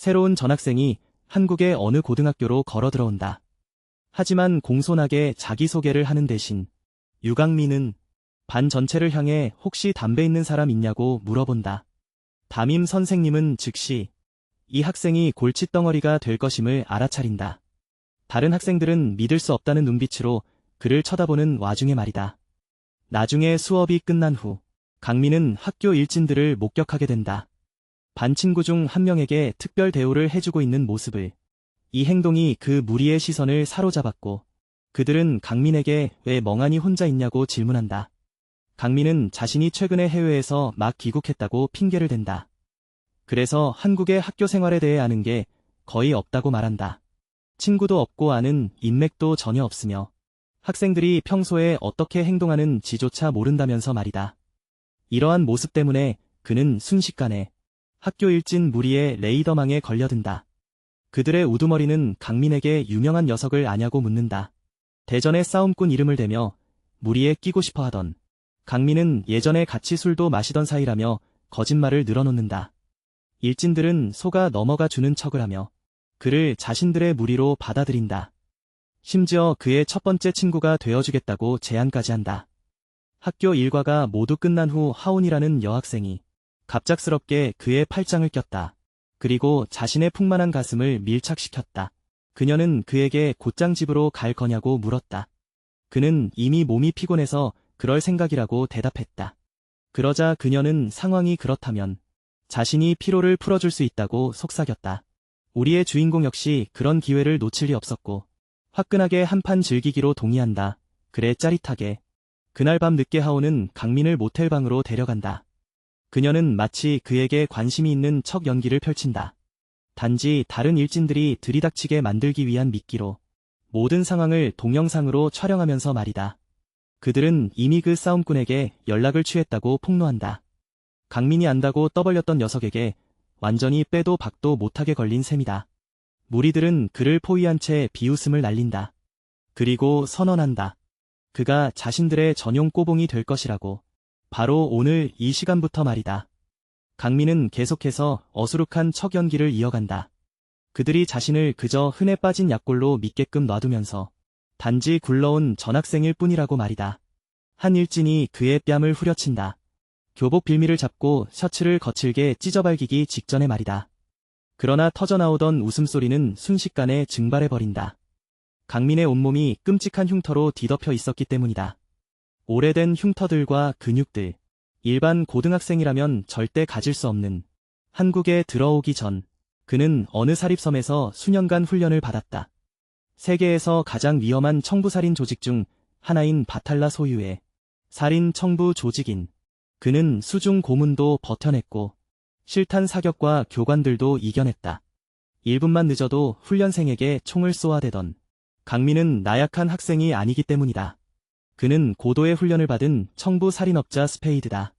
새로운 전학생이 한국의 어느 고등학교로 걸어 들어온다. 하지만 공손하게 자기소개를 하는 대신 유강민은 반 전체를 향해 혹시 담배 있는 사람 있냐고 물어본다. 담임 선생님은 즉시 이 학생이 골칫덩어리가 될 것임을 알아차린다. 다른 학생들은 믿을 수 없다는 눈빛으로 그를 쳐다보는 와중에 말이다. 나중에 수업이 끝난 후 강민은 학교 일진들을 목격하게 된다. 반 친구 중 한 명에게 특별 대우를 해주고 있는 모습을. 이 행동이 그 무리의 시선을 사로잡았고 그들은 강민에게 왜 멍하니 혼자 있냐고 질문한다. 강민은 자신이 최근에 해외에서 막 귀국했다고 핑계를 댄다. 그래서 한국의 학교 생활에 대해 아는 게 거의 없다고 말한다. 친구도 없고 아는 인맥도 전혀 없으며 학생들이 평소에 어떻게 행동하는지조차 모른다면서 말이다. 이러한 모습 때문에 그는 순식간에 학교 일진 무리의 레이더망에 걸려든다. 그들의 우두머리는 강민에게 유명한 녀석을 아냐고 묻는다. 대전의 싸움꾼 이름을 대며 무리에 끼고 싶어 하던 강민은 예전에 같이 술도 마시던 사이라며 거짓말을 늘어놓는다. 일진들은 속아 넘어가 주는 척을 하며 그를 자신들의 무리로 받아들인다. 심지어 그의 첫 번째 친구가 되어주겠다고 제안까지 한다. 학교 일과가 모두 끝난 후 하온이라는 여학생이 갑작스럽게 그의 팔짱을 꼈다. 그리고 자신의 풍만한 가슴을 밀착시켰다. 그녀는 그에게 곧장 집으로 갈 거냐고 물었다. 그는 이미 몸이 피곤해서 그럴 생각이라고 대답했다. 그러자 그녀는 상황이 그렇다면 자신이 피로를 풀어줄 수 있다고 속삭였다. 우리의 주인공 역시 그런 기회를 놓칠 리 없었고 화끈하게 한판 즐기기로 동의한다. 그래 짜릿하게. 그날 밤 늦게 하온은 강민을 모텔방으로 데려간다. 그녀는 마치 그에게 관심이 있는 척 연기를 펼친다. 단지 다른 일진들이 들이닥치게 만들기 위한 미끼로 모든 상황을 동영상으로 촬영하면서 말이다. 그들은 이미 그 싸움꾼에게 연락을 취했다고 폭로한다. 강민이 안다고 떠벌렸던 녀석에게 완전히 빼도 박도 못하게 걸린 셈이다. 무리들은 그를 포위한 채 비웃음을 날린다. 그리고 선언한다. 그가 자신들의 전용 꼬봉이 될 것이라고. 바로 오늘 이 시간부터 말이다. 강민은 계속해서 어수룩한 척 연기를 이어간다. 그들이 자신을 그저 흔해 빠진 약골로 믿게끔 놔두면서 단지 굴러온 전학생일 뿐이라고 말이다. 한 일진이 그의 뺨을 후려친다. 교복 빌미를 잡고 셔츠를 거칠게 찢어발기기 직전에 말이다. 그러나 터져나오던 웃음소리는 순식간에 증발해버린다. 강민의 온몸이 끔찍한 흉터로 뒤덮여 있었기 때문이다. 오래된 흉터들과 근육들, 일반 고등학생이라면 절대 가질 수 없는. 한국에 들어오기 전 그는 어느 사립섬에서 수년간 훈련을 받았다. 세계에서 가장 위험한 청부살인 조직 중 하나인 바탈라 소유의 살인 청부 조직인. 그는 수중 고문도 버텨냈고 실탄 사격과 교관들도 이겨냈다. 1분만 늦어도 훈련생에게 총을 쏘아대던 강민은 나약한 학생이 아니기 때문이다. 그는 고도의 훈련을 받은 청부 살인업자 스페이드다.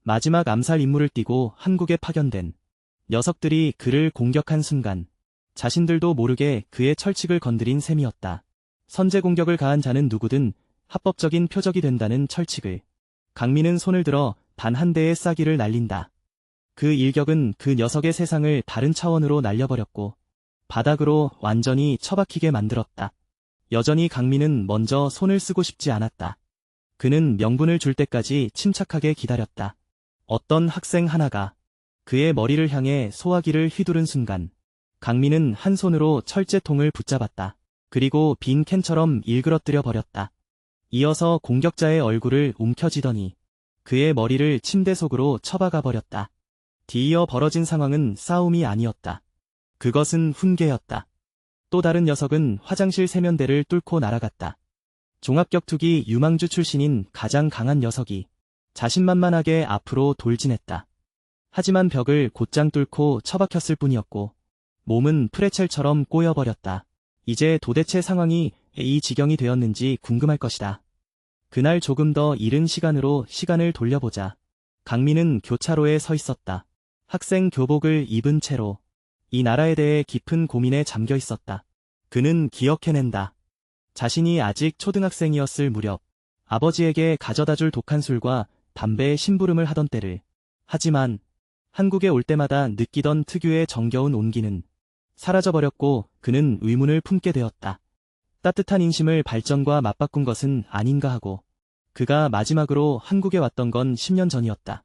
마지막 암살 임무를 띠고 한국에 파견된 녀석들이 그를 공격한 순간 자신들도 모르게 그의 철칙을 건드린 셈이었다. 선제 공격을 가한 자는 누구든 합법적인 표적이 된다는 철칙을. 강민은 손을 들어 단 한 대의 싸기를 날린다. 그 일격은 그 녀석의 세상을 다른 차원으로 날려버렸고 바닥으로 완전히 처박히게 만들었다. 여전히 강민은 먼저 손을 쓰고 싶지 않았다. 그는 명분을 줄 때까지 침착하게 기다렸다. 어떤 학생 하나가 그의 머리를 향해 소화기를 휘두른 순간 강민은 한 손으로 철제통을 붙잡았다. 그리고 빈 캔처럼 일그러뜨려 버렸다. 이어서 공격자의 얼굴을 움켜쥐더니 그의 머리를 침대 속으로 처박아 버렸다. 뒤이어 벌어진 상황은 싸움이 아니었다. 그것은 훈계였다. 또 다른 녀석은 화장실 세면대를 뚫고 날아갔다. 종합격투기 유망주 출신인 가장 강한 녀석이 자신만만하게 앞으로 돌진했다. 하지만 벽을 곧장 뚫고 처박혔을 뿐이었고 몸은 프레첼처럼 꼬여버렸다. 이제 도대체 상황이 이 지경이 되었는지 궁금할 것이다. 그날 조금 더 이른 시간으로 시간을 돌려보자. 강민은 교차로에 서 있었다. 학생 교복을 입은 채로 이 나라에 대해 깊은 고민에 잠겨 있었다. 그는 기억해낸다. 자신이 아직 초등학생이었을 무렵 아버지에게 가져다줄 독한 술과 담배의 심부름을 하던 때를. 하지만 한국에 올 때마다 느끼던 특유의 정겨운 온기는 사라져버렸고 그는 의문을 품게 되었다. 따뜻한 인심을 발전과 맞바꾼 것은 아닌가 하고 그가 마지막으로 한국에 왔던 건 10년 전이었다.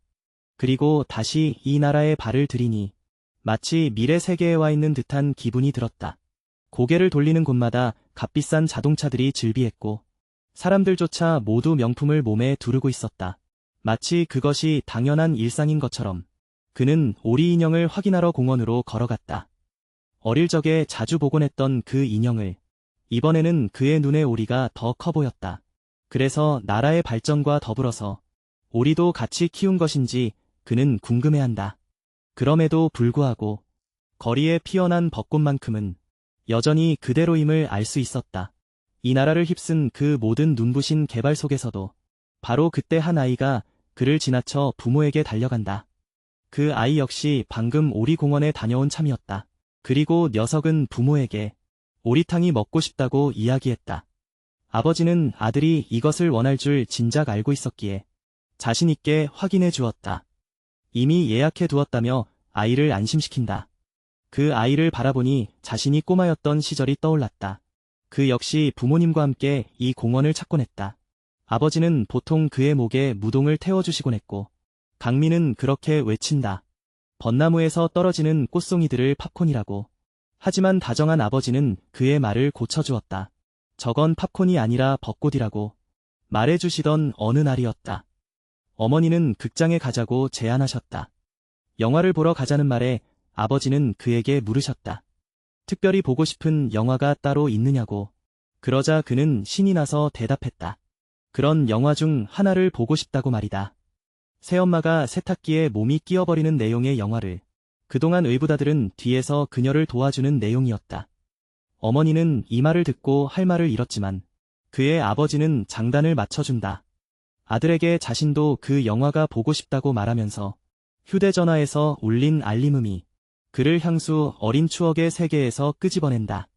그리고 다시 이 나라에 발을 들이니 마치 미래 세계에 와 있는 듯한 기분이 들었다. 고개를 돌리는 곳마다 값비싼 자동차들이 즐비했고 사람들조차 모두 명품을 몸에 두르고 있었다. 마치 그것이 당연한 일상인 것처럼 그는 오리 인형을 확인하러 공원으로 걸어갔다. 어릴 적에 자주 보곤 했던 그 인형을 이번에는 그의 눈에 오리가 더 커 보였다. 그래서 나라의 발전과 더불어서 오리도 같이 키운 것인지 그는 궁금해한다. 그럼에도 불구하고 거리에 피어난 벚꽃만큼은 여전히 그대로임을 알 수 있었다. 이 나라를 휩쓴 그 모든 눈부신 개발 속에서도 바로 그때 한 아이가 그를 지나쳐 부모에게 달려간다. 그 아이 역시 방금 오리공원에 다녀온 참이었다. 그리고 녀석은 부모에게 오리탕이 먹고 싶다고 이야기했다. 아버지는 아들이 이것을 원할 줄 진작 알고 있었기에 자신 있게 확인해 주었다. 이미 예약해 두었다며 아이를 안심시킨다. 그 아이를 바라보니 자신이 꼬마였던 시절이 떠올랐다. 그 역시 부모님과 함께 이 공원을 찾곤 했다. 아버지는 보통 그의 목에 무동을 태워주시곤 했고 강민은 그렇게 외친다. 벚나무에서 떨어지는 꽃송이들을 팝콘이라고. 하지만 다정한 아버지는 그의 말을 고쳐주었다. 저건 팝콘이 아니라 벚꽃이라고 말해주시던 어느 날이었다. 어머니는 극장에 가자고 제안하셨다. 영화를 보러 가자는 말에 아버지는 그에게 물으셨다. 특별히 보고 싶은 영화가 따로 있느냐고. 그러자 그는 신이 나서 대답했다. 그런 영화 중 하나를 보고 싶다고 말이다. 새엄마가 세탁기에 몸이 끼어버리는 내용의 영화를. 그동안 의붓아들은 뒤에서 그녀를 도와주는 내용이었다. 어머니는 이 말을 듣고 할 말을 잃었지만 그의 아버지는 장단을 맞춰준다. 아들에게 자신도 그 영화가 보고 싶다고 말하면서 휴대전화에서 울린 알림음이 그를 향수 어린 추억의 세계에서 끄집어낸다.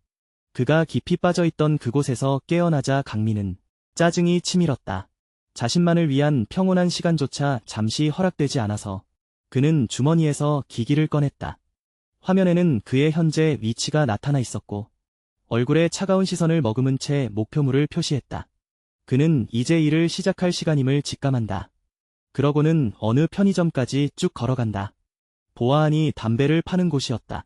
그가 깊이 빠져있던 그곳에서 깨어나자 강민은 짜증이 치밀었다. 자신만을 위한 평온한 시간조차 잠시 허락되지 않아서 그는 주머니에서 기기를 꺼냈다. 화면에는 그의 현재 위치가 나타나 있었고 얼굴에 차가운 시선을 머금은 채 목표물을 표시했다. 그는 이제 일을 시작할 시간임을 직감한다. 그러고는 어느 편의점까지 쭉 걸어간다. 보아하니 담배를 파는 곳이었다.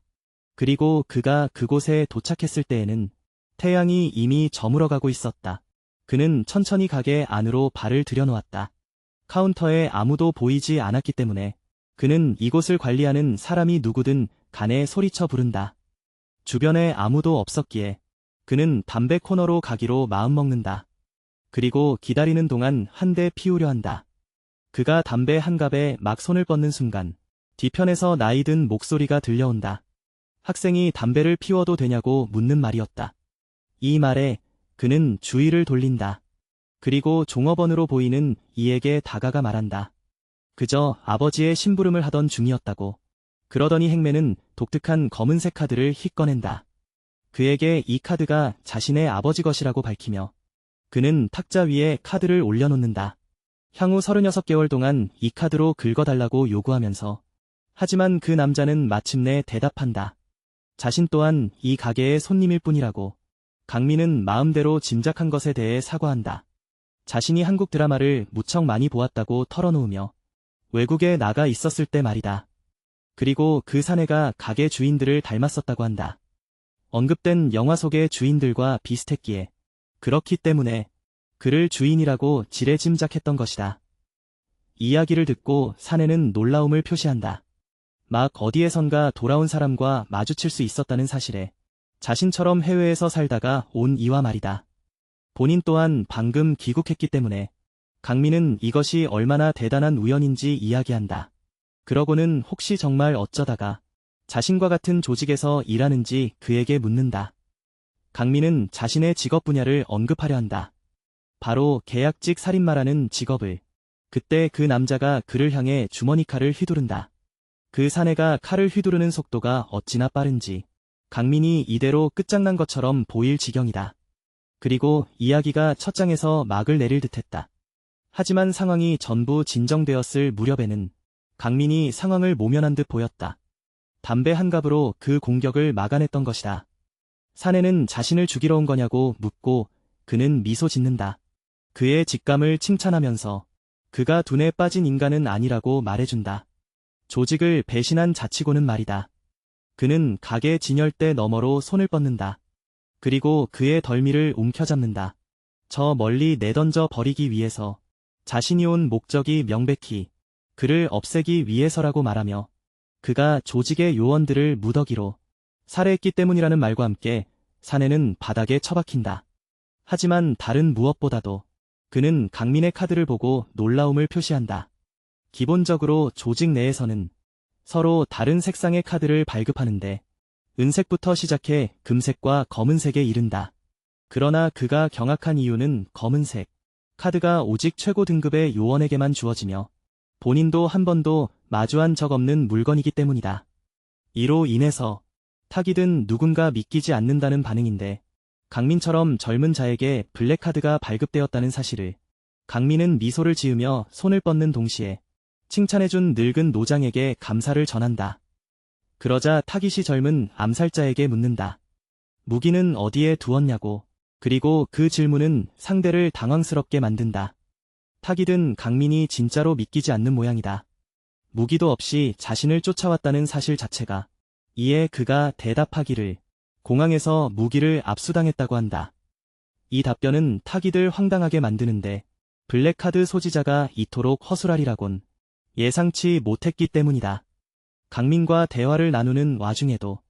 그리고 그가 그곳에 도착했을 때에는 태양이 이미 저물어가고 있었다. 그는 천천히 가게 안으로 발을 들여놓았다. 카운터에 아무도 보이지 않았기 때문에 그는 이곳을 관리하는 사람이 누구든 간에 소리쳐 부른다. 주변에 아무도 없었기에 그는 담배 코너로 가기로 마음먹는다. 그리고 기다리는 동안 한 대 피우려 한다. 그가 담배 한 갑에 막 손을 뻗는 순간 뒤편에서 나이든 목소리가 들려온다. 학생이 담배를 피워도 되냐고 묻는 말이었다. 이 말에 그는 주의를 돌린다. 그리고 종업원으로 보이는 이에게 다가가 말한다. 그저 아버지의 심부름을 하던 중이었다고. 그러더니 행매는 독특한 검은색 카드를 휙 꺼낸다. 그에게 이 카드가 자신의 아버지 것이라고 밝히며 그는 탁자 위에 카드를 올려놓는다. 향후 36개월 동안 이 카드로 긁어달라고 요구하면서 하지만 그 남자는 마침내 대답한다. 자신 또한 이 가게의 손님일 뿐이라고. 강민은 마음대로 짐작한 것에 대해 사과한다. 자신이 한국 드라마를 무척 많이 보았다고 털어놓으며 외국에 나가 있었을 때 말이다. 그리고 그 사내가 가게 주인들을 닮았었다고 한다. 언급된 영화 속의 주인들과 비슷했기에 그렇기 때문에 그를 주인이라고 지레짐작했던 것이다. 이야기를 듣고 사내는 놀라움을 표시한다. 막 어디에선가 돌아온 사람과 마주칠 수 있었다는 사실에 자신처럼 해외에서 살다가 온 이와 말이다. 본인 또한 방금 귀국했기 때문에 강민은 이것이 얼마나 대단한 우연인지 이야기한다. 그러고는 혹시 정말 어쩌다가 자신과 같은 조직에서 일하는지 그에게 묻는다. 강민은 자신의 직업 분야를 언급하려 한다. 바로 계약직 살인마라는 직업을. 그때 그 남자가 그를 향해 주머니 칼을 휘두른다. 그 사내가 칼을 휘두르는 속도가 어찌나 빠른지 강민이 이대로 끝장난 것처럼 보일 지경이다. 그리고 이야기가 첫 장에서 막을 내릴 듯했다. 하지만 상황이 전부 진정되었을 무렵에는 강민이 상황을 모면한 듯 보였다. 담배 한 갑으로 그 공격을 막아냈던 것이다. 사내는 자신을 죽이러 온 거냐고 묻고 그는 미소 짓는다. 그의 직감을 칭찬하면서 그가 둔에 빠진 인간은 아니라고 말해준다. 조직을 배신한 자치고는 말이다. 그는 가게 진열대 너머로 손을 뻗는다. 그리고 그의 덜미를 움켜잡는다. 저 멀리 내던져 버리기 위해서, 자신이 온 목적이 명백히 그를 없애기 위해서라고 말하며 그가 조직의 요원들을 무더기로 살해했기 때문이라는 말과 함께 사내는 바닥에 처박힌다. 하지만 다른 무엇보다도 그는 강민의 카드를 보고 놀라움을 표시한다. 기본적으로 조직 내에서는 서로 다른 색상의 카드를 발급하는데 은색부터 시작해 금색과 검은색에 이른다. 그러나 그가 경악한 이유는 검은색 카드가 오직 최고 등급의 요원에게만 주어지며 본인도 한 번도 마주한 적 없는 물건이기 때문이다. 이로 인해서 타깃은 누군가 믿기지 않는다는 반응인데 강민처럼 젊은 자에게 블랙카드가 발급되었다는 사실을 강민은 미소를 지으며 손을 뻗는 동시에 칭찬해준 늙은 노장에게 감사를 전한다. 그러자 타깃이 젊은 암살자에게 묻는다. 무기는 어디에 두었냐고. 그리고 그 질문은 상대를 당황스럽게 만든다. 타깃은 강민이 진짜로 믿기지 않는 모양이다. 무기도 없이 자신을 쫓아왔다는 사실 자체가. 이에 그가 대답하기를 공항에서 무기를 압수당했다고 한다. 이 답변은 타깃을 황당하게 만드는데 블랙카드 소지자가 이토록 허술하리라곤 예상치 못했기 때문이다. 강민과 대화를 나누는 와중에도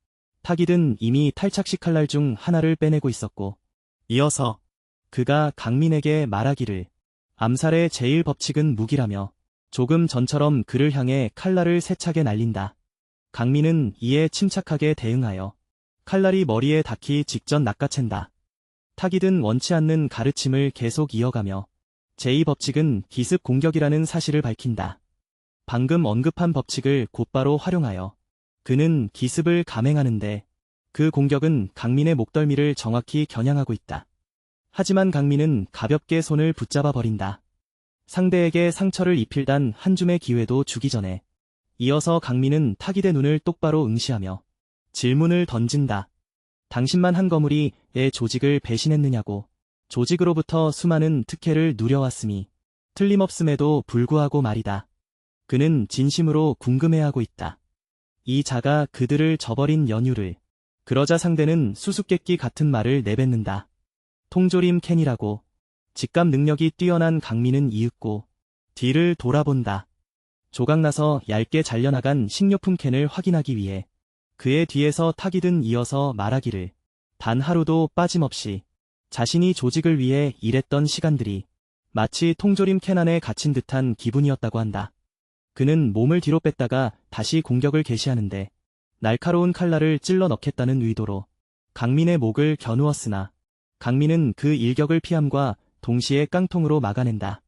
타깃은 이미 탈착식 칼날 중 하나를 빼내고 있었고 이어서 그가 강민에게 말하기를 암살의 제일 법칙은 무기라며 조금 전처럼 그를 향해 칼날을 세차게 날린다. 강민은 이에 침착하게 대응하여 칼날이 머리에 닿기 직전 낚아챈다. 타깃은 원치 않는 가르침을 계속 이어가며 제2법칙은 기습 공격이라는 사실을 밝힌다. 방금 언급한 법칙을 곧바로 활용하여 그는 기습을 감행하는데 그 공격은 강민의 목덜미를 정확히 겨냥하고 있다. 하지만 강민은 가볍게 손을 붙잡아 버린다. 상대에게 상처를 입힐 단 한 줌의 기회도 주기 전에 이어서 강민은 타깃의 눈을 똑바로 응시하며 질문을 던진다. 당신만 한 거물이 내 조직을 배신했느냐고. 조직으로부터 수많은 특혜를 누려왔음이 틀림없음에도 불구하고 말이다. 그는 진심으로 궁금해하고 있다. 이 자가 그들을 저버린 연유를. 그러자 상대는 수수께끼 같은 말을 내뱉는다. 통조림 캔이라고. 직감 능력이 뛰어난 강민은 이윽고 뒤를 돌아본다. 조각나서 얇게 잘려나간 식료품 캔을 확인하기 위해 그의 뒤에서 타깃은 이어서 말하기를 단 하루도 빠짐없이 자신이 조직을 위해 일했던 시간들이 마치 통조림 캔 안에 갇힌 듯한 기분이었다고 한다. 그는 몸을 뒤로 뺐다가 다시 공격을 개시하는데 날카로운 칼날을 찔러 넣겠다는 의도로 강민의 목을 겨누었으나 강민은 그 일격을 피함과 동시에 깡통으로 막아낸다.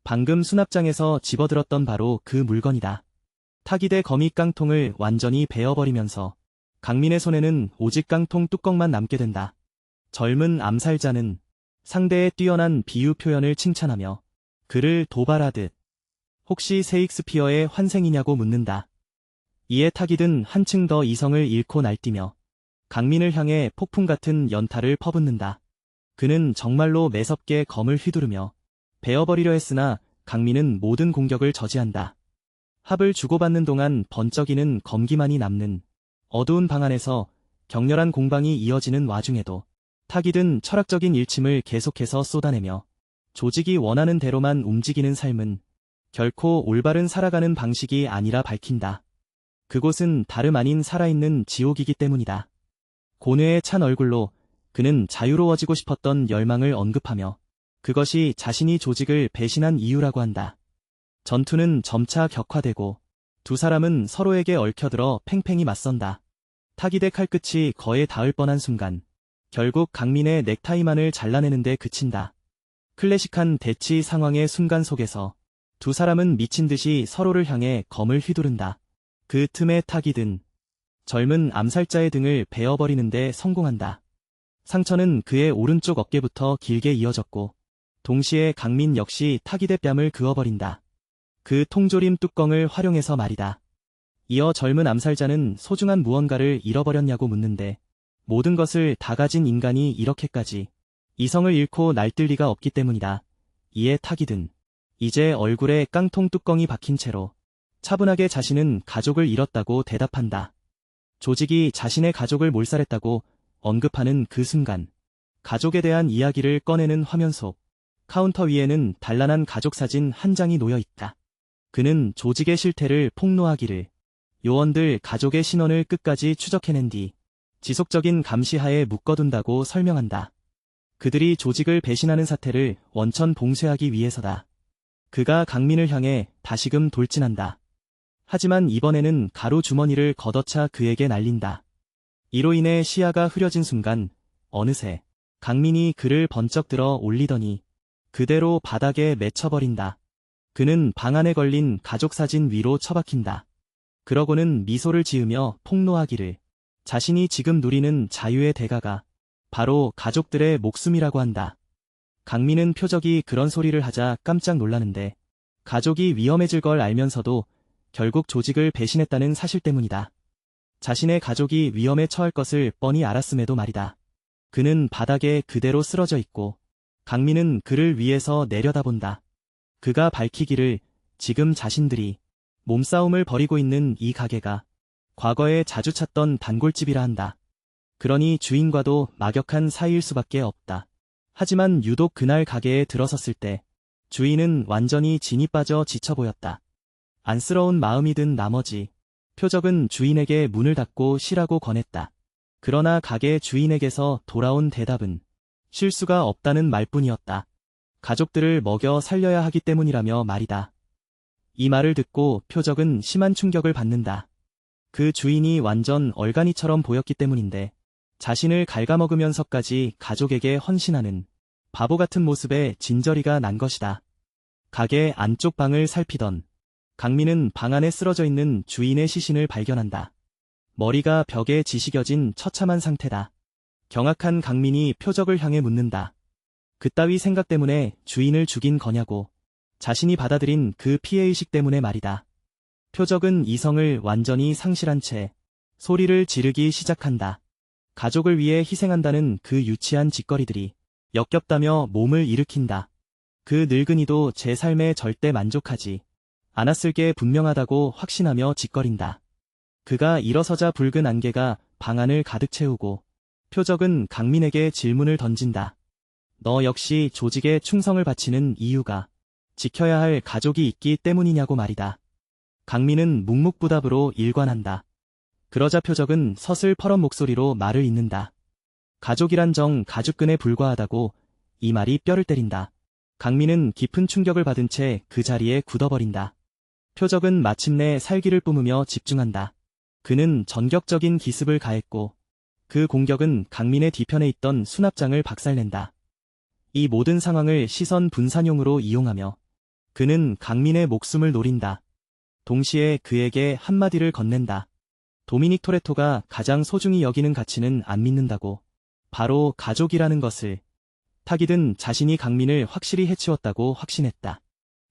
방금 수납장에서 집어들었던 바로 그 물건이다. 타깃의 거미 깡통을 완전히 베어버리면서 강민의 손에는 오직 깡통 뚜껑만 남게 된다. 젊은 암살자는 상대의 뛰어난 비유 표현을 칭찬하며 그를 도발하듯 혹시 세익스피어의 환생이냐고 묻는다. 이에 타깃은 한층 더 이성을 잃고 날뛰며 강민을 향해 폭풍 같은 연타를 퍼붓는다. 그는 정말로 매섭게 검을 휘두르며 베어버리려 했으나 강민은 모든 공격을 저지한다. 합을 주고받는 동안 번쩍이는 검기만이 남는 어두운 방 안에서 격렬한 공방이 이어지는 와중에도 타깃은 철학적인 일침을 계속해서 쏟아내며 조직이 원하는 대로만 움직이는 삶은 결코 올바른 살아가는 방식이 아니라 밝힌다. 그곳은 다름 아닌 살아있는 지옥이기 때문이다. 고뇌에 찬 얼굴로 그는 자유로워지고 싶었던 열망을 언급하며 그것이 자신이 조직을 배신한 이유라고 한다. 전투는 점차 격화되고 두 사람은 서로에게 얽혀들어 팽팽히 맞선다. 타깃의 칼끝이 거에 닿을 뻔한 순간 결국 강민의 넥타이만을 잘라내는데 그친다. 클래식한 대치 상황의 순간 속에서 두 사람은 미친 듯이 서로를 향해 검을 휘두른다. 그 틈에 타깃은 젊은 암살자의 등을 베어버리는데 성공한다. 상처는 그의 오른쪽 어깨부터 길게 이어졌고 동시에 강민 역시 타깃의 뺨을 그어버린다. 그 통조림 뚜껑을 활용해서 말이다. 이어 젊은 암살자는 소중한 무언가를 잃어버렸냐고 묻는데 모든 것을 다 가진 인간이 이렇게까지 이성을 잃고 날뛸 리가 없기 때문이다. 이에 타깃은 이제 얼굴에 깡통 뚜껑이 박힌 채로 차분하게 자신은 가족을 잃었다고 대답한다. 조직이 자신의 가족을 몰살했다고 언급하는 그 순간 가족에 대한 이야기를 꺼내는 화면 속 카운터 위에는 단란한 가족 사진 한 장이 놓여 있다. 그는 조직의 실태를 폭로하기를 요원들 가족의 신원을 끝까지 추적해낸 뒤 지속적인 감시하에 묶어둔다고 설명한다. 그들이 조직을 배신하는 사태를 원천 봉쇄하기 위해서다. 그가 강민을 향해 다시금 돌진한다. 하지만 이번에는 가루 주머니를 걷어차 그에게 날린다. 이로 인해 시야가 흐려진 순간 어느새 강민이 그를 번쩍 들어 올리더니 그대로 바닥에 맺혀버린다. 그는 방 안에 걸린 가족 사진 위로 처박힌다. 그러고는 미소를 지으며 폭로하기를 자신이 지금 누리는 자유의 대가가 바로 가족들의 목숨이라고 한다. 강민은 표적이 그런 소리를 하자 깜짝 놀라는데 가족이 위험해질 걸 알면서도 결국 조직을 배신했다는 사실 때문이다. 자신의 가족이 위험에 처할 것을 뻔히 알았음에도 말이다. 그는 바닥에 그대로 쓰러져 있고 강민은 그를 위에서 내려다본다. 그가 밝히기를 지금 자신들이 몸싸움을 벌이고 있는 이 가게가 과거에 자주 찾던 단골집이라 한다. 그러니 주인과도 막역한 사이일 수밖에 없다. 하지만 유독 그날 가게에 들어섰을 때 주인은 완전히 진이 빠져 지쳐 보였다. 안쓰러운 마음이 든 나머지 표적은 주인에게 문을 닫고 쉬라고 권했다. 그러나 가게 주인에게서 돌아온 대답은 쉴 수가 없다는 말뿐이었다. 가족들을 먹여 살려야 하기 때문이라며 말이다. 이 말을 듣고 표적은 심한 충격을 받는다. 그 주인이 완전 얼간이처럼 보였기 때문인데 자신을 갉아먹으면서까지 가족에게 헌신하는 바보 같은 모습에 진저리가 난 것이다. 가게 안쪽 방을 살피던 강민은 방 안에 쓰러져 있는 주인의 시신을 발견한다. 머리가 벽에 지시겨진 처참한 상태다. 경악한 강민이 표적을 향해 묻는다. 그따위 생각 때문에 주인을 죽인 거냐고. 자신이 받아들인 그 피해의식 때문에 말이다. 표적은 이성을 완전히 상실한 채 소리를 지르기 시작한다. 가족을 위해 희생한다는 그 유치한 짓거리들이 역겹다며 몸을 일으킨다. 그 늙은이도 제 삶에 절대 만족하지 않았을 게 분명하다고 확신하며 짓거린다. 그가 일어서자 붉은 안개가 방 안을 가득 채우고 표적은 강민에게 질문을 던진다. 너 역시 조직에 충성을 바치는 이유가 지켜야 할 가족이 있기 때문이냐고 말이다. 강민은 묵묵부답으로 일관한다. 그러자 표적은 서슬퍼런 목소리로 말을 잇는다. 가족이란 정 가죽끈에 불과하다고. 이 말이 뼈를 때린다. 강민은 깊은 충격을 받은 채 그 자리에 굳어버린다. 표적은 마침내 살기를 뿜으며 집중한다. 그는 전격적인 기습을 가했고 그 공격은 강민의 뒤편에 있던 수납장을 박살낸다. 이 모든 상황을 시선 분산용으로 이용하며 그는 강민의 목숨을 노린다. 동시에 그에게 한마디를 건넨다. 도미닉 토레토가 가장 소중히 여기는 가치는 안 믿는다고. 바로 가족이라는 것을. 타깃은 자신이 강민을 확실히 해치웠다고 확신했다.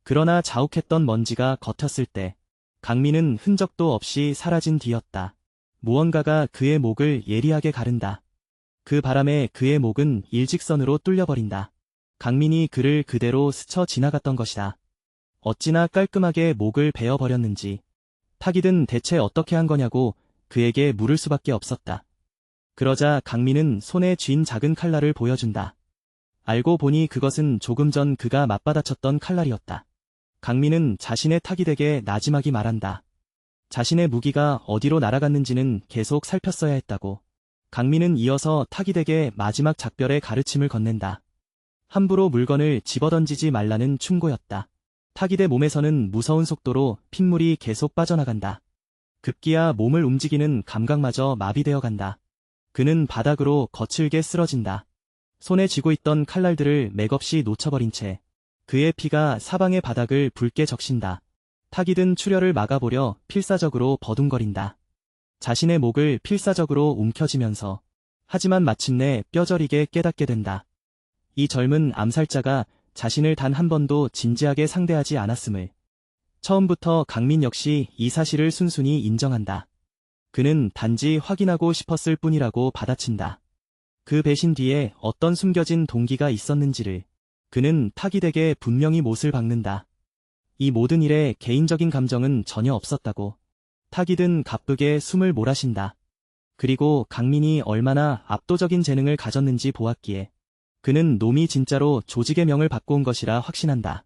그러나 자욱했던 먼지가 겉었을 때 강민은 흔적도 없이 사라진 뒤였다. 무언가가 그의 목을 예리하게 가른다. 그 바람에 그의 목은 일직선으로 뚫려버린다. 강민이 그를 그대로 스쳐 지나갔던 것이다. 어찌나 깔끔하게 목을 베어버렸는지. 타깃은 대체 어떻게 한 거냐고 그에게 물을 수밖에 없었다. 그러자 강민은 손에 쥔 작은 칼날을 보여준다. 알고 보니 그것은 조금 전 그가 맞받아쳤던 칼날이었다. 강민은 자신의 타깃에게 나지막이 말한다. 자신의 무기가 어디로 날아갔는지는 계속 살폈어야 했다고. 강민은 이어서 타깃에게 마지막 작별의 가르침을 건넨다. 함부로 물건을 집어던지지 말라는 충고였다. 타깃의 몸에서는 무서운 속도로 핏물이 계속 빠져나간다. 급기야 몸을 움직이는 감각마저 마비되어 간다. 그는 바닥으로 거칠게 쓰러진다. 손에 쥐고 있던 칼날들을 맥없이 놓쳐버린 채 그의 피가 사방의 바닥을 붉게 적신다. 타깃은 출혈을 막아보려 필사적으로 버둥거린다. 자신의 목을 필사적으로 움켜쥐면서 하지만 마침내 뼈저리게 깨닫게 된다. 이 젊은 암살자가 자신을 단 한 번도 진지하게 상대하지 않았음을. 처음부터 강민 역시 이 사실을 순순히 인정한다. 그는 단지 확인하고 싶었을 뿐이라고 받아친다. 그 배신 뒤에 어떤 숨겨진 동기가 있었는지를 그는 타깃에게 분명히 못을 박는다. 이 모든 일에 개인적인 감정은 전혀 없었다고. 타깃은 가쁘게 숨을 몰아쉰다. 그리고 강민이 얼마나 압도적인 재능을 가졌는지 보았기에 그는 놈이 진짜로 조직의 명을 받고 온 것이라 확신한다.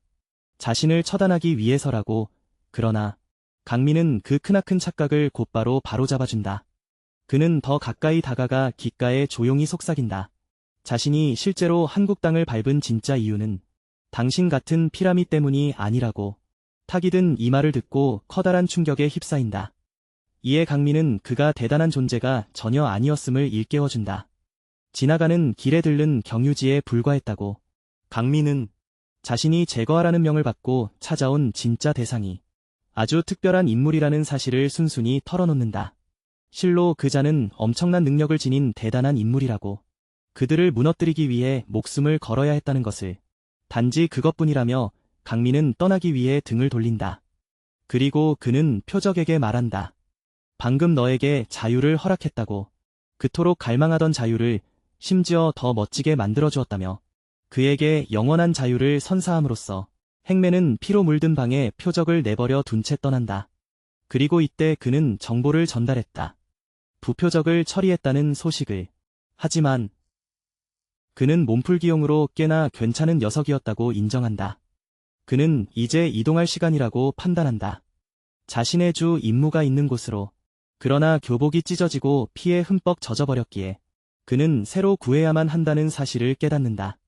자신을 처단하기 위해서라고. 그러나 강민은 그 크나큰 착각을 곧바로 바로잡아준다. 그는 더 가까이 다가가 귓가에 조용히 속삭인다. 자신이 실제로 한국 땅을 밟은 진짜 이유는 당신 같은 피라미 때문이 아니라고. 타깃은 이 말을 듣고 커다란 충격에 휩싸인다. 이에 강민은 그가 대단한 존재가 전혀 아니었음을 일깨워준다. 지나가는 길에 들른 경유지에 불과했다고. 강민은 자신이 제거하라는 명을 받고 찾아온 진짜 대상이 아주 특별한 인물이라는 사실을 순순히 털어놓는다. 실로 그 자는 엄청난 능력을 지닌 대단한 인물이라고. 그들을 무너뜨리기 위해 목숨을 걸어야 했다는 것을. 단지 그것뿐이라며 강민은 떠나기 위해 등을 돌린다. 그리고 그는 표적에게 말한다. 방금 너에게 자유를 허락했다고. 그토록 갈망하던 자유를 심지어 더 멋지게 만들어주었다며 그에게 영원한 자유를 선사함으로써 행맨은 피로 물든 방에 표적을 내버려 둔 채 떠난다. 그리고 이때 그는 정보를 전달했다. 부표적을 처리했다는 소식을. 하지만 그는 몸풀기용으로 꽤나 괜찮은 녀석이었다고 인정한다. 그는 이제 이동할 시간이라고 판단한다. 자신의 주 임무가 있는 곳으로. 그러나 교복이 찢어지고 피에 흠뻑 젖어버렸기에 그는 새로 구해야만 한다는 사실을 깨닫는다.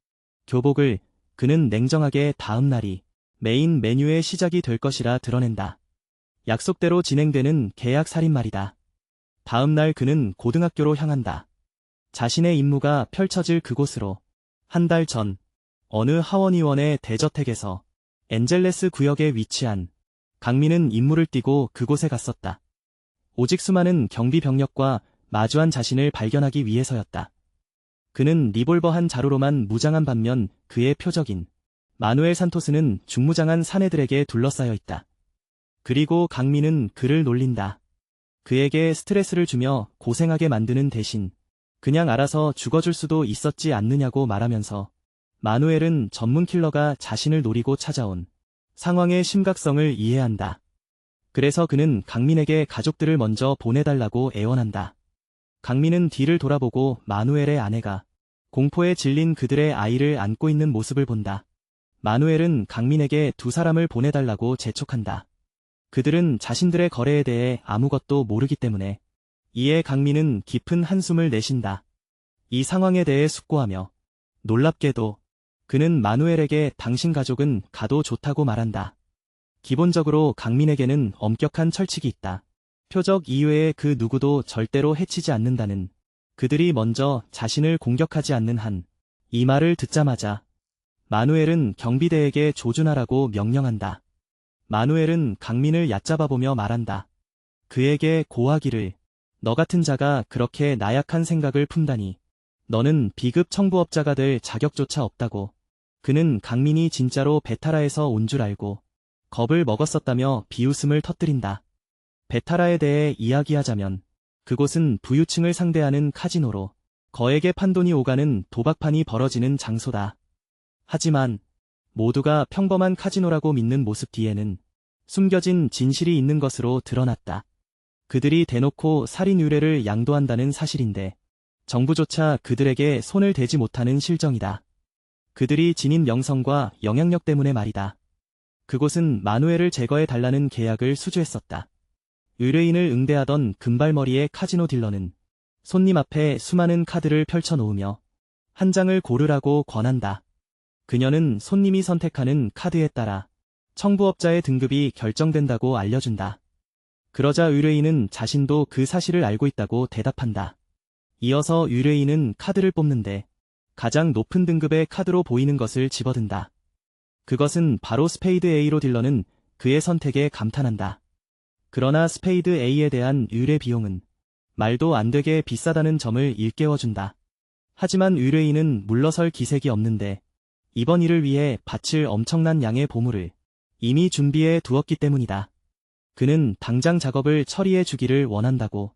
교복을 그는 냉정하게 다음 날이 메인 메뉴의 시작이 될 것이라 드러낸다. 약속대로 진행되는 계약 살인말이다. 다음 날 그는 고등학교로 향한다. 자신의 임무가 펼쳐질 그곳으로. 한 달 전 어느 하원의원의 대저택에서 엔젤레스 구역에 위치한 강민은 임무를 띠고 그곳에 갔었다. 오직 수많은 경비 병력과 마주한 자신을 발견하기 위해서였다. 그는 리볼버 한 자루로만 무장한 반면 그의 표적인 마누엘 산토스는 중무장한 사내들에게 둘러싸여 있다. 그리고 강민은 그를 놀린다. 그에게 스트레스를 주며 고생하게 만드는 대신 그냥 알아서 죽어줄 수도 있었지 않느냐고 말하면서 마누엘은 전문 킬러가 자신을 노리고 찾아온 상황의 심각성을 이해한다. 그래서 그는 강민에게 가족들을 먼저 보내달라고 애원한다. 강민은 뒤를 돌아보고 마누엘의 아내가 공포에 질린 그들의 아이를 안고 있는 모습을 본다. 마누엘은 강민에게 두 사람을 보내달라고 재촉한다. 그들은 자신들의 거래에 대해 아무것도 모르기 때문에. 이에 강민은 깊은 한숨을 내쉰다. 이 상황에 대해 숙고하며 놀랍게도 그는 마누엘에게 당신 가족은 가도 좋다고 말한다. 기본적으로 강민에게는 엄격한 철칙이 있다. 표적 이외의 그 누구도 절대로 해치지 않는다는. 그들이 먼저 자신을 공격하지 않는 한. 이 말을 듣자마자 마누엘은 경비대에게 조준하라고 명령한다. 마누엘은 강민을 얕잡아보며 말한다. 그에게 고하기를. 너 같은 자가 그렇게 나약한 생각을 품다니. 너는 비급 청부업자가 될 자격조차 없다고. 그는 강민이 진짜로 베타라에서 온 줄 알고 겁을 먹었었다며 비웃음을 터뜨린다. 베타라에 대해 이야기하자면 그곳은 부유층을 상대하는 카지노로 거액의 판돈이 오가는 도박판이 벌어지는 장소다. 하지만 모두가 평범한 카지노라고 믿는 모습 뒤에는 숨겨진 진실이 있는 것으로 드러났다. 그들이 대놓고 살인 의뢰를 양도한다는 사실인데 정부조차 그들에게 손을 대지 못하는 실정이다. 그들이 지닌 명성과 영향력 때문에 말이다. 그곳은 마누엘을 제거해달라는 계약을 수주했었다. 의뢰인을 응대하던 금발머리의 카지노 딜러는 손님 앞에 수많은 카드를 펼쳐놓으며 한 장을 고르라고 권한다. 그녀는 손님이 선택하는 카드에 따라 청부업자의 등급이 결정된다고 알려준다. 그러자 의뢰인은 자신도 그 사실을 알고 있다고 대답한다. 이어서 의뢰인은 카드를 뽑는데 가장 높은 등급의 카드로 보이는 것을 집어든다. 그것은 바로 스페이드 A로 딜러는 그의 선택에 감탄한다. 그러나 스페이드 A에 대한 의뢰 비용은 말도 안 되게 비싸다는 점을 일깨워준다. 하지만 의뢰인은 물러설 기색이 없는데 이번 일을 위해 바칠 엄청난 양의 보물을 이미 준비해 두었기 때문이다. 그는 당장 작업을 처리해 주기를 원한다고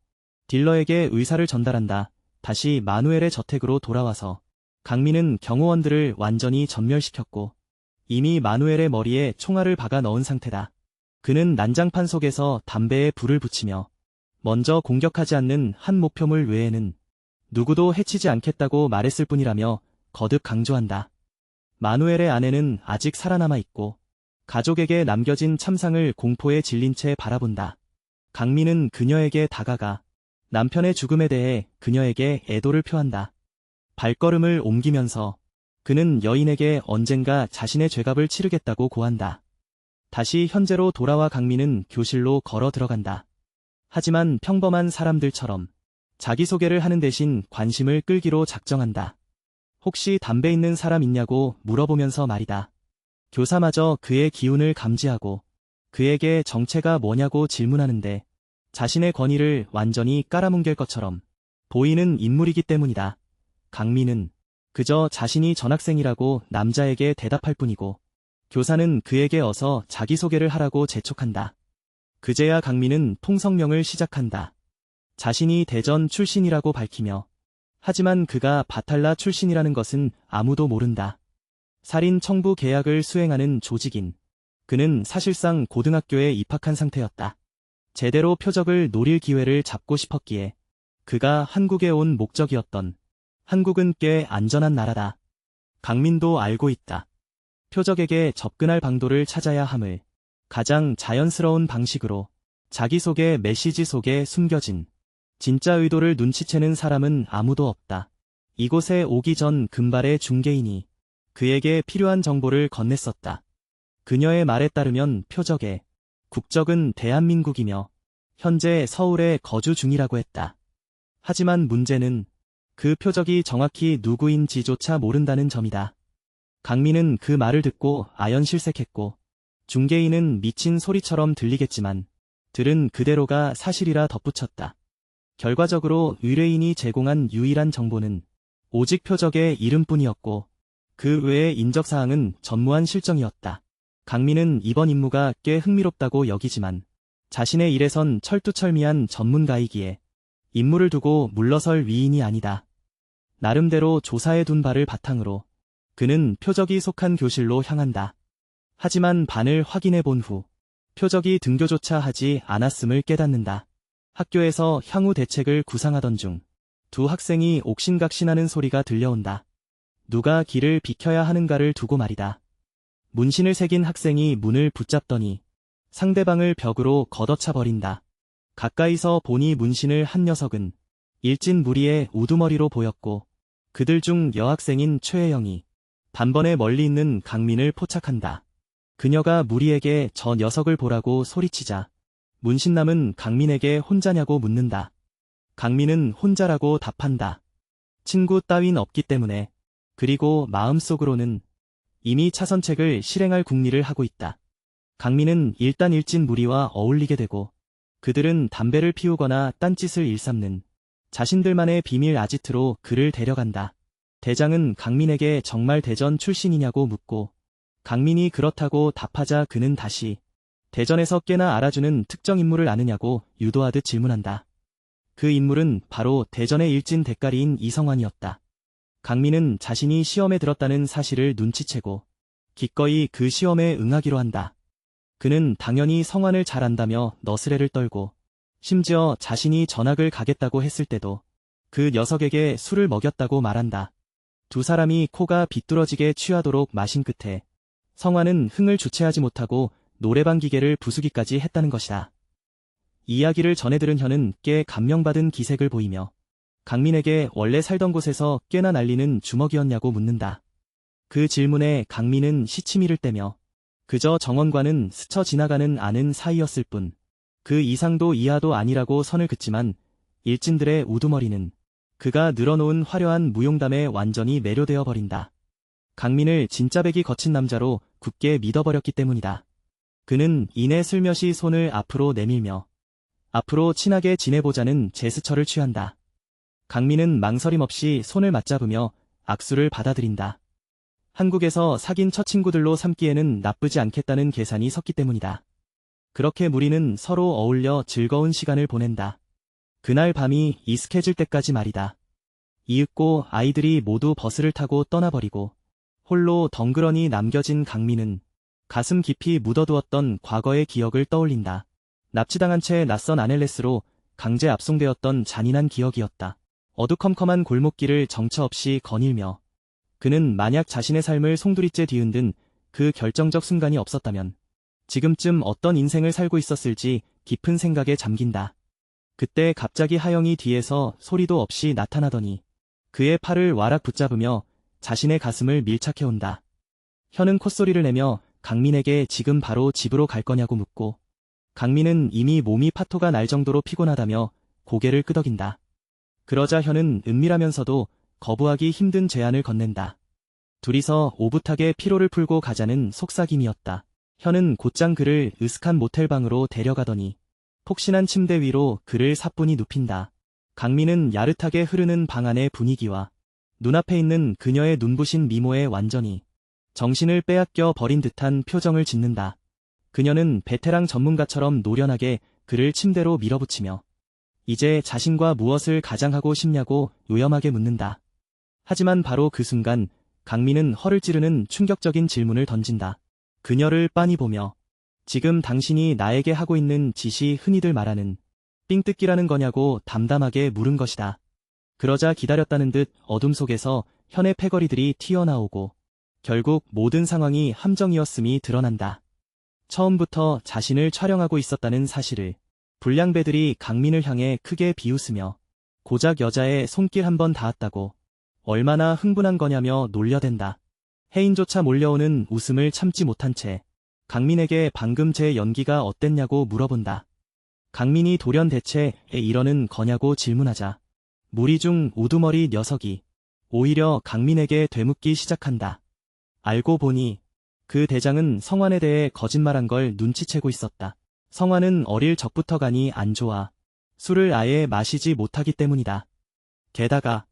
딜러에게 의사를 전달한다. 다시 마누엘의 저택으로 돌아와서 강민은 경호원들을 완전히 전멸시켰고 이미 마누엘의 머리에 총알을 박아 넣은 상태다. 그는 난장판 속에서 담배에 불을 붙이며 먼저 공격하지 않는 한 목표물 외에는 누구도 해치지 않겠다고 말했을 뿐이라며 거듭 강조한다. 마누엘의 아내는 아직 살아남아 있고 가족에게 남겨진 참상을 공포에 질린 채 바라본다. 강민은 그녀에게 다가가 남편의 죽음에 대해 그녀에게 애도를 표한다. 발걸음을 옮기면서 그는 여인에게 언젠가 자신의 죄값을 치르겠다고 고한다. 다시 현재로 돌아와 강민은 교실로 걸어 들어간다. 하지만 평범한 사람들처럼 자기소개를 하는 대신 관심을 끌기로 작정한다. 혹시 담배 있는 사람 있냐고 물어보면서 말이다. 교사마저 그의 기운을 감지하고 그에게 정체가 뭐냐고 질문하는데 자신의 권위를 완전히 깔아뭉갤 것처럼 보이는 인물이기 때문이다. 강민은 그저 자신이 전학생이라고 남자에게 대답할 뿐이고 교사는 그에게 어서 자기소개를 하라고 재촉한다. 그제야 강민은 통성명을 시작한다. 자신이 대전 출신이라고 밝히며 하지만 그가 바탈라 출신이라는 것은 아무도 모른다. 살인 청부 계약을 수행하는 조직인 그는 사실상 고등학교에 입학한 상태였다. 제대로 표적을 노릴 기회를 잡고 싶었기에 그가 한국에 온 목적이었던 한국은 꽤 안전한 나라다. 강민도 알고 있다. 표적에게 접근할 방도를 찾아야 함을 가장 자연스러운 방식으로 자기소개 메시지 속에 숨겨진 진짜 의도를 눈치채는 사람은 아무도 없다. 이곳에 오기 전 금발의 중개인이 그에게 필요한 정보를 건넸었다. 그녀의 말에 따르면 표적의 국적은 대한민국이며 현재 서울에 거주 중이라고 했다. 하지만 문제는 그 표적이 정확히 누구인지조차 모른다는 점이다. 강민은 그 말을 듣고 아연실색했고 중개인은 미친 소리처럼 들리겠지만 들은 그대로가 사실이라 덧붙였다. 결과적으로 의뢰인이 제공한 유일한 정보는 오직 표적의 이름뿐이었고 그 외의 인적사항은 전무한 실정이었다. 강민은 이번 임무가 꽤 흥미롭다고 여기지만 자신의 일에선 철두철미한 전문가이기에 임무를 두고 물러설 위인이 아니다. 나름대로 조사해 둔 바를 바탕으로 그는 표적이 속한 교실로 향한다. 하지만 반을 확인해 본 후 표적이 등교조차 하지 않았음을 깨닫는다. 학교에서 향후 대책을 구상하던 중 두 학생이 옥신각신하는 소리가 들려온다. 누가 길을 비켜야 하는가를 두고 말이다. 문신을 새긴 학생이 문을 붙잡더니 상대방을 벽으로 걷어차 버린다. 가까이서 보니 문신을 한 녀석은 일진 무리의 우두머리로 보였고 그들 중 여학생인 최혜영이 단번에 멀리 있는 강민을 포착한다. 그녀가 무리에게 저 녀석을 보라고 소리치자 문신남은 강민에게 혼자냐고 묻는다. 강민은 혼자라고 답한다. 친구 따윈 없기 때문에. 그리고 마음속으로는 이미 차선책을 실행할 궁리를 하고 있다. 강민은 일단 일진 무리와 어울리게 되고 그들은 담배를 피우거나 딴짓을 일삼는 자신들만의 비밀 아지트로 그를 데려간다. 대장은 강민에게 정말 대전 출신이냐고 묻고 강민이 그렇다고 답하자 그는 다시 대전에서 꽤나 알아주는 특정 인물을 아느냐고 유도하듯 질문한다. 그 인물은 바로 대전의 일진 대가리인 이성환이었다. 강민은 자신이 시험에 들었다는 사실을 눈치채고 기꺼이 그 시험에 응하기로 한다. 그는 당연히 성환을 잘 안다며 너스레를 떨고 심지어 자신이 전학을 가겠다고 했을 때도 그 녀석에게 술을 먹였다고 말한다. 두 사람이 코가 비뚤어지게 취하도록 마신 끝에 성환은 흥을 주체하지 못하고 노래방 기계를 부수기까지 했다는 것이다. 이야기를 전해 들은 현은 꽤 감명받은 기색을 보이며 강민에게 원래 살던 곳에서 꽤나 날리는 주먹이었냐고 묻는다. 그 질문에 강민은 시치미를 떼며 그저 정원과는 스쳐 지나가는 아는 사이였을 뿐 그 이상도 이하도 아니라고 선을 긋지만 일진들의 우두머리는 그가 늘어놓은 화려한 무용담에 완전히 매료되어 버린다. 강민을 진짜배기 거친 남자로 굳게 믿어버렸기 때문이다. 그는 이내 슬며시 손을 앞으로 내밀며 앞으로 친하게 지내보자는 제스처를 취한다. 강민은 망설임 없이 손을 맞잡으며 악수를 받아들인다. 한국에서 사귄 첫 친구들로 삼기에는 나쁘지 않겠다는 계산이 섰기 때문이다. 그렇게 무리는 서로 어울려 즐거운 시간을 보낸다. 그날 밤이 이슥해질 때까지 말이다. 이윽고 아이들이 모두 버스를 타고 떠나버리고 홀로 덩그러니 남겨진 강민은 가슴 깊이 묻어두었던 과거의 기억을 떠올린다. 납치당한 채 낯선 아넬레스로 강제 압송되었던 잔인한 기억이었다. 어두컴컴한 골목길을 정처 없이 거닐며 그는 만약 자신의 삶을 송두리째 뒤흔든 그 결정적 순간이 없었다면 지금쯤 어떤 인생을 살고 있었을지 깊은 생각에 잠긴다. 그때 갑자기 하영이 뒤에서 소리도 없이 나타나더니 그의 팔을 와락 붙잡으며 자신의 가슴을 밀착해온다. 현은 콧소리를 내며 강민에게 지금 바로 집으로 갈 거냐고 묻고 강민은 이미 몸이 파토가 날 정도로 피곤하다며 고개를 끄덕인다. 그러자 현은 은밀하면서도 거부하기 힘든 제안을 건넨다. 둘이서 오붓하게 피로를 풀고 가자는 속삭임이었다. 현은 곧장 그를 으슥한 모텔방으로 데려가더니 폭신한 침대 위로 그를 사뿐히 눕힌다. 강민은 야릇하게 흐르는 방 안의 분위기와 눈앞에 있는 그녀의 눈부신 미모에 완전히 정신을 빼앗겨 버린 듯한 표정을 짓는다. 그녀는 베테랑 전문가처럼 노련하게 그를 침대로 밀어붙이며 이제 자신과 무엇을 가장 하고 싶냐고 요염하게 묻는다. 하지만 바로 그 순간 강민은 허를 찌르는 충격적인 질문을 던진다. 그녀를 빤히 보며 지금 당신이 나에게 하고 있는 짓이 흔히들 말하는 삥뜯기라는 거냐고 담담하게 물은 것이다. 그러자 기다렸다는 듯 어둠 속에서 현의 패거리들이 튀어나오고 결국 모든 상황이 함정이었음이 드러난다. 처음부터 자신을 촬영하고 있었다는 사실을 불량배들이 강민을 향해 크게 비웃으며 고작 여자의 손길 한 번 닿았다고 얼마나 흥분한 거냐며 놀려댄다. 혜인조차 몰려오는 웃음을 참지 못한 채 강민에게 방금 제 연기가 어땠냐고 물어본다. 강민이 돌연대체 이러는 거냐고 질문하자 무리 중 우두머리 녀석이 오히려 강민에게 되묻기 시작한다. 알고 보니 그 대장은 성환에 대해 거짓말한 걸 눈치채고 있었다. 성환은 어릴 적부터 간이 안 좋아 술을 아예 마시지 못하기 때문이다. 게다가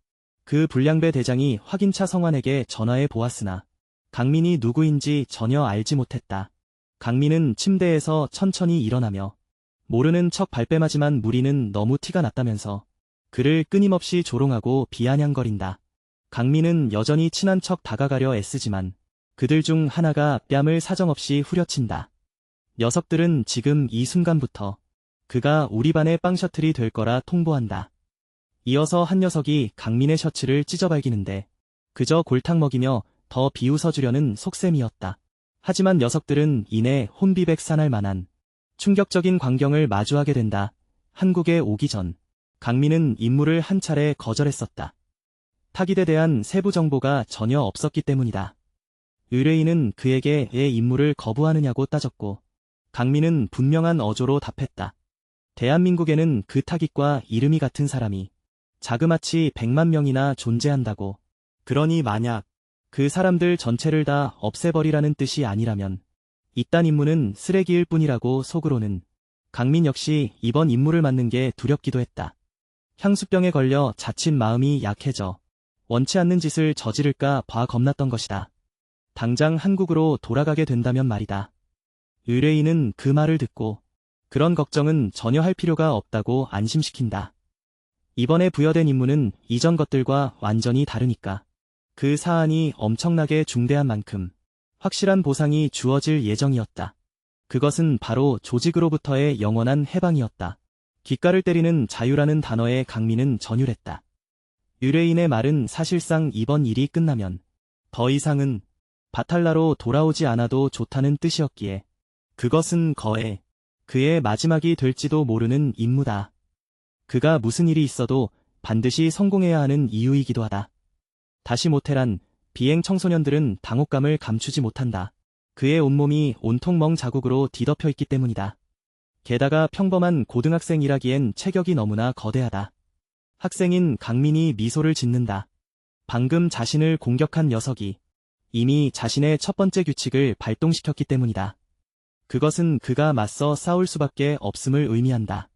그 불량배 대장이 확인차 성환에게 전화해 보았으나 강민이 누구인지 전혀 알지 못했다. 강민은 침대에서 천천히 일어나며 모르는 척 발뺌하지만 무리는 너무 티가 났다면서 그를 끊임없이 조롱하고 비아냥거린다. 강민은 여전히 친한 척 다가가려 애쓰지만 그들 중 하나가 뺨을 사정없이 후려친다. 녀석들은 지금 이 순간부터 그가 우리 반의 빵셔틀이 될 거라 통보한다. 이어서 한 녀석이 강민의 셔츠를 찢어발기는데 그저 골탕 먹이며 더 비웃어주려는 속셈이었다. 하지만 녀석들은 이내 혼비백산할 만한 충격적인 광경을 마주하게 된다. 한국에 오기 전 강민은 임무를 한 차례 거절했었다. 타깃에 대한 세부 정보가 전혀 없었기 때문이다. 의뢰인은 그에게 왜 임무를 거부하느냐고 따졌고 강민은 분명한 어조로 답했다. 대한민국에는 그 타깃과 이름이 같은 사람이 자그마치 100만 명이나 존재한다고. 그러니 만약 그 사람들 전체를 다 없애버리라는 뜻이 아니라면 이딴 임무는 쓰레기일 뿐이라고. 속으로는 강민 역시 이번 임무를 맡는 게 두렵기도 했다. 향수병에 걸려 자칫 마음이 약해져 원치 않는 짓을 저지를까 봐 겁났던 것이다. 당장 한국으로 돌아가게 된다면 말이다. 의뢰인은 그 말을 듣고 그런 걱정은 전혀 할 필요가 없다고 안심시킨다. 이번에 부여된 임무는 이전 것들과 완전히 다르니까. 그 사안이 엄청나게 중대한 만큼 확실한 보상이 주어질 예정이었다. 그것은 바로 조직으로부터의 영원한 해방이었다. 귓가를 때리는 자유라는 단어에 강민은 전율했다. 의뢰인의 말은 사실상 이번 일이 끝나면 더 이상은 바탈라로 돌아오지 않아도 좋다는 뜻이었기에 그것은 거의 그의 마지막이 될지도 모르는 임무다. 그가 무슨 일이 있어도 반드시 성공해야 하는 이유이기도 하다. 다시 모텔한 비행 청소년들은 당혹감을 감추지 못한다. 그의 온몸이 온통 멍 자국으로 뒤덮여 있기 때문이다. 게다가 평범한 고등학생이라기엔 체격이 너무나 거대하다. 학생인 강민이 미소를 짓는다. 방금 자신을 공격한 녀석이 이미 자신의 첫 번째 규칙을 발동시켰기 때문이다. 그것은 그가 맞서 싸울 수밖에 없음을 의미한다.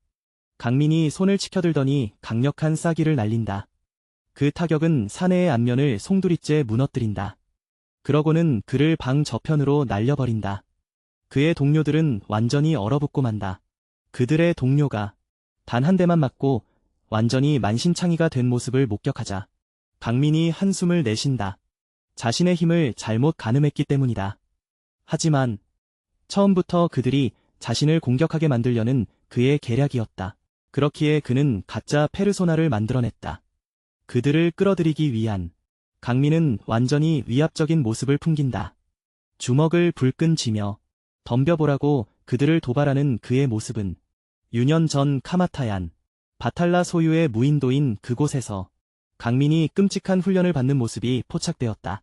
강민이 손을 치켜들더니 강력한 싸기를 날린다. 그 타격은 사내의 안면을 송두리째 무너뜨린다. 그러고는 그를 방 저편으로 날려버린다. 그의 동료들은 완전히 얼어붙고 만다. 그들의 동료가 단 한 대만 맞고 완전히 만신창이가 된 모습을 목격하자 강민이 한숨을 내쉰다. 자신의 힘을 잘못 가늠했기 때문이다. 하지만 처음부터 그들이 자신을 공격하게 만들려는 그의 계략이었다. 그렇기에 그는 가짜 페르소나를 만들어냈다. 그들을 끌어들이기 위한 강민은 완전히 위압적인 모습을 풍긴다. 주먹을 불끈 쥐며 덤벼보라고 그들을 도발하는 그의 모습은 유년 전 카마타얀, 바탈라 소유의 무인도인 그곳에서 강민이 끔찍한 훈련을 받는 모습이 포착되었다.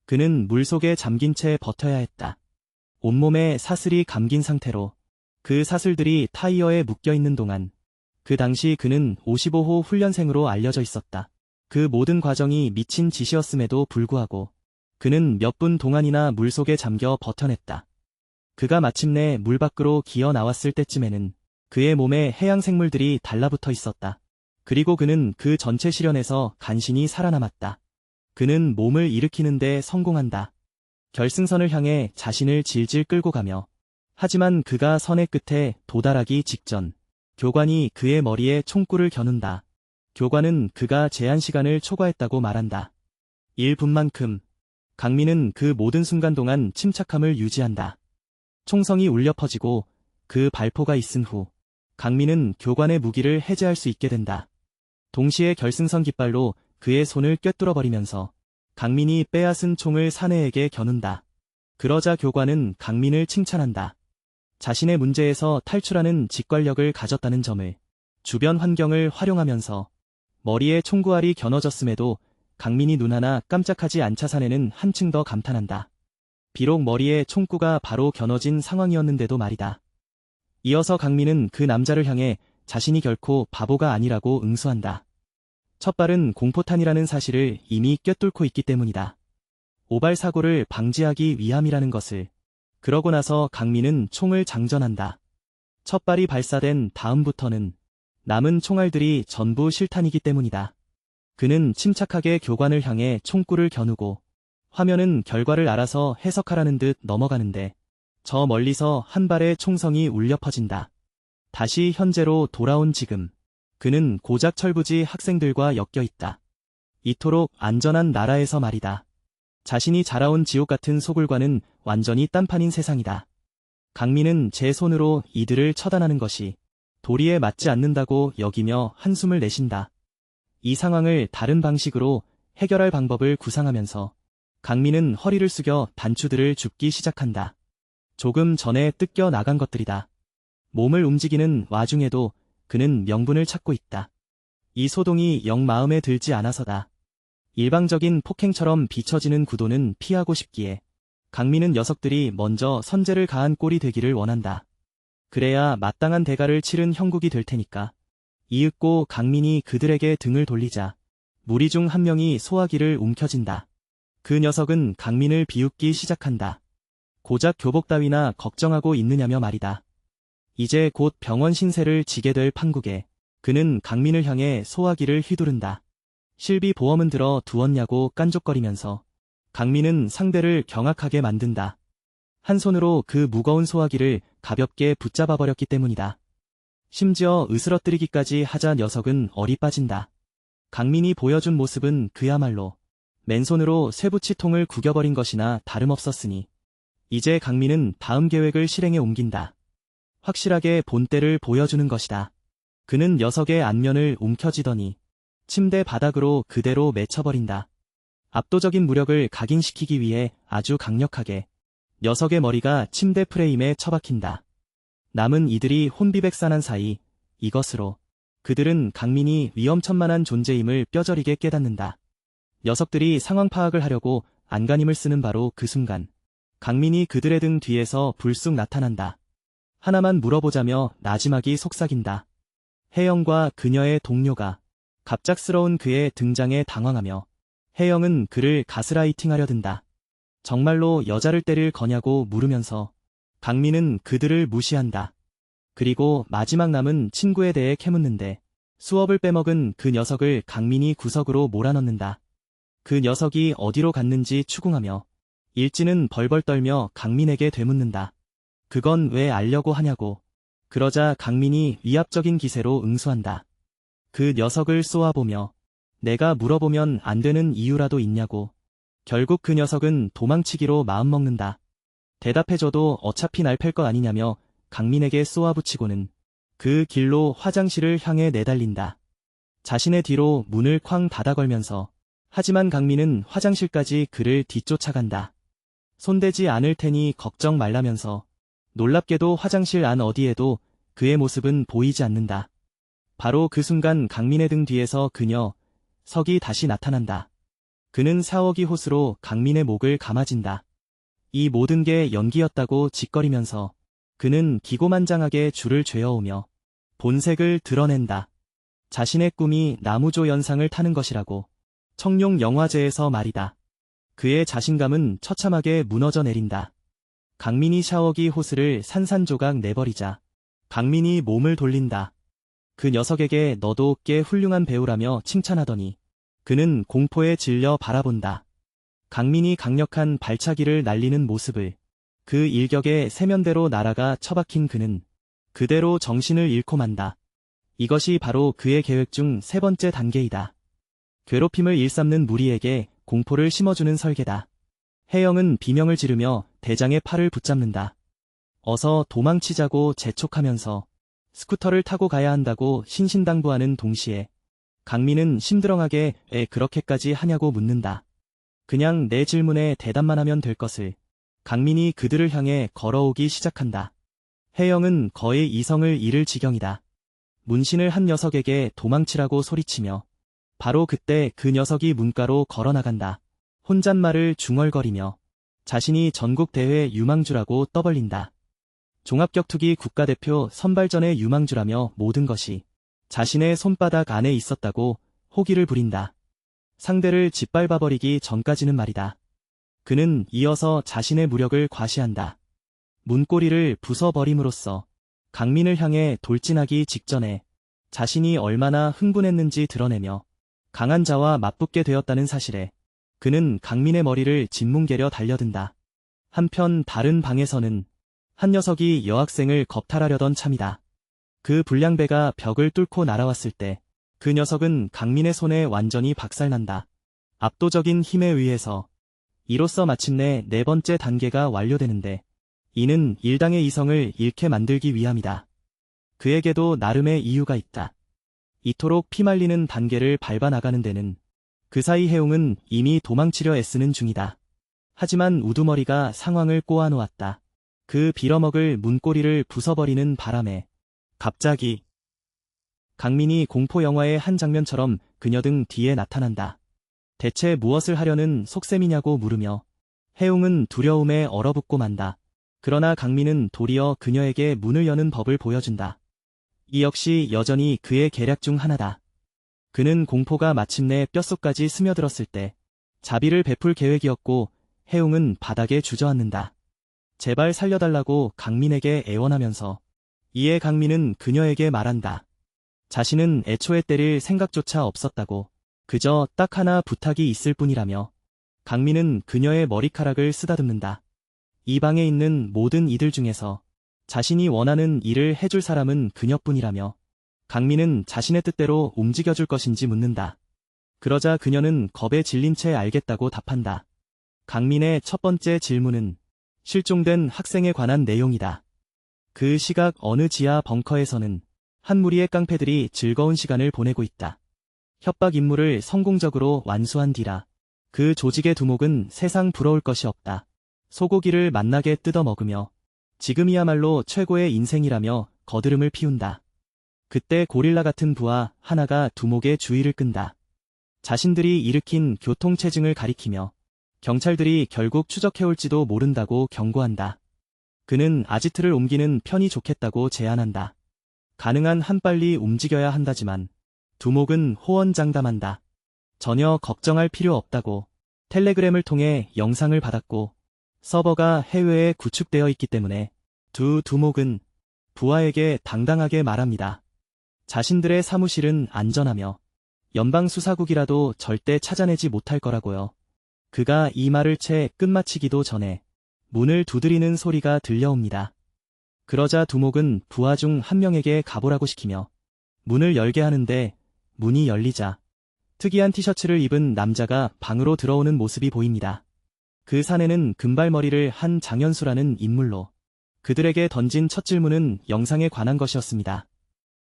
그는 물속에 잠긴 채 버텨야 했다. 온몸에 사슬이 감긴 상태로 그 사슬들이 타이어에 묶여있는 동안 그 당시 그는 55호 훈련생으로 알려져 있었다. 그 모든 과정이 미친 짓이었음에도 불구하고 그는 몇 분 동안이나 물속에 잠겨 버텨냈다. 그가 마침내 물 밖으로 기어 나왔을 때쯤에는 그의 몸에 해양 생물들이 달라붙어 있었다. 그리고 그는 그 전체 시련에서 간신히 살아남았다. 그는 몸을 일으키는데 성공한다. 결승선을 향해 자신을 질질 끌고 가며 하지만 그가 선의 끝에 도달하기 직전 교관이 그의 머리에 총구를 겨눈다. 교관은 그가 제한 시간을 초과했다고 말한다. 1분만큼 강민은 그 모든 순간 동안 침착함을 유지한다. 총성이 울려 퍼지고 그 발포가 있은 후 강민은 교관의 무기를 해제할 수 있게 된다. 동시에 결승선 깃발로 그의 손을 꿰뚫어버리면서 강민이 빼앗은 총을 사내에게 겨눈다. 그러자 교관은 강민을 칭찬한다. 자신의 문제에서 탈출하는 직관력을 가졌다는 점을, 주변 환경을 활용하면서 머리에 총구알이 겨눠졌음에도 강민이 눈 하나 깜짝하지 않자 사내는 한층 더 감탄한다. 비록 머리에 총구가 바로 겨눠진 상황이었는데도 말이다. 이어서 강민은 그 남자를 향해 자신이 결코 바보가 아니라고 응수한다. 첫발은 공포탄이라는 사실을 이미 꿰뚫고 있기 때문이다. 오발 사고를 방지하기 위함이라는 것을. 그러고 나서 강민은 총을 장전한다. 첫발이 발사된 다음부터는 남은 총알들이 전부 실탄이기 때문이다. 그는 침착하게 교관을 향해 총구를 겨누고 화면은 결과를 알아서 해석하라는 듯 넘어가는데 저 멀리서 한 발의 총성이 울려 퍼진다. 다시 현재로 돌아온 지금 그는 고작 철부지 학생들과 엮여 있다. 이토록 안전한 나라에서 말이다. 자신이 자라온 지옥 같은 소굴과는 완전히 딴판인 세상이다. 강민은 제 손으로 이들을 처단하는 것이 도리에 맞지 않는다고 여기며 한숨을 내쉰다. 이 상황을 다른 방식으로 해결할 방법을 구상하면서 강민은 허리를 숙여 단추들을 줍기 시작한다. 조금 전에 뜯겨 나간 것들이다. 몸을 움직이는 와중에도 그는 명분을 찾고 있다. 이 소동이 영 마음에 들지 않아서다. 일방적인 폭행처럼 비춰지는 구도는 피하고 싶기에 강민은 녀석들이 먼저 선제를 가한 꼴이 되기를 원한다. 그래야 마땅한 대가를 치른 형국이 될 테니까. 이윽고 강민이 그들에게 등을 돌리자 무리 중 한 명이 소화기를 움켜쥔다. 그 녀석은 강민을 비웃기 시작한다. 고작 교복 따위나 걱정하고 있느냐며 말이다. 이제 곧 병원 신세를 지게 될 판국에 그는 강민을 향해 소화기를 휘두른다. 실비 보험은 들어 두었냐고 깐족거리면서 강민은 상대를 경악하게 만든다. 한 손으로 그 무거운 소화기를 가볍게 붙잡아버렸기 때문이다. 심지어 으스러뜨리기까지 하자 녀석은 얼이 빠진다. 강민이 보여준 모습은 그야말로 맨손으로 쇠붙이통을 구겨버린 것이나 다름없었으니 이제 강민은 다음 계획을 실행에 옮긴다. 확실하게 본때를 보여주는 것이다. 그는 녀석의 안면을 움켜쥐더니 침대 바닥으로 그대로 맺혀버린다. 압도적인 무력을 각인시키기 위해 아주 강력하게 녀석의 머리가 침대 프레임에 처박힌다. 남은 이들이 혼비백산한 사이 이것으로 그들은 강민이 위험천만한 존재임을 뼈저리게 깨닫는다. 녀석들이 상황 파악을 하려고 안간힘을 쓰는 바로 그 순간 강민이 그들의 등 뒤에서 불쑥 나타난다. 하나만 물어보자며 나지막이 속삭인다. 혜영과 그녀의 동료가 갑작스러운 그의 등장에 당황하며 혜영은 그를 가스라이팅하려 든다. 정말로 여자를 때릴 거냐고 물으면서 강민은 그들을 무시한다. 그리고 마지막 남은 친구에 대해 캐묻는데 수업을 빼먹은 그 녀석을 강민이 구석으로 몰아넣는다. 그 녀석이 어디로 갔는지 추궁하며 일진은 벌벌 떨며 강민에게 되묻는다. 그건 왜 알려고 하냐고. 그러자 강민이 위압적인 기세로 응수한다. 그 녀석을 쏘아보며 내가 물어보면 안 되는 이유라도 있냐고. 결국 그 녀석은 도망치기로 마음먹는다. 대답해줘도 어차피 날 팰 거 아니냐며 강민에게 쏘아붙이고는 그 길로 화장실을 향해 내달린다. 자신의 뒤로 문을 쾅 닫아 걸면서 하지만 강민은 화장실까지 그를 뒤쫓아간다. 손대지 않을 테니 걱정 말라면서 놀랍게도 화장실 안 어디에도 그의 모습은 보이지 않는다. 바로 그 순간 강민의 등 뒤에서 그녀 석이 다시 나타난다. 그는 샤워기 호스로 강민의 목을 감아진다. 이 모든 게 연기였다고 짓거리면서 그는 기고만장하게 줄을 죄어오며 본색을 드러낸다. 자신의 꿈이 나무조 연상을 타는 것이라고. 청룡 영화제에서 말이다. 그의 자신감은 처참하게 무너져 내린다. 강민이 샤워기 호스를 산산조각 내버리자 강민이 몸을 돌린다. 그 녀석에게 너도 꽤 훌륭한 배우라며 칭찬하더니 그는 공포에 질려 바라본다. 강민이 강력한 발차기를 날리는 모습을 그 일격에 세면대로 날아가 처박힌 그는 그대로 정신을 잃고 만다. 이것이 바로 그의 계획 중 세 번째 단계이다. 괴롭힘을 일삼는 무리에게 공포를 심어주는 설계다. 혜영은 비명을 지르며 대장의 팔을 붙잡는다. 어서 도망치자고 재촉하면서 스쿠터를 타고 가야 한다고 신신당부하는 동시에 강민은 심드렁하게 왜 그렇게까지 하냐고 묻는다. 그냥 내 질문에 대답만 하면 될 것을. 강민이 그들을 향해 걸어오기 시작한다. 혜영은 거의 이성을 잃을 지경이다. 문신을 한 녀석에게 도망치라고 소리치며 바로 그때 그 녀석이 문가로 걸어나간다. 혼잣말을 중얼거리며 자신이 전국대회 유망주라고 떠벌린다. 종합격투기 국가대표 선발전의 유망주라며 모든 것이 자신의 손바닥 안에 있었다고 호기를 부린다. 상대를 짓밟아버리기 전까지는 말이다. 그는 이어서 자신의 무력을 과시한다. 문고리를 부숴버림으로써 강민을 향해 돌진하기 직전에 자신이 얼마나 흥분했는지 드러내며 강한 자와 맞붙게 되었다는 사실에 그는 강민의 머리를 짓뭉개려 달려든다. 한편 다른 방에서는 한 녀석이 여학생을 겁탈하려던 참이다. 그 불량배가 벽을 뚫고 날아왔을 때 그 녀석은 강민의 손에 완전히 박살난다. 압도적인 힘에 의해서 이로써 마침내 네 번째 단계가 완료되는데 이는 일당의 이성을 잃게 만들기 위함이다. 그에게도 나름의 이유가 있다. 이토록 피말리는 단계를 밟아 나가는 데는 그 사이 혜웅은 이미 도망치려 애쓰는 중이다. 하지만 우두머리가 상황을 꼬아놓았다. 그 빌어먹을 문고리를 부숴버리는 바람에 갑자기 강민이 공포영화의 한 장면처럼 그녀 등 뒤에 나타난다. 대체 무엇을 하려는 속셈이냐고 물으며 혜웅은 두려움에 얼어붙고 만다. 그러나 강민은 도리어 그녀에게 문을 여는 법을 보여준다. 이 역시 여전히 그의 계략 중 하나다. 그는 공포가 마침내 뼛속까지 스며들었을 때 자비를 베풀 계획이었고 혜웅은 바닥에 주저앉는다. 제발 살려달라고 강민에게 애원하면서 이에 강민은 그녀에게 말한다. 자신은 애초에 때릴 생각조차 없었다고. 그저 딱 하나 부탁이 있을 뿐이라며 강민은 그녀의 머리카락을 쓰다듬는다. 이 방에 있는 모든 이들 중에서 자신이 원하는 일을 해줄 사람은 그녀뿐이라며 강민은 자신의 뜻대로 움직여줄 것인지 묻는다. 그러자 그녀는 겁에 질린 채 알겠다고 답한다. 강민의 첫 번째 질문은 실종된 학생에 관한 내용이다. 그 시각 어느 지하 벙커에서는 한 무리의 깡패들이 즐거운 시간을 보내고 있다. 협박 임무를 성공적으로 완수한 뒤라 그 조직의 두목은 세상 부러울 것이 없다. 소고기를 맛나게 뜯어 먹으며 지금이야말로 최고의 인생이라며 거드름을 피운다. 그때 고릴라 같은 부하 하나가 두목의 주의를 끈다. 자신들이 일으킨 교통체증을 가리키며 경찰들이 결국 추적해올지도 모른다고 경고한다. 그는 아지트를 옮기는 편이 좋겠다고 제안한다. 가능한 한 빨리 움직여야 한다지만 두목은 호언장담한다. 전혀 걱정할 필요 없다고. 텔레그램을 통해 영상을 받았고 서버가 해외에 구축되어 있기 때문에 두목은 부하에게 당당하게 말합니다. 자신들의 사무실은 안전하며 연방수사국이라도 절대 찾아내지 못할 거라고요. 그가 이 말을 채 끝마치기도 전에 문을 두드리는 소리가 들려옵니다. 그러자 두목은 부하 중 한 명에게 가보라고 시키며 문을 열게 하는데 문이 열리자 특이한 티셔츠를 입은 남자가 방으로 들어오는 모습이 보입니다. 그 사내는 금발머리를 한 장현수라는 인물로 그들에게 던진 첫 질문은 영상에 관한 것이었습니다.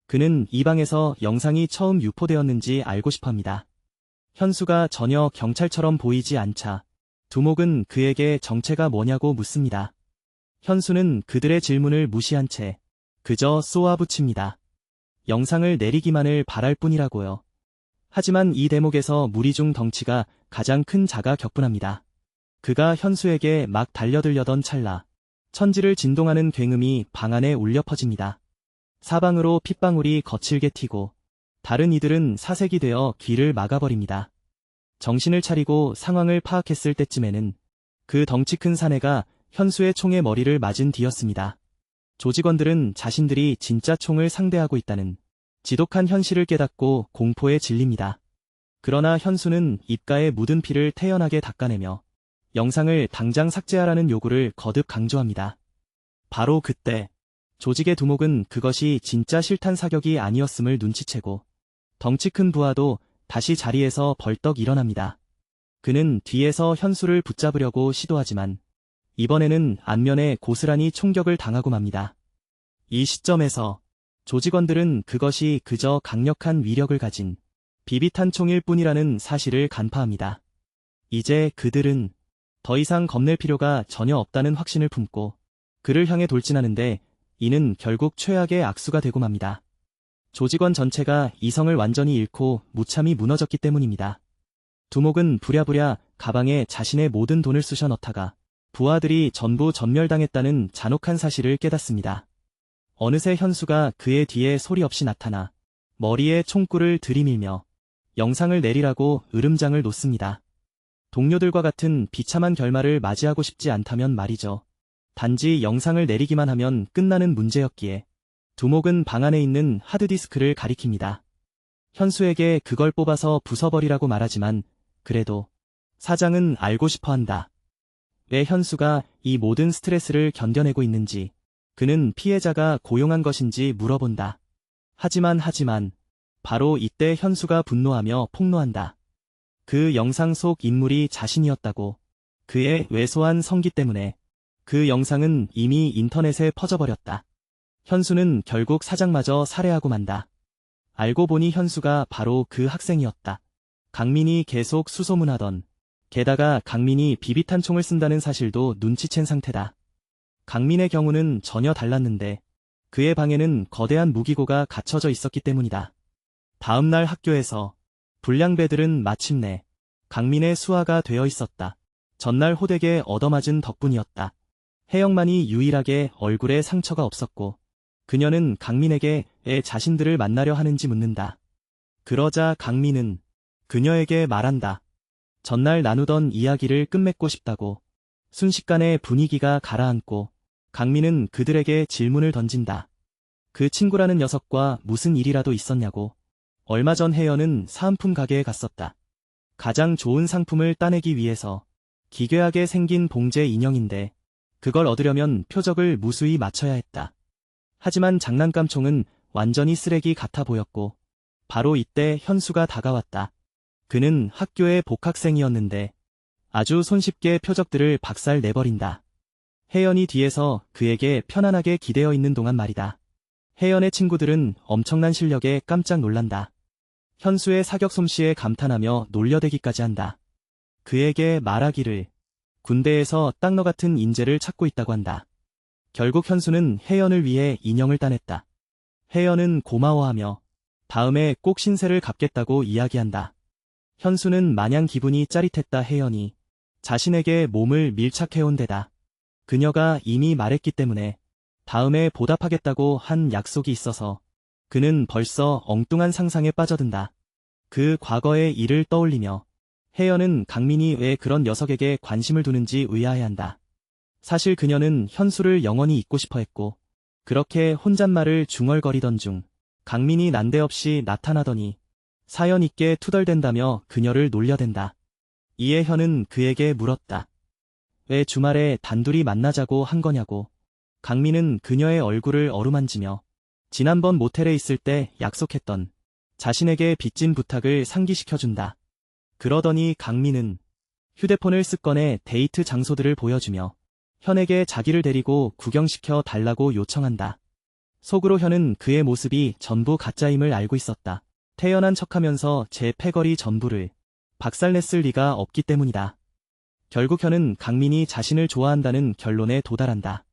그는 이 방에서 영상이 처음 유포되었는지 알고 싶어합니다. 현수가 전혀 경찰처럼 보이지 않자 두목은 그에게 정체가 뭐냐고 묻습니다. 현수는 그들의 질문을 무시한 채 그저 쏘아붙입니다. 영상을 내리기만을 바랄 뿐이라고요. 하지만 이 대목에서 무리중 덩치가 가장 큰 자가 격분합니다. 그가 현수에게 막 달려들려던 찰나 천지를 진동하는 굉음이 방 안에 울려 퍼집니다. 사방으로 핏방울이 거칠게 튀고 다른 이들은 사색이 되어 귀를 막아버립니다. 정신을 차리고 상황을 파악했을 때쯤에는 그 덩치 큰 사내가 현수의 총에 머리를 맞은 뒤였습니다. 조직원들은 자신들이 진짜 총을 상대하고 있다는 지독한 현실을 깨닫고 공포에 질립니다. 그러나 현수는 입가에 묻은 피를 태연하게 닦아내며 영상을 당장 삭제하라는 요구를 거듭 강조합니다. 바로 그때 조직의 두목은 그것이 진짜 실탄 사격이 아니었음을 눈치채고 덩치 큰 부하도 다시 자리에서 벌떡 일어납니다. 그는 뒤에서 현수를 붙잡으려고 시도하지만 이번에는 안면에 고스란히 총격을 당하고 맙니다. 이 시점에서 조직원들은 그것이 그저 강력한 위력을 가진 비비탄 총일 뿐이라는 사실을 간파합니다. 이제 그들은 더 이상 겁낼 필요가 전혀 없다는 확신을 품고 그를 향해 돌진하는데 이는 결국 최악의 악수가 되고 맙니다. 조직원 전체가 이성을 완전히 잃고 무참히 무너졌기 때문입니다. 두목은 부랴부랴 가방에 자신의 모든 돈을 쑤셔 넣다가 부하들이 전부 전멸당했다는 잔혹한 사실을 깨닫습니다. 어느새 현수가 그의 뒤에 소리 없이 나타나 머리에 총구를 들이밀며 영상을 내리라고 으름장을 놓습니다. 동료들과 같은 비참한 결말을 맞이하고 싶지 않다면 말이죠. 단지 영상을 내리기만 하면 끝나는 문제였기에 두목은 방 안에 있는 하드디스크를 가리킵니다. 현수에게 그걸 뽑아서 부숴버리라고 말하지만 그래도 사장은 알고 싶어한다. 왜 현수가 이 모든 스트레스를 견뎌내고 있는지, 그는 피해자가 고용한 것인지 물어본다. 하지만 바로 이때 현수가 분노하며 폭로한다. 그 영상 속 인물이 자신이었다고. 그의 왜소한 성기 때문에 그 영상은 이미 인터넷에 퍼져버렸다. 현수는 결국 사장마저 살해하고 만다. 알고 보니 현수가 바로 그 학생이었다. 강민이 계속 수소문하던, 게다가 강민이 비비탄 총을 쓴다는 사실도 눈치챈 상태다. 강민의 경우는 전혀 달랐는데 그의 방에는 거대한 무기고가 갖춰져 있었기 때문이다. 다음날 학교에서 불량배들은 마침내 강민의 수하가 되어 있었다. 전날 호되게 얻어맞은 덕분이었다. 혜영만이 유일하게 얼굴에 상처가 없었고 그녀는 강민에게 왜 자신들을 만나려 하는지 묻는다. 그러자 강민은 그녀에게 말한다. 전날 나누던 이야기를 끝맺고 싶다고. 순식간에 분위기가 가라앉고 강민은 그들에게 질문을 던진다. 그 친구라는 녀석과 무슨 일이라도 있었냐고. 얼마 전 혜연은 사은품 가게에 갔었다. 가장 좋은 상품을 따내기 위해서 기괴하게 생긴 봉제 인형인데 그걸 얻으려면 표적을 무수히 맞춰야 했다. 하지만 장난감 총은 완전히 쓰레기 같아 보였고 바로 이때 현수가 다가왔다. 그는 학교의 복학생이었는데 아주 손쉽게 표적들을 박살 내버린다. 혜연이 뒤에서 그에게 편안하게 기대어 있는 동안 말이다. 혜연의 친구들은 엄청난 실력에 깜짝 놀란다. 현수의 사격 솜씨에 감탄하며 놀려대기까지 한다. 그에게 말하기를 군대에서 딱 너 같은 인재를 찾고 있다고 한다. 결국 현수는 혜연을 위해 인형을 따냈다. 혜연은 고마워하며 다음에 꼭 신세를 갚겠다고 이야기한다. 현수는 마냥 기분이 짜릿했다. 혜연이 자신에게 몸을 밀착해온 데다 그녀가 이미 말했기 때문에 다음에 보답하겠다고 한 약속이 있어서 그는 벌써 엉뚱한 상상에 빠져든다. 그 과거의 일을 떠올리며 혜연은 강민이 왜 그런 녀석에게 관심을 두는지 의아해한다. 사실 그녀는 현수를 영원히 잊고 싶어 했고 그렇게 혼잣말을 중얼거리던 중 강민이 난데없이 나타나더니 사연 있게 투덜댄다며 그녀를 놀려댄다. 이에 현은 그에게 물었다. 왜 주말에 단둘이 만나자고 한 거냐고. 강민은 그녀의 얼굴을 어루만지며 지난번 모텔에 있을 때 약속했던 자신에게 빚진 부탁을 상기시켜준다. 그러더니 강민은 휴대폰을 습건해 데이트 장소들을 보여주며 현에게 자기를 데리고 구경시켜 달라고 요청한다. 속으로 현은 그의 모습이 전부 가짜임을 알고 있었다. 태연한 척하면서 제 패거리 전부를 박살냈을 리가 없기 때문이다. 결국 현은 강민이 자신을 좋아한다는 결론에 도달한다.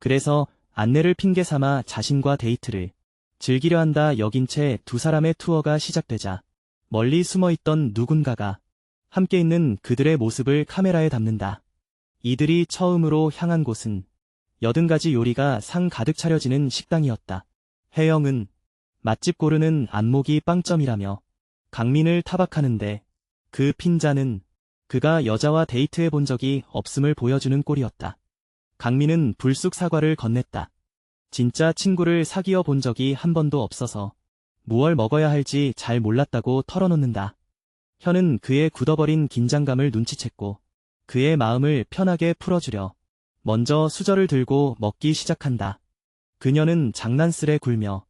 그래서 안내를 핑계 삼아 자신과 데이트를 즐기려 한다 여긴 채 두 사람의 투어가 시작되자 멀리 숨어있던 누군가가 함께 있는 그들의 모습을 카메라에 담는다. 이들이 처음으로 향한 곳은 80가지 요리가 상 가득 차려지는 식당이었다. 혜영은 맛집 고르는 안목이 빵점이라며 강민을 타박하는데 그 핀자는 그가 여자와 데이트해 본 적이 없음을 보여주는 꼴이었다. 강민은 불쑥 사과를 건넸다. 진짜 친구를 사귀어 본 적이 한 번도 없어서 무얼 먹어야 할지 잘 몰랐다고 털어놓는다. 현은 그의 굳어버린 긴장감을 눈치챘고 그의 마음을 편하게 풀어주려 먼저 수저를 들고 먹기 시작한다. 그녀는 장난스레 굴며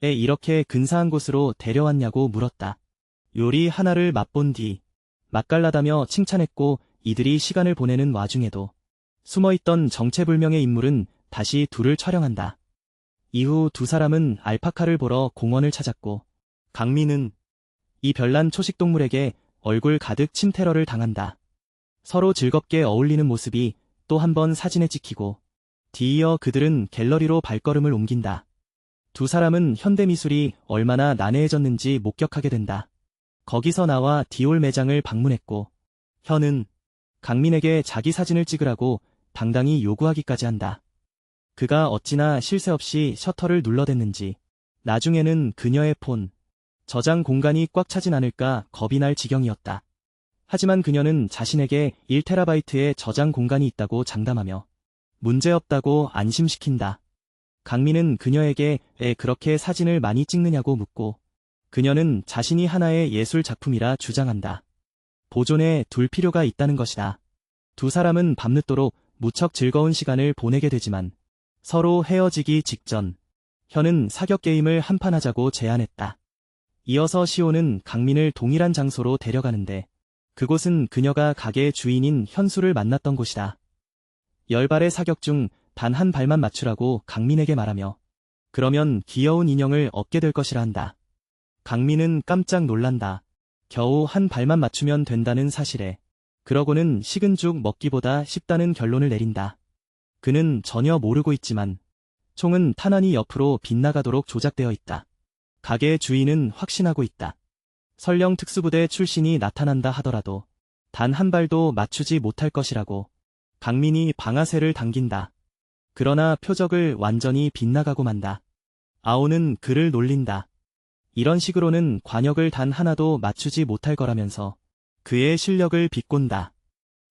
애 이렇게 근사한 곳으로 데려왔냐고 물었다. 요리 하나를 맛본 뒤 맛깔나다며 칭찬했고 이들이 시간을 보내는 와중에도 숨어있던 정체불명의 인물은 다시 둘을 촬영한다. 이후 두 사람은 알파카를 보러 공원을 찾았고 강민은 이 별난 초식동물에게 얼굴 가득 침테러를 당한다. 서로 즐겁게 어울리는 모습이 또 한 번 사진에 찍히고 뒤이어 그들은 갤러리로 발걸음을 옮긴다. 두 사람은 현대미술이 얼마나 난해해졌는지 목격하게 된다. 거기서 나와 디올 매장을 방문했고 현은 강민에게 자기 사진을 찍으라고 당당히 요구하기까지 한다. 그가 어찌나 쉴 새 없이 셔터를 눌러댔는지 나중에는 그녀의 폰 저장 공간이 꽉 차진 않을까 겁이 날 지경이었다. 하지만 그녀는 자신에게 1TB의 저장 공간이 있다고 장담하며 문제없다고 안심시킨다. 강민은 그녀에게 왜 그렇게 사진을 많이 찍느냐고 묻고 그녀는 자신이 하나의 예술 작품이라 주장한다. 보존해 둘 필요가 있다는 것이다. 두 사람은 밤늦도록 무척 즐거운 시간을 보내게 되지만 서로 헤어지기 직전 현은 사격 게임을 한판 하자고 제안했다. 이어서 시호는 강민을 동일한 장소로 데려가는데 그곳은 그녀가 가게의 주인인 현수를 만났던 곳이다. 열발의 사격 중 단 한 발만 맞추라고 강민에게 말하며 그러면 귀여운 인형을 얻게 될 것이라 한다. 강민은 깜짝 놀란다. 겨우 한 발만 맞추면 된다는 사실에 그러고는 식은 죽 먹기보다 쉽다는 결론을 내린다. 그는 전혀 모르고 있지만 총은 탄환이 옆으로 빗나가도록 조작되어 있다. 가게의 주인은 확신하고 있다. 설령 특수부대 출신이 나타난다 하더라도 단 한 발도 맞추지 못할 것이라고 강민이 방아쇠를 당긴다. 그러나 표적을 완전히 빗나가고 만다. 아오는 그를 놀린다. 이런 식으로는 관역을 단 하나도 맞추지 못할 거라면서 그의 실력을 비꼰다.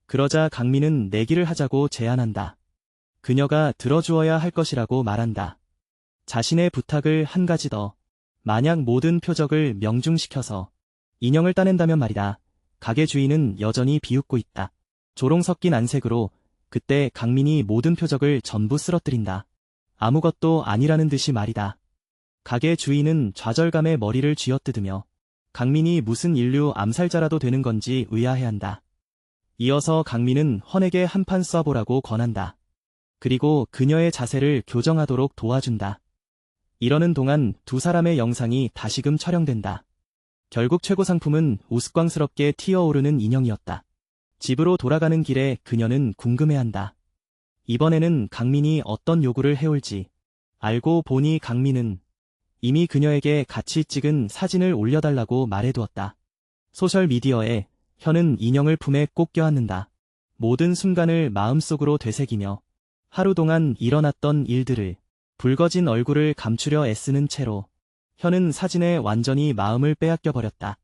그러자 강민은 내기를 하자고 제안한다. 그녀가 들어주어야 할 것이라고 말한다. 자신의 부탁을 한 가지 더. 만약 모든 표적을 명중시켜서 인형을 따낸다면 말이다. 가게 주인은 여전히 비웃고 있다. 조롱 섞인 안색으로 그때 강민이 모든 표적을 전부 쓰러뜨린다. 아무것도 아니라는 듯이 말이다. 가게 주인은 좌절감에 머리를 쥐어뜯으며 강민이 무슨 인류 암살자라도 되는 건지 의아해한다. 이어서 강민은 헌에게 한판 쏴보라고 권한다. 그리고 그녀의 자세를 교정하도록 도와준다. 이러는 동안 두 사람의 영상이 다시금 촬영된다. 결국 최고 상품은 우스꽝스럽게 튀어오르는 인형이었다. 집으로 돌아가는 길에 그녀는 궁금해한다. 이번에는 강민이 어떤 요구를 해올지. 알고 보니 강민은 이미 그녀에게 같이 찍은 사진을 올려달라고 말해두었다. 소셜미디어에 현은 인형을 품에 꼭 껴안는다. 모든 순간을 마음속으로 되새기며 하루 동안 일어났던 일들을 붉어진 얼굴을 감추려 애쓰는 채로 현은 사진에 완전히 마음을 빼앗겨버렸다.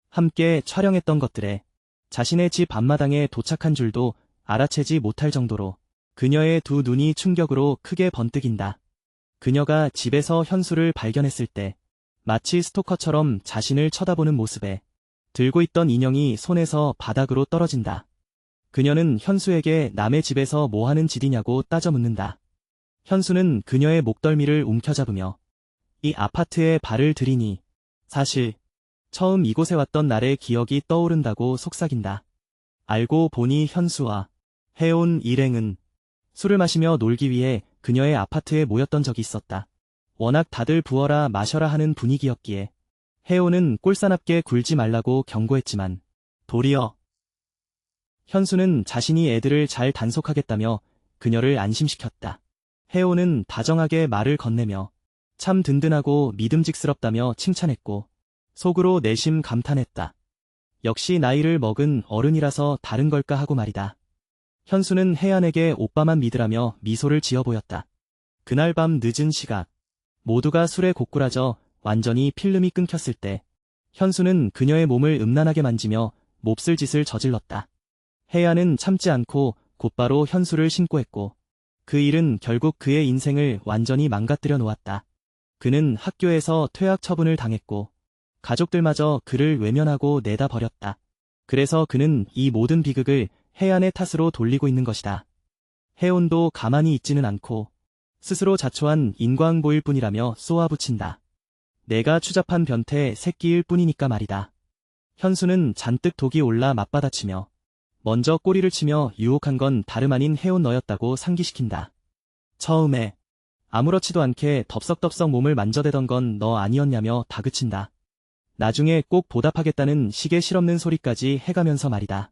함께 촬영했던 것들에 자신의 집 앞마당에 도착한 줄도 알아채지 못할 정도로 그녀의 두 눈이 충격으로 크게 번뜩인다. 그녀가 집에서 현수를 발견했을 때 마치 스토커처럼 자신을 쳐다보는 모습에 들고 있던 인형이 손에서 바닥으로 떨어진다. 그녀는 현수에게 남의 집에서 뭐 하는 짓이냐고 따져 묻는다. 현수는 그녀의 목덜미를 움켜잡으며 이 아파트에 발을 들이니 사실 처음 이곳에 왔던 날의 기억이 떠오른다고 속삭인다. 알고 보니 현수와 해온 일행은 술을 마시며 놀기 위해 그녀의 아파트에 모였던 적이 있었다. 워낙 다들 부어라 마셔라 하는 분위기였기에 해온은 꼴사납게 굴지 말라고 경고했지만 도리어 현수는 자신이 애들을 잘 단속하겠다며 그녀를 안심시켰다. 해온은 다정하게 말을 건네며 참 든든하고 믿음직스럽다며 칭찬했고 속으로 내심 감탄했다. 역시 나이를 먹은 어른이라서 다른 걸까 하고 말이다. 현수는 혜안에게 오빠만 믿으라며 미소를 지어 보였다. 그날 밤 늦은 시각 모두가 술에 고꾸라져 완전히 필름이 끊겼을 때 현수는 그녀의 몸을 음란하게 만지며 몹쓸 짓을 저질렀다. 혜안은 참지 않고 곧바로 현수를 신고했고 그 일은 결국 그의 인생을 완전히 망가뜨려 놓았다. 그는 학교에서 퇴학 처분을 당했고 가족들마저 그를 외면하고 내다 버렸다. 그래서 그는 이 모든 비극을 혜안의 탓으로 돌리고 있는 것이다. 해온도 가만히 있지는 않고 스스로 자초한 인과응보일 뿐이라며 쏘아붙인다. 내가 추잡한 변태 새끼일 뿐이니까 말이다. 현수는 잔뜩 독이 올라 맞받아치며 먼저 꼬리를 치며 유혹한 건 다름 아닌 해온 너였다고 상기시킨다. 처음에 아무렇지도 않게 덥석덥석 몸을 만져대던 건 너 아니었냐며 다그친다. 나중에 꼭 보답하겠다는 식의 실없는 소리까지 해가면서 말이다.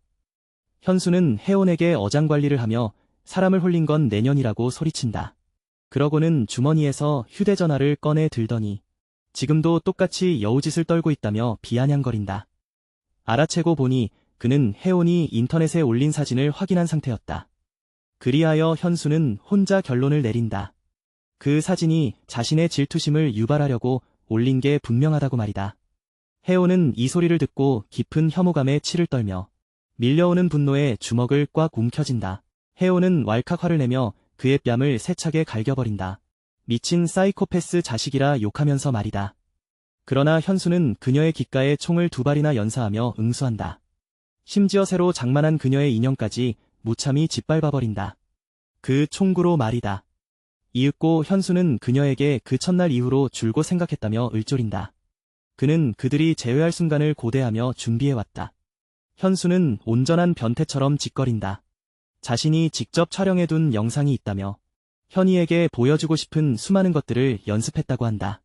현수는 해온에게 어장관리를 하며 사람을 홀린 건 내년이라고 소리친다. 그러고는 주머니에서 휴대전화를 꺼내 들더니 지금도 똑같이 여우짓을 떨고 있다며 비아냥거린다. 알아채고 보니 그는 해온이 인터넷에 올린 사진을 확인한 상태였다. 그리하여 현수는 혼자 결론을 내린다. 그 사진이 자신의 질투심을 유발하려고 올린 게 분명하다고 말이다. 해온은 이 소리를 듣고 깊은 혐오감에 치를 떨며 밀려오는 분노에 주먹을 꽉 움켜쥔다. 해온은 왈칵 화를 내며 그의 뺨을 세차게 갈겨버린다. 미친 사이코패스 자식이라 욕하면서 말이다. 그러나 현수는 그녀의 귓가에 총을 2발이나 연사하며 응수한다. 심지어 새로 장만한 그녀의 인형까지 무참히 짓밟아버린다. 그 총구로 말이다. 이윽고 현수는 그녀에게 그 첫날 이후로 줄곧 생각했다며 을조린다. 그는 그들이 재회할 순간을 고대하며 준비해왔다. 현수는 온전한 변태처럼 짓거린다. 자신이 직접 촬영해둔 영상이 있다며 현이에게 보여주고 싶은 수많은 것들을 연습했다고 한다.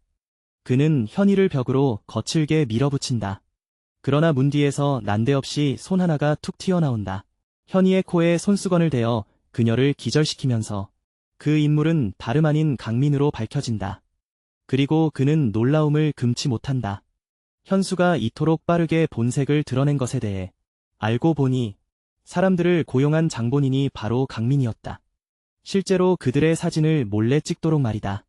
그는 현이를 벽으로 거칠게 밀어붙인다. 그러나 문 뒤에서 난데없이 손 하나가 툭 튀어나온다. 현이의 코에 손수건을 대어 그녀를 기절시키면서 그 인물은 다름 아닌 강민으로 밝혀진다. 그리고 그는 놀라움을 금치 못한다. 현수가 이토록 빠르게 본색을 드러낸 것에 대해 알고 보니 사람들을 고용한 장본인이 바로 강민이었다. 실제로 그들의 사진을 몰래 찍도록 말이다.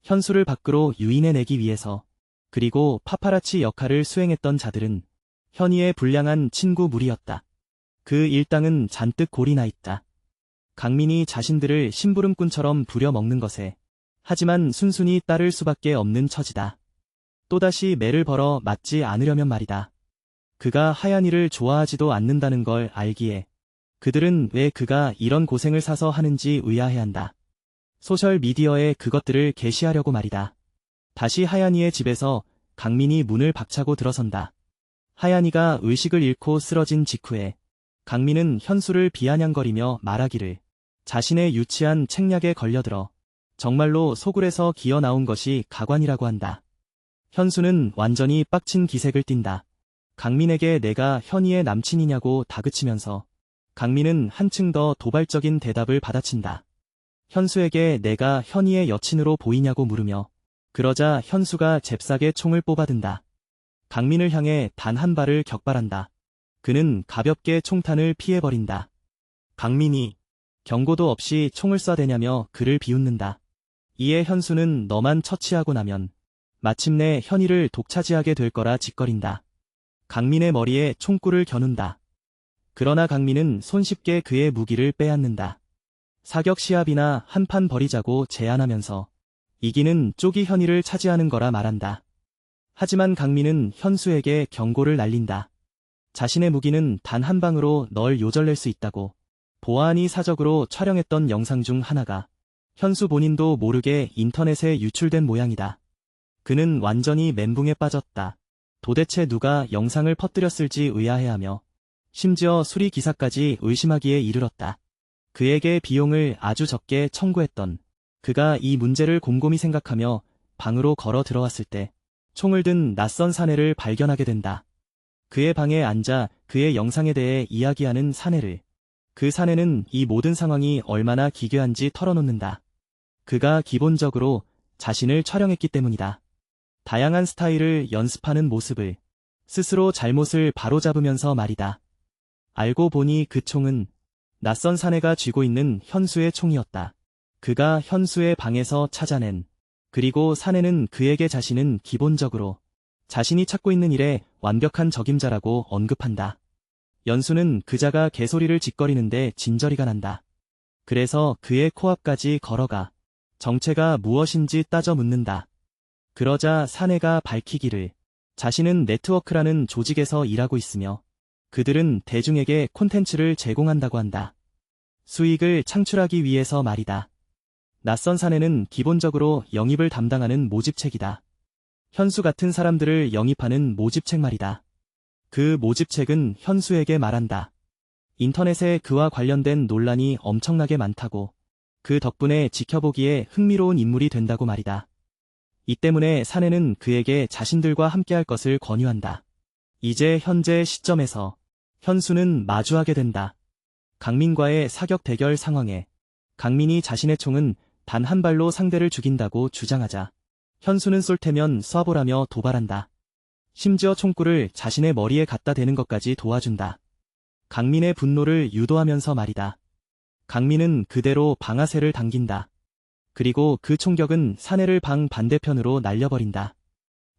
현수를 밖으로 유인해내기 위해서. 그리고 파파라치 역할을 수행했던 자들은 현이의 불량한 친구 무리였다. 그 일당은 잔뜩 골이 나 있다. 강민이 자신들을 심부름꾼처럼 부려먹는 것에 하지만 순순히 따를 수밖에 없는 처지다. 또다시 매를 벌어 맞지 않으려면 말이다. 그가 하얀이를 좋아하지도 않는다는 걸 알기에 그들은 왜 그가 이런 고생을 사서 하는지 의아해한다. 소셜미디어에 그것들을 게시하려고 말이다. 다시 하얀이의 집에서 강민이 문을 박차고 들어선다. 하얀이가 의식을 잃고 쓰러진 직후에 강민은 현수를 비아냥거리며 말하기를 자신의 유치한 책략에 걸려들어 정말로 소굴에서 기어 나온 것이 가관이라고 한다. 현수는 완전히 빡친 기색을 띈다. 강민에게 내가 현이의 남친이냐고 다그치면서 강민은 한층 더 도발적인 대답을 받아친다. 현수에게 내가 현이의 여친으로 보이냐고 물으며 그러자 현수가 잽싸게 총을 뽑아든다. 강민을 향해 단 한 발을 격발한다. 그는 가볍게 총탄을 피해버린다. 강민이 경고도 없이 총을 쏴대냐며 그를 비웃는다. 이에 현수는 너만 처치하고 나면 마침내 현이를 독차지하게 될 거라 짓거린다. 강민의 머리에 총구를 겨눈다. 그러나 강민은 손쉽게 그의 무기를 빼앗는다. 사격 시합이나 한판 벌이자고 제안하면서 이기는 쪽이 현이를 차지하는 거라 말한다. 하지만 강민은 현수에게 경고를 날린다. 자신의 무기는 단 한 방으로 널 요절낼 수 있다고. 보안이 사적으로 촬영했던 영상 중 하나가 현수 본인도 모르게 인터넷에 유출된 모양이다. 그는 완전히 멘붕에 빠졌다. 도대체 누가 영상을 퍼뜨렸을지 의아해하며 심지어 수리 기사까지 의심하기에 이르렀다. 그에게 비용을 아주 적게 청구했던 그가 이 문제를 곰곰이 생각하며 방으로 걸어 들어왔을 때 총을 든 낯선 사내를 발견하게 된다. 그의 방에 앉아 그의 영상에 대해 이야기하는 사내를. 그 사내는 이 모든 상황이 얼마나 기괴한지 털어놓는다. 그가 기본적으로 자신을 촬영했기 때문이다. 다양한 스타일을 연습하는 모습을, 스스로 잘못을 바로잡으면서 말이다. 알고 보니 그 총은 낯선 사내가 쥐고 있는 현수의 총이었다. 그가 현수의 방에서 찾아낸, 그리고 사내는 그에게 자신은 기본적으로 자신이 찾고 있는 일에 완벽한 적임자라고 언급한다. 연수는 그자가 개소리를 짓거리는데 진저리가 난다. 그래서 그의 코앞까지 걸어가 정체가 무엇인지 따져 묻는다. 그러자 사내가 밝히기를 자신은 네트워크라는 조직에서 일하고 있으며 그들은 대중에게 콘텐츠를 제공한다고 한다. 수익을 창출하기 위해서 말이다. 낯선 사내는 기본적으로 영입을 담당하는 모집책이다. 현수 같은 사람들을 영입하는 모집책 말이다. 그 모집책은 현수에게 말한다. 인터넷에 그와 관련된 논란이 엄청나게 많다고. 그 덕분에 지켜보기에 흥미로운 인물이 된다고 말이다. 이 때문에 사내는 그에게 자신들과 함께할 것을 권유한다. 이제 현재 시점에서 현수는 마주하게 된다. 강민과의 사격 대결 상황에 강민이 자신의 총은 단 한 발로 상대를 죽인다고 주장하자 현수는 쏠 테면 쏴보라며 도발한다. 심지어 총구를 자신의 머리에 갖다 대는 것까지 도와준다. 강민의 분노를 유도하면서 말이다. 강민은 그대로 방아쇠를 당긴다. 그리고 그 총격은 사내를 방 반대편으로 날려버린다.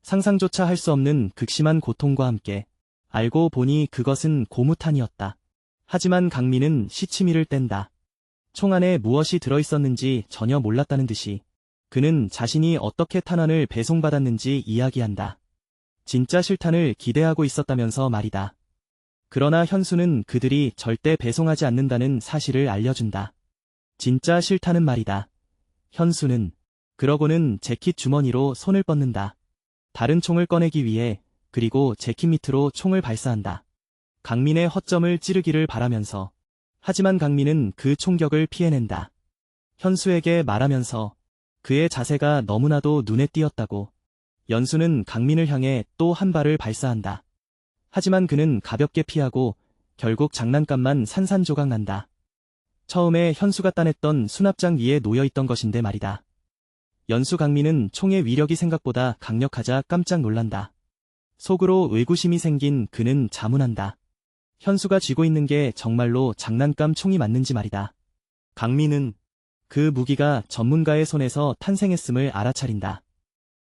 상상조차 할 수 없는 극심한 고통과 함께 알고 보니 그것은 고무탄이었다. 하지만 강민은 시치미를 뗀다. 총 안에 무엇이 들어있었는지 전혀 몰랐다는 듯이 그는 자신이 어떻게 탄환을 배송받았는지 이야기한다. 진짜 실탄을 기대하고 있었다면서 말이다. 그러나 현수는 그들이 절대 배송하지 않는다는 사실을 알려준다. 진짜 실탄은 말이다. 현수는 그러고는 재킷 주머니로 손을 뻗는다. 다른 총을 꺼내기 위해 그리고 재킷 밑으로 총을 발사한다. 강민의 허점을 찌르기를 바라면서 하지만 강민은 그 총격을 피해낸다. 현수에게 말하면서 그의 자세가 너무나도 눈에 띄었다고. 연수는 강민을 향해 또 한 발을 발사한다. 하지만 그는 가볍게 피하고 결국 장난감만 산산조각 난다. 처음에 현수가 따냈던 수납장 위에 놓여있던 것인데 말이다. 연수 강민은 총의 위력이 생각보다 강력하자 깜짝 놀란다. 속으로 의구심이 생긴 그는 자문한다. 현수가 쥐고 있는 게 정말로 장난감 총이 맞는지 말이다. 강민은 그 무기가 전문가의 손에서 탄생했음을 알아차린다.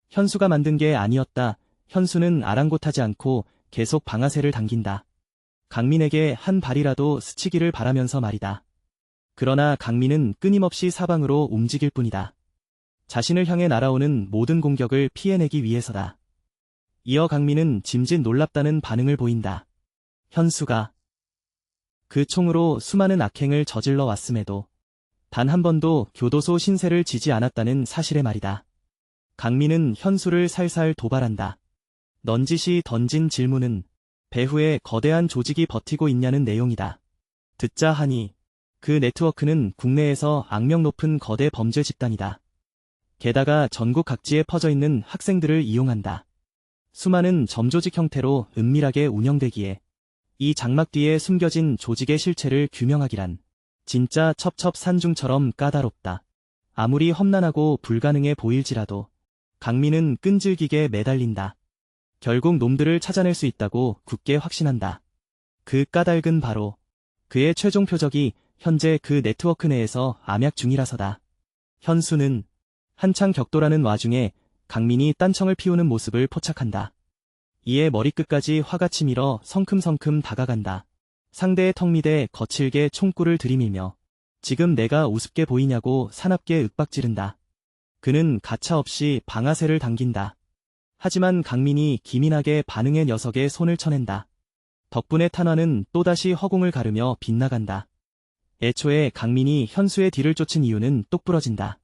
현수가 만든 게 아니었다. 현수는 아랑곳하지 않고 계속 방아쇠를 당긴다. 강민에게 한 발이라도 스치기를 바라면서 말이다. 그러나 강민은 끊임없이 사방으로 움직일 뿐이다. 자신을 향해 날아오는 모든 공격을 피해내기 위해서다. 이어 강민은 짐짓 놀랍다는 반응을 보인다. 현수가 그 총으로 수많은 악행을 저질러 왔음에도 단 한 번도 교도소 신세를 지지 않았다는 사실에 말이다. 강민은 현수를 살살 도발한다. 넌지시 던진 질문은 배후에 거대한 조직이 버티고 있냐는 내용이다. 듣자 하니 그 네트워크는 국내에서 악명 높은 거대 범죄 집단이다. 게다가 전국 각지에 퍼져 있는 학생들을 이용한다. 수많은 점조직 형태로 은밀하게 운영되기에 이 장막 뒤에 숨겨진 조직의 실체를 규명하기란 진짜 첩첩산중처럼 까다롭다. 아무리 험난하고 불가능해 보일지라도 강민은 끈질기게 매달린다. 결국 놈들을 찾아낼 수 있다고 굳게 확신한다. 그 까닭은 바로 그의 최종 표적이 현재 그 네트워크 내에서 암약 중이라서다. 현수는 한창 격돌하는 와중에 강민이 딴청을 피우는 모습을 포착한다. 이에 머리끝까지 화가 치밀어 성큼성큼 다가간다. 상대의 턱 밑에 거칠게 총구를 들이밀며 지금 내가 우습게 보이냐고 사납게 윽박지른다. 그는 가차없이 방아쇠를 당긴다. 하지만 강민이 기민하게 반응해 녀석의 손을 쳐낸다. 덕분에 탄화는 또다시 허공을 가르며 빗나간다. 애초에 강민이 현수의 뒤를 쫓은 이유는 똑부러진다.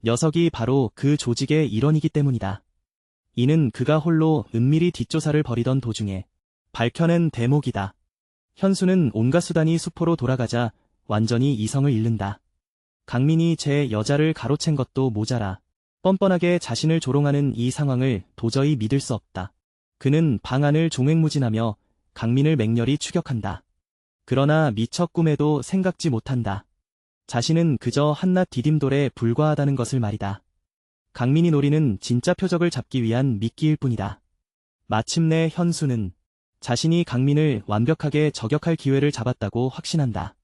녀석이 바로 그 조직의 일원이기 때문이다. 이는 그가 홀로 은밀히 뒷조사를 벌이던 도중에 밝혀낸 대목이다. 현수는 온갖 수단이 수포로 돌아가자 완전히 이성을 잃는다. 강민이 제 여자를 가로챈 것도 모자라 뻔뻔하게 자신을 조롱하는 이 상황을 도저히 믿을 수 없다. 그는 방안을 종횡무진하며 강민을 맹렬히 추격한다. 그러나 미처 꿈에도 생각지 못한다. 자신은 그저 한낱 디딤돌에 불과하다는 것을 말이다. 강민이 노리는 진짜 표적을 잡기 위한 미끼일 뿐이다. 마침내 현수는 자신이 강민을 완벽하게 저격할 기회를 잡았다고 확신한다.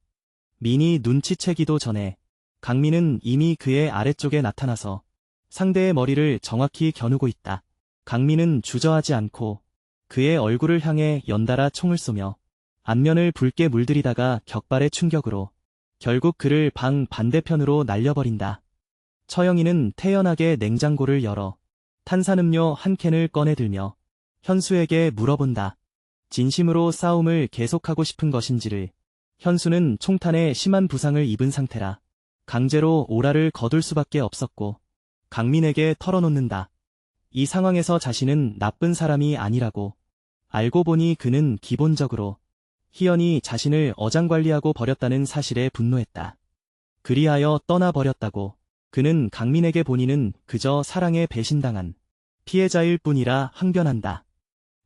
민이 눈치채기도 전에 강민은 이미 그의 아래쪽에 나타나서 상대의 머리를 정확히 겨누고 있다. 강민은 주저하지 않고 그의 얼굴을 향해 연달아 총을 쏘며 안면을 붉게 물들이다가 격발의 충격으로 결국 그를 방 반대편으로 날려버린다. 처영이는 태연하게 냉장고를 열어 탄산음료 한 캔을 꺼내들며 현수에게 물어본다. 진심으로 싸움을 계속하고 싶은 것인지를. 현수는 총탄에 심한 부상을 입은 상태라 강제로 오라를 거둘 수밖에 없었고 강민에게 털어놓는다. 이 상황에서 자신은 나쁜 사람이 아니라고. 알고 보니 그는 기본적으로 희연이 자신을 어장관리하고 버렸다는 사실에 분노했다. 그리하여 떠나버렸다고. 그는 강민에게 본인은 그저 사랑에 배신당한 피해자일 뿐이라 항변한다.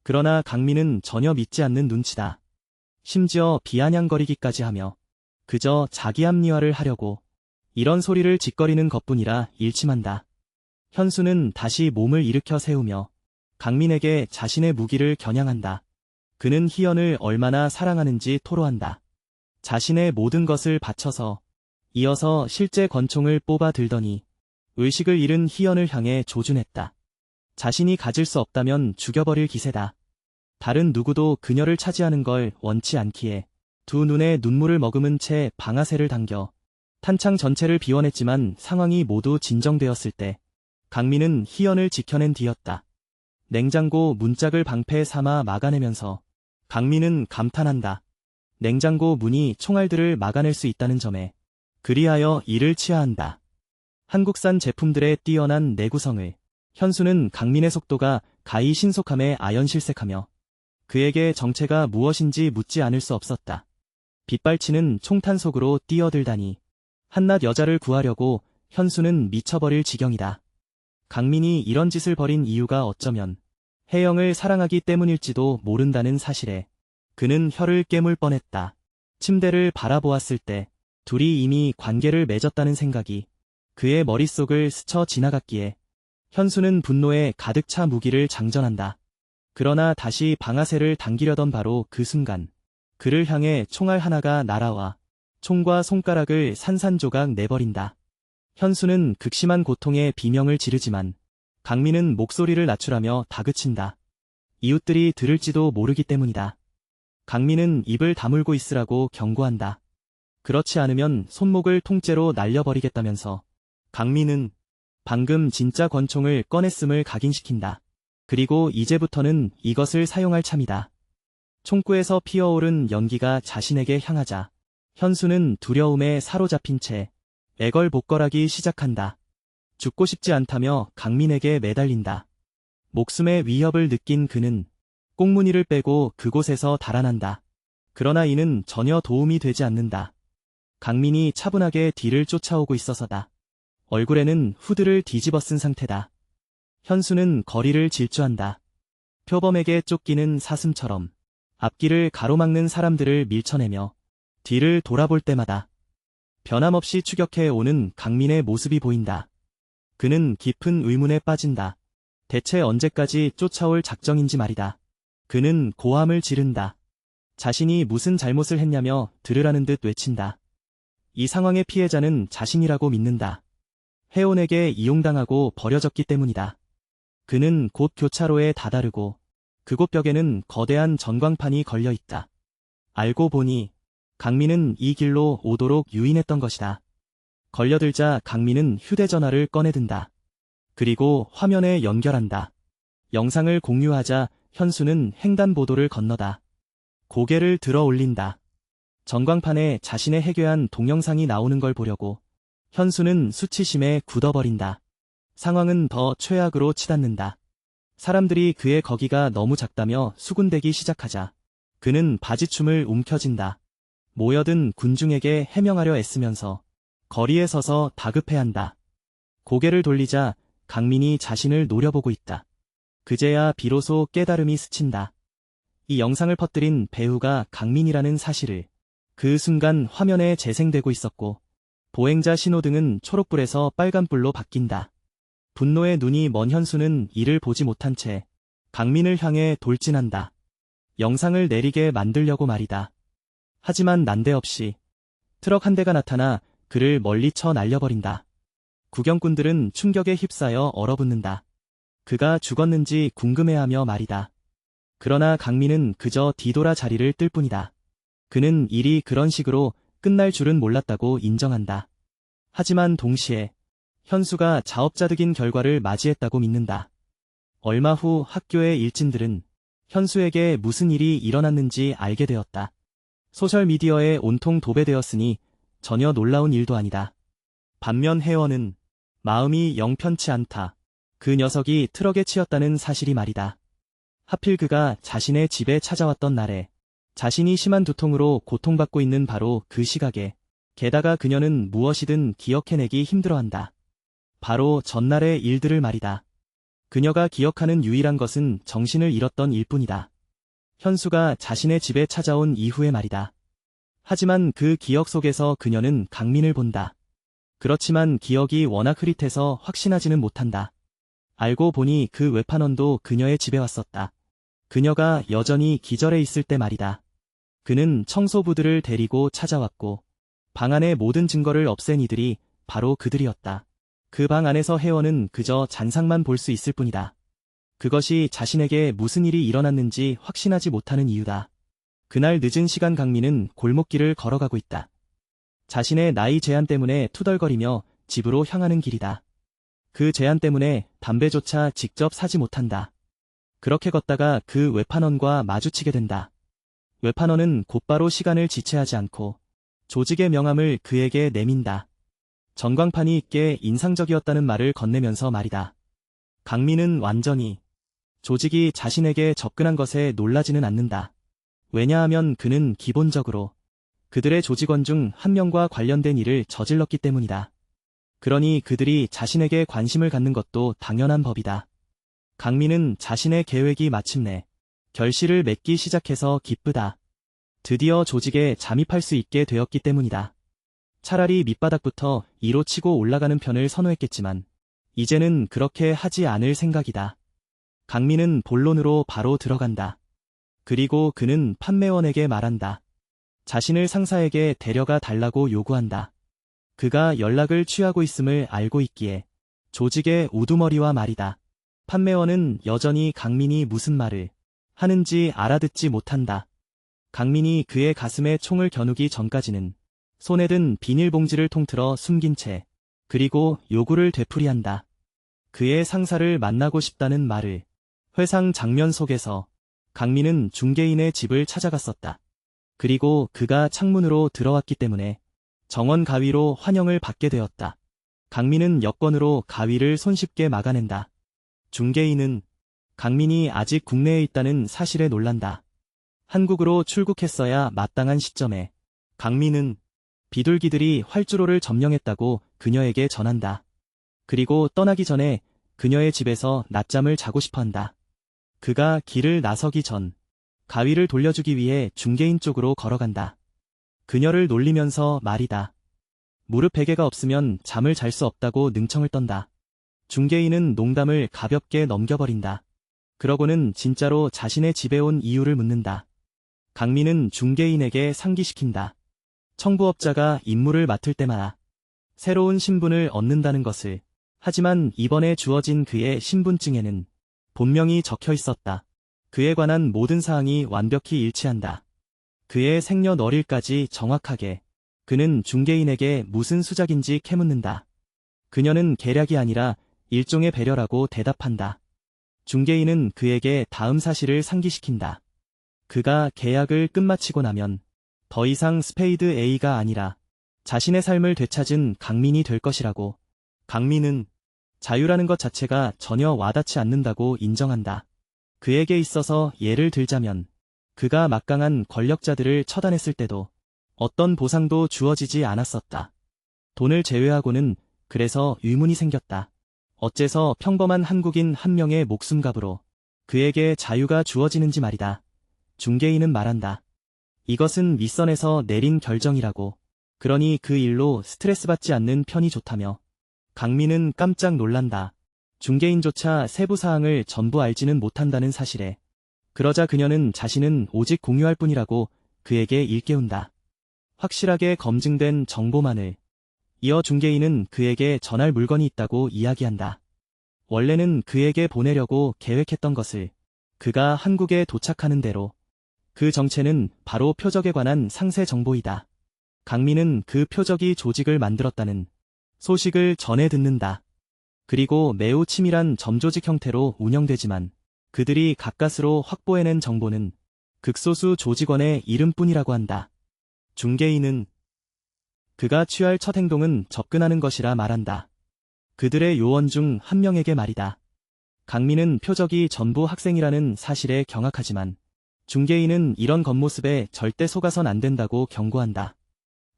그러나 강민은 전혀 믿지 않는 눈치다. 심지어 비아냥거리기까지 하며 그저 자기 합리화를 하려고 이런 소리를 짓거리는 것뿐이라 일침한다. 현수는 다시 몸을 일으켜 세우며 강민에게 자신의 무기를 겨냥한다. 그는 희연을 얼마나 사랑하는지 토로한다. 자신의 모든 것을 바쳐서 이어서 실제 권총을 뽑아 들더니 의식을 잃은 희연을 향해 조준했다. 자신이 가질 수 없다면 죽여버릴 기세다. 다른 누구도 그녀를 차지하는 걸 원치 않기에 두 눈에 눈물을 머금은 채 방아쇠를 당겨 탄창 전체를 비워냈지만 상황이 모두 진정되었을 때 강민은 희연을 지켜낸 뒤였다. 냉장고 문짝을 방패 삼아 막아내면서 강민은 감탄한다. 냉장고 문이 총알들을 막아낼 수 있다는 점에 그리하여 이를 취하한다. 한국산 제품들의 뛰어난 내구성을 현수는 강민의 속도가 가히 신속함에 아연실색하며 그에게 정체가 무엇인지 묻지 않을 수 없었다. 빗발치는 총탄 속으로 뛰어들다니 한낱 여자를 구하려고 현수는 미쳐버릴 지경이다. 강민이 이런 짓을 벌인 이유가 어쩌면 혜영을 사랑하기 때문일지도 모른다는 사실에 그는 혀를 깨물 뻔했다. 침대를 바라보았을 때 둘이 이미 관계를 맺었다는 생각이 그의 머릿속을 스쳐 지나갔기에 현수는 분노에 가득 차 무기를 장전한다. 그러나 다시 방아쇠를 당기려던 바로 그 순간 그를 향해 총알 하나가 날아와 총과 손가락을 산산조각 내버린다. 현수는 극심한 고통에 비명을 지르지만 강민은 목소리를 낮추라며 다그친다. 이웃들이 들을지도 모르기 때문이다. 강민은 입을 다물고 있으라고 경고한다. 그렇지 않으면 손목을 통째로 날려버리겠다면서 강민은 방금 진짜 권총을 꺼냈음을 각인시킨다. 그리고 이제부터는 이것을 사용할 참이다. 총구에서 피어오른 연기가 자신에게 향하자 현수는 두려움에 사로잡힌 채 애걸복걸하기 시작한다. 죽고 싶지 않다며 강민에게 매달린다. 목숨의 위협을 느낀 그는 꽁무니를 빼고 그곳에서 달아난다. 그러나 이는 전혀 도움이 되지 않는다. 강민이 차분하게 뒤를 쫓아오고 있어서다. 얼굴에는 후드를 뒤집어 쓴 상태다. 현수는 거리를 질주한다. 표범에게 쫓기는 사슴처럼 앞길을 가로막는 사람들을 밀쳐내며 뒤를 돌아볼 때마다 변함없이 추격해 오는 강민의 모습이 보인다. 그는 깊은 의문에 빠진다. 대체 언제까지 쫓아올 작정인지 말이다. 그는 고함을 지른다. 자신이 무슨 잘못을 했냐며 들으라는 듯 외친다. 이 상황의 피해자는 자신이라고 믿는다. 해온에게 이용당하고 버려졌기 때문이다. 그는 곧 교차로에 다다르고 그곳 벽에는 거대한 전광판이 걸려 있다. 알고 보니 강민은 이 길로 오도록 유인했던 것이다. 걸려들자 강민은 휴대전화를 꺼내든다. 그리고 화면에 연결한다. 영상을 공유하자 현수는 횡단보도를 건너다. 고개를 들어 올린다. 전광판에 자신의 해괴한 동영상이 나오는 걸 보려고 현수는 수치심에 굳어버린다. 상황은 더 최악으로 치닫는다. 사람들이 그의 거기가 너무 작다며 수군대기 시작하자 그는 바지춤을 움켜쥔다. 모여든 군중에게 해명하려 애쓰면서 거리에 서서 다급해한다. 고개를 돌리자 강민이 자신을 노려보고 있다. 그제야 비로소 깨달음이 스친다. 이 영상을 퍼뜨린 배우가 강민이라는 사실을 그 순간 화면에 재생되고 있었고 보행자 신호등은 초록불에서 빨간불로 바뀐다. 분노의 눈이 먼 현수는 이를 보지 못한 채 강민을 향해 돌진한다. 영상을 내리게 만들려고 말이다. 하지만 난데없이 트럭 한 대가 나타나 그를 멀리 쳐 날려버린다. 구경꾼들은 충격에 휩싸여 얼어붙는다. 그가 죽었는지 궁금해하며 말이다. 그러나 강민은 그저 뒤돌아 자리를 뜰 뿐이다. 그는 일이 그런 식으로 끝날 줄은 몰랐다고 인정한다. 하지만 동시에 현수가 자업자득인 결과를 맞이했다고 믿는다. 얼마 후 학교의 일진들은 현수에게 무슨 일이 일어났는지 알게 되었다. 소셜미디어에 온통 도배되었으니 전혀 놀라운 일도 아니다. 반면 혜원은 마음이 영 편치 않다. 그 녀석이 트럭에 치였다는 사실이 말이다. 하필 그가 자신의 집에 찾아왔던 날에 자신이 심한 두통으로 고통받고 있는 바로 그 시각에 게다가 그녀는 무엇이든 기억해내기 힘들어한다. 바로 전날의 일들을 말이다. 그녀가 기억하는 유일한 것은 정신을 잃었던 일뿐이다. 현수가 자신의 집에 찾아온 이후의 말이다. 하지만 그 기억 속에서 그녀는 강민을 본다. 그렇지만 기억이 워낙 흐릿해서 확신하지는 못한다. 알고 보니 그 외판원도 그녀의 집에 왔었다. 그녀가 여전히 기절해 있을 때 말이다. 그는 청소부들을 데리고 찾아왔고 방 안의 모든 증거를 없앤 이들이 바로 그들이었다. 그 방 안에서 혜원은 그저 잔상만 볼 수 있을 뿐이다. 그것이 자신에게 무슨 일이 일어났는지 확신하지 못하는 이유다. 그날 늦은 시간 강민은 골목길을 걸어가고 있다. 자신의 나이 제한 때문에 투덜거리며 집으로 향하는 길이다. 그 제한 때문에 담배조차 직접 사지 못한다. 그렇게 걷다가 그 외판원과 마주치게 된다. 외판원은 곧바로 시간을 지체하지 않고 조직의 명함을 그에게 내민다. 전광판이 꽤 인상적이었다는 말을 건네면서 말이다. 강민은 완전히 조직이 자신에게 접근한 것에 놀라지는 않는다. 왜냐하면 그는 기본적으로 그들의 조직원 중 한 명과 관련된 일을 저질렀기 때문이다. 그러니 그들이 자신에게 관심을 갖는 것도 당연한 법이다. 강민은 자신의 계획이 마침내 결실을 맺기 시작해서 기쁘다. 드디어 조직에 잠입할 수 있게 되었기 때문이다. 차라리 밑바닥부터 이로 치고 올라가는 편을 선호했겠지만 이제는 그렇게 하지 않을 생각이다. 강민은 본론으로 바로 들어간다. 그리고 그는 판매원에게 말한다. 자신을 상사에게 데려가 달라고 요구한다. 그가 연락을 취하고 있음을 알고 있기에 조직의 우두머리와 말이다. 판매원은 여전히 강민이 무슨 말을 하는지 알아듣지 못한다. 강민이 그의 가슴에 총을 겨누기 전까지는 손에 든 비닐봉지를 통틀어 숨긴 채 그리고 요구를 되풀이한다. 그의 상사를 만나고 싶다는 말을. 회상 장면 속에서 강민은 중개인의 집을 찾아갔었다. 그리고 그가 창문으로 들어왔기 때문에 정원 가위로 환영을 받게 되었다. 강민은 여권으로 가위를 손쉽게 막아낸다. 중개인은 강민이 아직 국내에 있다는 사실에 놀란다. 한국으로 출국했어야 마땅한 시점에 강민은 비둘기들이 활주로를 점령했다고 그녀에게 전한다. 그리고 떠나기 전에 그녀의 집에서 낮잠을 자고 싶어한다. 그가 길을 나서기 전 가위를 돌려주기 위해 중개인 쪽으로 걸어간다. 그녀를 놀리면서 말이다. 무릎 베개가 없으면 잠을 잘 수 없다고 능청을 떤다. 중개인은 농담을 가볍게 넘겨버린다. 그러고는 진짜로 자신의 집에 온 이유를 묻는다. 강민은 중개인에게 상기시킨다. 청부업자가 임무를 맡을 때마다 새로운 신분을 얻는다는 것을. 하지만 이번에 주어진 그의 신분증에는 본명이 적혀 있었다. 그에 관한 모든 사항이 완벽히 일치한다. 그의 생년월일까지 정확하게. 그는 중개인에게 무슨 수작인지 캐묻는다. 그녀는 계략이 아니라 일종의 배려라고 대답한다. 중개인은 그에게 다음 사실을 상기시킨다. 그가 계약을 끝마치고 나면 더 이상 스페이드 A가 아니라 자신의 삶을 되찾은 강민이 될 것이라고. 강민은 자유라는 것 자체가 전혀 와닿지 않는다고 인정한다. 그에게 있어서 예를 들자면 그가 막강한 권력자들을 처단했을 때도 어떤 보상도 주어지지 않았었다. 돈을 제외하고는. 그래서 의문이 생겼다. 어째서 평범한 한국인 한 명의 목숨값으로 그에게 자유가 주어지는지 말이다. 중개인은 말한다. 이것은 윗선에서 내린 결정이라고. 그러니 그 일로 스트레스 받지 않는 편이 좋다며. 강민은 깜짝 놀란다. 중개인조차 세부 사항을 전부 알지는 못한다는 사실에. 그러자 그녀는 자신은 오직 공유할 뿐이라고 그에게 일깨운다. 확실하게 검증된 정보만을. 이어 중개인은 그에게 전할 물건이 있다고 이야기한다. 원래는 그에게 보내려고 계획했던 것을 그가 한국에 도착하는 대로. 그 정체는 바로 표적에 관한 상세 정보이다. 강민은 그 표적이 조직을 만들었다는 소식을 전해 듣는다. 그리고 매우 치밀한 점조직 형태로 운영되지만 그들이 가까스로 확보해낸 정보는 극소수 조직원의 이름뿐이라고 한다. 중개인은 그가 취할 첫 행동은 접근하는 것이라 말한다. 그들의 요원 중 한 명에게 말이다. 강민은 표적이 전부 학생이라는 사실에 경악하지만 중개인은 이런 겉모습에 절대 속아선 안 된다고 경고한다.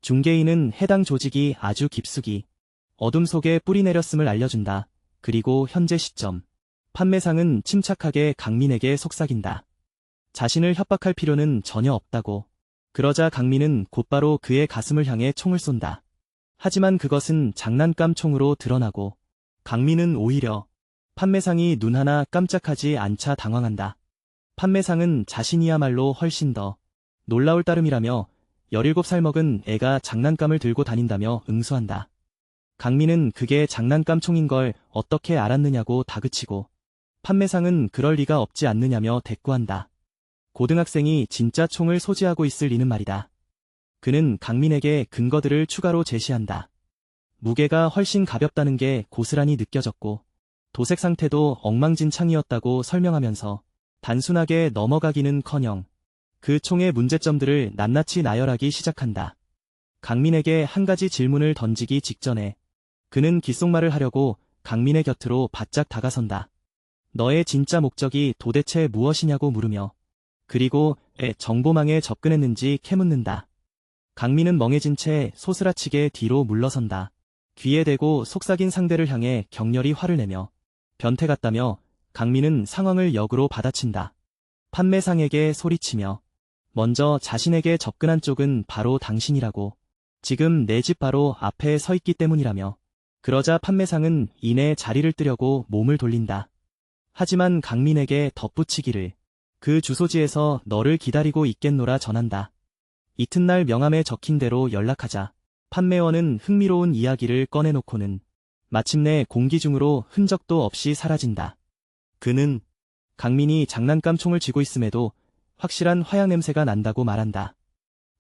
중개인은 해당 조직이 아주 깊숙이 어둠 속에 뿌리 내렸음을 알려준다. 그리고 현재 시점, 판매상은 침착하게 강민에게 속삭인다. 자신을 협박할 필요는 전혀 없다고. 그러자 강민은 곧바로 그의 가슴을 향해 총을 쏜다. 하지만 그것은 장난감 총으로 드러나고 강민은 오히려 판매상이 눈 하나 깜짝하지 않자 당황한다. 판매상은 자신이야말로 훨씬 더 놀라울 따름이라며 17살 먹은 애가 장난감을 들고 다닌다며 응수한다. 강민은 그게 장난감 총인 걸 어떻게 알았느냐고 다그치고 판매상은 그럴 리가 없지 않느냐며 대꾸한다. 고등학생이 진짜 총을 소지하고 있을 리는 말이다. 그는 강민에게 근거들을 추가로 제시한다. 무게가 훨씬 가볍다는 게 고스란히 느껴졌고 도색 상태도 엉망진창이었다고 설명하면서 단순하게 넘어가기는커녕 그 총의 문제점들을 낱낱이 나열하기 시작한다. 강민에게 한 가지 질문을 던지기 직전에 그는 귓속말을 하려고 강민의 곁으로 바짝 다가선다. 너의 진짜 목적이 도대체 무엇이냐고 물으며 그리고 정보망에 접근했는지 캐묻는다. 강민은 멍해진 채 소스라치게 뒤로 물러선다. 귀에 대고 속삭인 상대를 향해 격렬히 화를 내며 변태 같다며 강민은 상황을 역으로 받아친다. 판매상에게 소리치며 먼저 자신에게 접근한 쪽은 바로 당신이라고. 지금 내 집 바로 앞에 서 있기 때문이라며. 그러자 판매상은 이내 자리를 뜨려고 몸을 돌린다. 하지만 강민에게 덧붙이기를 그 주소지에서 너를 기다리고 있겠노라 전한다. 이튿날 명함에 적힌 대로 연락하자 판매원은 흥미로운 이야기를 꺼내놓고는 마침내 공기 중으로 흔적도 없이 사라진다. 그는 강민이 장난감 총을 쥐고 있음에도 확실한 화약 냄새가 난다고 말한다.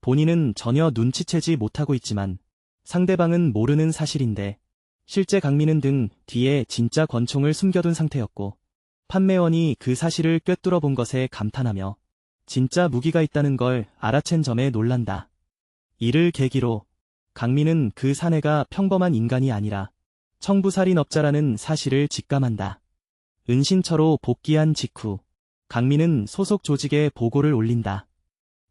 본인은 전혀 눈치채지 못하고 있지만 상대방은 모르는 사실인데 실제 강민은 등 뒤에 진짜 권총을 숨겨둔 상태였고 판매원이 그 사실을 꿰뚫어 본 것에 감탄하며 진짜 무기가 있다는 걸 알아챈 점에 놀란다. 이를 계기로 강민은 그 사내가 평범한 인간이 아니라 청부살인업자라는 사실을 직감한다. 은신처로 복귀한 직후 강민은 소속 조직에 보고를 올린다.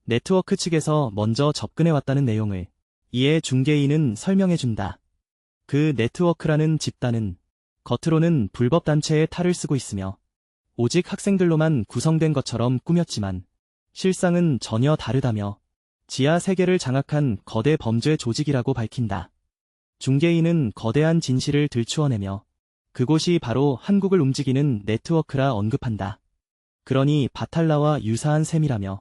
네트워크 측에서 먼저 접근해왔다는 내용을 이에 중개인은 설명해준다. 그 네트워크라는 집단은 겉으로는 불법 단체의 탈을 쓰고 있으며 오직 학생들로만 구성된 것처럼 꾸몄지만 실상은 전혀 다르다며 지하 세계를 장악한 거대 범죄 조직이라고 밝힌다. 중개인은 거대한 진실을 들추어내며 그곳이 바로 한국을 움직이는 네트워크라 언급한다. 그러니 바탈라와 유사한 셈이라며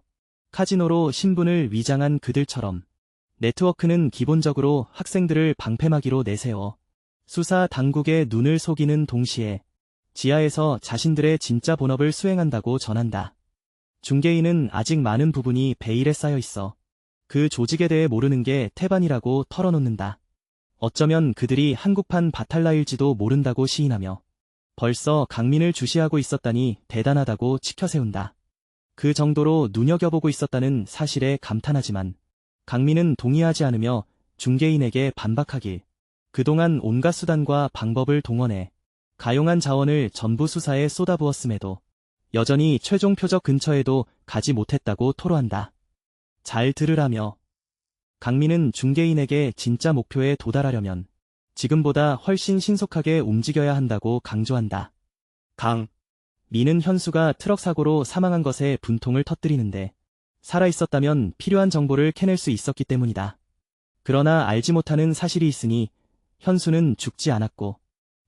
카지노로 신분을 위장한 그들처럼 네트워크는 기본적으로 학생들을 방패막이로 내세워 수사 당국의 눈을 속이는 동시에 지하에서 자신들의 진짜 본업을 수행한다고 전한다. 중개인은 아직 많은 부분이 베일에 쌓여 있어 그 조직에 대해 모르는 게 태반이라고 털어놓는다. 어쩌면 그들이 한국판 바탈라일지도 모른다고 시인하며 벌써 강민을 주시하고 있었다니 대단하다고 치켜세운다. 그 정도로 눈여겨보고 있었다는 사실에 감탄하지만 강민은 동의하지 않으며 중개인에게 반박하길 그동안 온갖 수단과 방법을 동원해 가용한 자원을 전부 수사에 쏟아부었음에도 여전히 최종 표적 근처에도 가지 못했다고 토로한다. 잘 들으라며 강민은 중개인에게 진짜 목표에 도달하려면 지금보다 훨씬 신속하게 움직여야 한다고 강조한다. 민은 현수가 트럭 사고로 사망한 것에 분통을 터뜨리는데 살아있었다면 필요한 정보를 캐낼 수 있었기 때문이다. 그러나 알지 못하는 사실이 있으니 현수는 죽지 않았고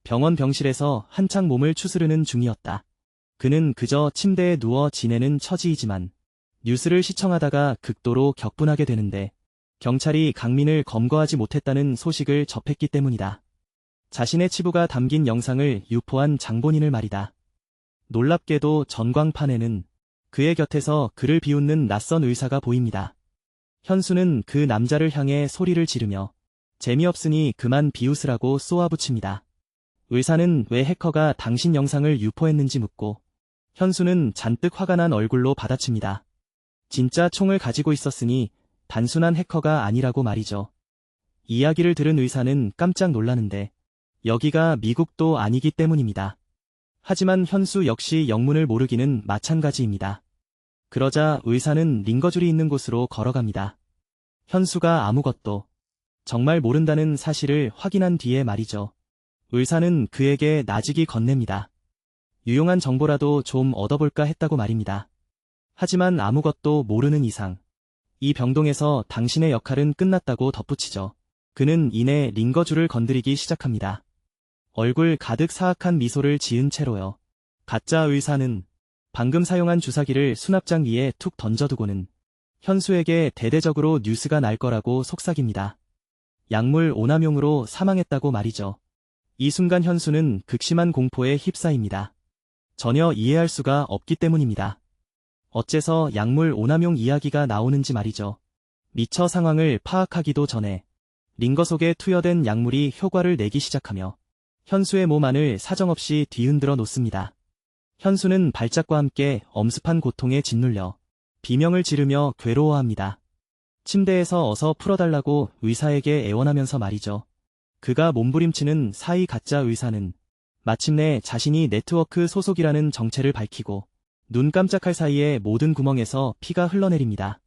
병원 병실에서 한창 몸을 추스르는 중이었다. 그는 그저 침대에 누워 지내는 처지이지만 뉴스를 시청하다가 극도로 격분하게 되는데 경찰이 강민을 검거하지 못했다는 소식을 접했기 때문이다. 자신의 치부가 담긴 영상을 유포한 장본인을 말이다. 놀랍게도 전광판에는 그의 곁에서 그를 비웃는 낯선 의사가 보입니다. 현수는 그 남자를 향해 소리를 지르며 재미없으니 그만 비웃으라고 쏘아붙입니다. 의사는 왜 해커가 당신 영상을 유포했는지 묻고 현수는 잔뜩 화가 난 얼굴로 받아칩니다. 진짜 총을 가지고 있었으니 단순한 해커가 아니라고 말이죠. 이야기를 들은 의사는 깜짝 놀라는데 여기가 미국도 아니기 때문입니다. 하지만 현수 역시 영문을 모르기는 마찬가지입니다. 그러자 의사는 링거줄이 있는 곳으로 걸어갑니다. 현수가 아무것도 정말 모른다는 사실을 확인한 뒤에 말이죠. 의사는 그에게 나직이 건넵니다. 유용한 정보라도 좀 얻어볼까 했다고 말입니다. 하지만 아무것도 모르는 이상 이 병동에서 당신의 역할은 끝났다고 덧붙이죠. 그는 이내 링거줄을 건드리기 시작합니다. 얼굴 가득 사악한 미소를 지은 채로요. 가짜 의사는 방금 사용한 주사기를 수납장 위에 툭 던져두고는 현수에게 대대적으로 뉴스가 날 거라고 속삭입니다. 약물 오남용으로 사망했다고 말이죠. 이 순간 현수는 극심한 공포에 휩싸입니다. 전혀 이해할 수가 없기 때문입니다. 어째서 약물 오남용 이야기가 나오는지 말이죠. 미처 상황을 파악하기도 전에 링거 속에 투여된 약물이 효과를 내기 시작하며 현수의 몸 안을 사정없이 뒤흔들어 놓습니다. 현수는 발작과 함께 엄습한 고통에 짓눌려 비명을 지르며 괴로워합니다. 침대에서 어서 풀어달라고 의사에게 애원하면서 말이죠. 그가 몸부림치는 사이 가짜 의사는 마침내 자신이 네트워크 소속이라는 정체를 밝히고 눈 깜짝할 사이에 모든 구멍에서 피가 흘러내립니다.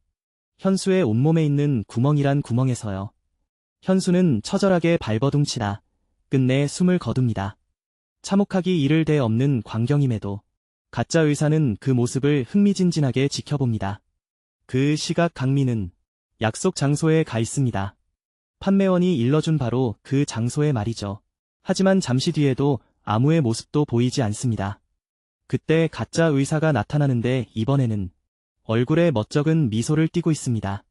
현수의 온몸에 있는 구멍이란 구멍에서요. 현수는 처절하게 발버둥치다 끝내 숨을 거둡니다. 참혹하기 이를 데 없는 광경임에도 가짜 의사는 그 모습을 흥미진진하게 지켜봅니다. 그 시각 강민은 약속 장소에 가 있습니다. 판매원이 일러준 바로 그 장소에 말이죠. 하지만 잠시 뒤에도 아무의 모습도 보이지 않습니다. 그때 가짜 의사가 나타나는데 이번에는 얼굴에 멋쩍은 미소를 띠고 있습니다.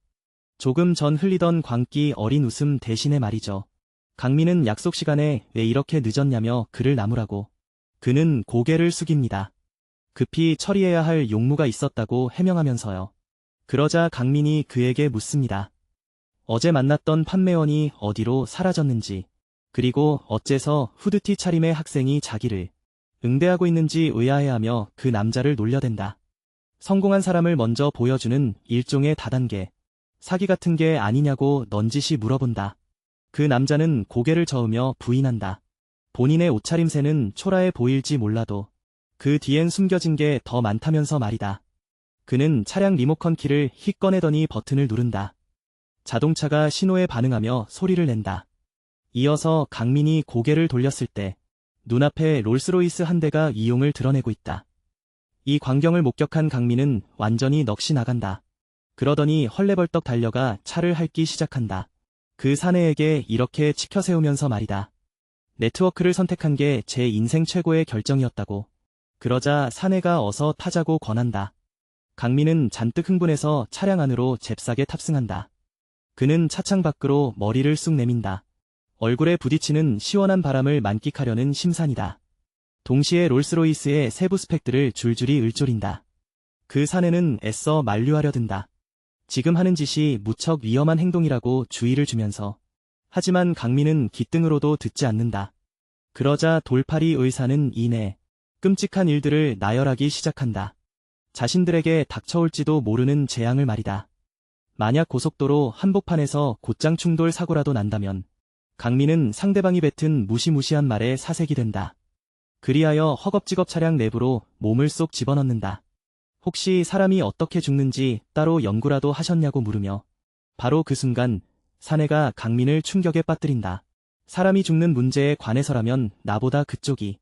조금 전 흘리던 광기 어린 웃음 대신에 말이죠. 강민은 약속 시간에 왜 이렇게 늦었냐며 그를 나무라고. 그는 고개를 숙입니다. 급히 처리해야 할 용무가 있었다고 해명하면서요. 그러자 강민이 그에게 묻습니다. 어제 만났던 판매원이 어디로 사라졌는지, 그리고 어째서 후드티 차림의 학생이 자기를 응대하고 있는지 의아해하며 그 남자를 놀려댄다. 성공한 사람을 먼저 보여주는 일종의 다단계, 사기 같은 게 아니냐고 넌지시 물어본다. 그 남자는 고개를 저으며 부인한다. 본인의 옷차림새는 초라해 보일지 몰라도 그 뒤엔 숨겨진 게 더 많다면서 말이다. 그는 차량 리모컨 키를 휙 꺼내더니 버튼을 누른다. 자동차가 신호에 반응하며 소리를 낸다. 이어서 강민이 고개를 돌렸을 때 눈앞에 롤스로이스 한 대가 이용을 드러내고 있다. 이 광경을 목격한 강민은 완전히 넋이 나간다. 그러더니 헐레벌떡 달려가 차를 핥기 시작한다. 그 사내에게 이렇게 치켜세우면서 말이다. 네트워크를 선택한 게 제 인생 최고의 결정이었다고. 그러자 사내가 어서 타자고 권한다. 강민은 잔뜩 흥분해서 차량 안으로 잽싸게 탑승한다. 그는 차창 밖으로 머리를 쑥 내민다. 얼굴에 부딪히는 시원한 바람을 만끽하려는 심산이다. 동시에 롤스로이스의 세부 스펙들을 줄줄이 읊조린다. 그 사내는 애써 만류하려 든다. 지금 하는 짓이 무척 위험한 행동이라고 주의를 주면서. 하지만 강민은 귓등으로도 듣지 않는다. 그러자 돌팔이 의사는 이내 끔찍한 일들을 나열하기 시작한다. 자신들에게 닥쳐올지도 모르는 재앙을 말이다. 만약 고속도로 한복판에서 곧장 충돌 사고라도 난다면 강민은 상대방이 뱉은 무시무시한 말에 사색이 된다. 그리하여 허겁지겁 차량 내부로 몸을 쏙 집어넣는다. 혹시 사람이 어떻게 죽는지 따로 연구라도 하셨냐고 물으며 바로 그 순간 사내가 강민을 충격에 빠뜨린다. 사람이 죽는 문제에 관해서라면 나보다 그쪽이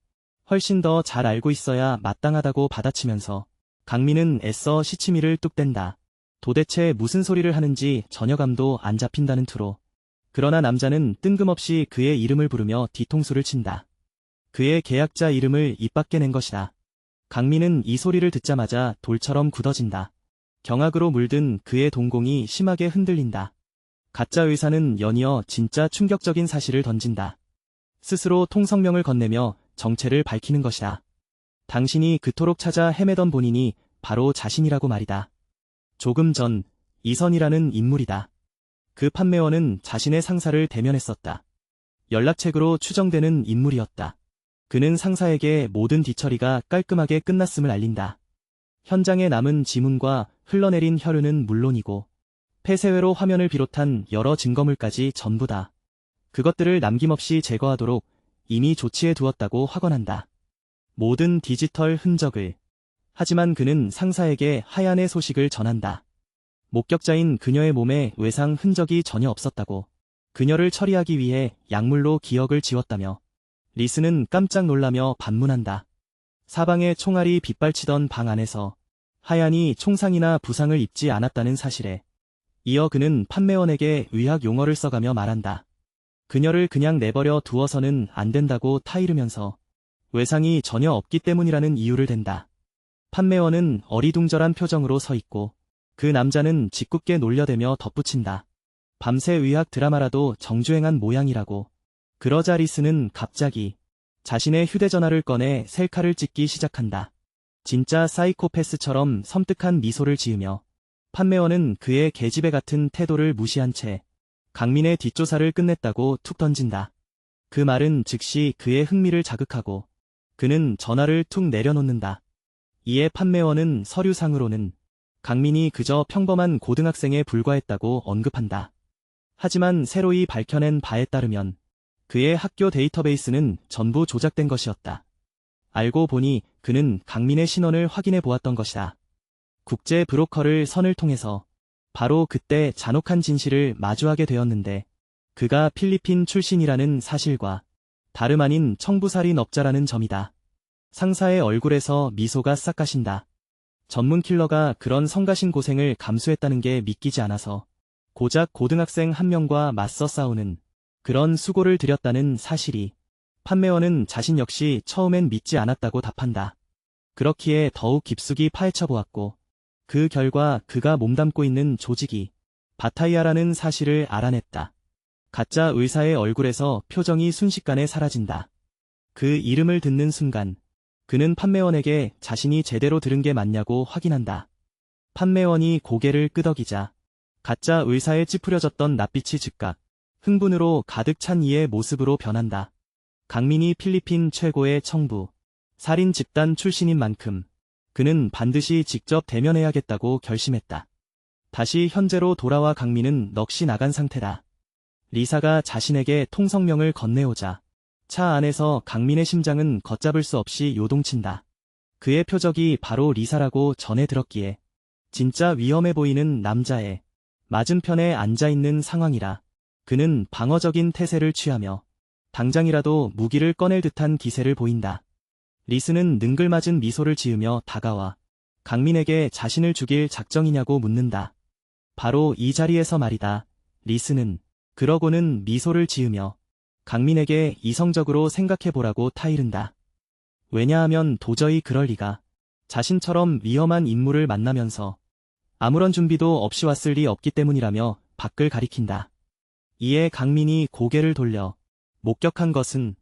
훨씬 더 잘 알고 있어야 마땅하다고 받아치면서 강민은 애써 시치미를 뚝 뗀다. 도대체 무슨 소리를 하는지 전혀 감도 안 잡힌다는 투로. 그러나 남자는 뜬금없이 그의 이름을 부르며 뒤통수를 친다. 그의 계약자 이름을 입 밖에 낸 것이다. 강민은 이 소리를 듣자마자 돌처럼 굳어진다. 경악으로 물든 그의 동공이 심하게 흔들린다. 가짜 의사는 연이어 진짜 충격적인 사실을 던진다. 스스로 통성명을 건네며 정체를 밝히는 것이다. 당신이 그토록 찾아 헤매던 본인이 바로 자신이라고 말이다. 조금 전 이선이라는 인물이다. 그 판매원은 자신의 상사를 대면했었다. 연락책으로 추정되는 인물이었다. 그는 상사에게 모든 뒤처리가 깔끔하게 끝났음을 알린다. 현장에 남은 지문과 흘러내린 혈흔은 물론이고 폐쇄회로 화면을 비롯한 여러 증거물까지 전부 다 그것들을 남김없이 제거하도록 이미 조치해 두었다고 확언한다. 모든 디지털 흔적을. 하지만 그는 상사에게 하얀의 소식을 전한다. 목격자인 그녀의 몸에 외상 흔적이 전혀 없었다고. 그녀를 처리하기 위해 약물로 기억을 지웠다며. 리스는 깜짝 놀라며 반문한다. 사방에 총알이 빗발치던 방 안에서 하얀이 총상이나 부상을 입지 않았다는 사실에 이어 그는 판매원에게 의학 용어를 써가며 말한다. 그녀를 그냥 내버려 두어서는 안 된다고 타이르면서 외상이 전혀 없기 때문이라는 이유를 댄다. 판매원은 어리둥절한 표정으로 서 있고 그 남자는 짓궂게 놀려대며 덧붙인다. 밤새 의학 드라마라도 정주행한 모양이라고. 그러자 리스는 갑자기 자신의 휴대전화를 꺼내 셀카를 찍기 시작한다. 진짜 사이코패스처럼 섬뜩한 미소를 지으며 판매원은 그의 계집애 같은 태도를 무시한 채 강민의 뒷조사를 끝냈다고 툭 던진다. 그 말은 즉시 그의 흥미를 자극하고 그는 전화를 툭 내려놓는다. 이에 판매원은 서류상으로는 강민이 그저 평범한 고등학생에 불과했다고 언급한다. 하지만 새로이 밝혀낸 바에 따르면 그의 학교 데이터베이스는 전부 조작된 것이었다. 알고 보니 그는 강민의 신원을 확인해 보았던 것이다. 국제 브로커를 선을 통해서 바로 그때 잔혹한 진실을 마주하게 되었는데 그가 필리핀 출신이라는 사실과 다름 아닌 청부살인 업자라는 점이다. 상사의 얼굴에서 미소가 싹 가신다. 전문 킬러가 그런 성가신 고생을 감수했다는 게 믿기지 않아서 고작 고등학생 한 명과 맞서 싸우는 그런 수고를 들였다는 사실이. 판매원은 자신 역시 처음엔 믿지 않았다고 답한다. 그렇기에 더욱 깊숙이 파헤쳐 보았고 그 결과 그가 몸담고 있는 조직이 바타이아라는 사실을 알아냈다. 가짜 의사의 얼굴에서 표정이 순식간에 사라진다. 그 이름을 듣는 순간 그는 판매원에게 자신이 제대로 들은 게 맞냐고 확인한다. 판매원이 고개를 끄덕이자 가짜 의사에 찌푸려졌던 낯빛이 즉각 흥분으로 가득 찬 이의 모습으로 변한다. 강민이 필리핀 최고의 청부 살인 집단 출신인 만큼 그는 반드시 직접 대면해야겠다고 결심했다. 다시 현재로 돌아와 강민은 넋이 나간 상태다. 리사가 자신에게 통성명을 건네오자 차 안에서 강민의 심장은 걷잡을 수 없이 요동친다. 그의 표적이 바로 리사라고 전해 들었기에 진짜 위험해 보이는 남자의 맞은편에 앉아있는 상황이라 그는 방어적인 태세를 취하며 당장이라도 무기를 꺼낼 듯한 기세를 보인다. 리스는 능글맞은 미소를 지으며 다가와 강민에게 자신을 죽일 작정이냐고 묻는다. 바로 이 자리에서 말이다. 리스는 그러고는 미소를 지으며 강민에게 이성적으로 생각해보라고 타이른다. 왜냐하면 도저히 그럴 리가. 자신처럼 위험한 인물을 만나면서 아무런 준비도 없이 왔을 리 없기 때문이라며 밖을 가리킨다. 이에 강민이 고개를 돌려 목격한 것은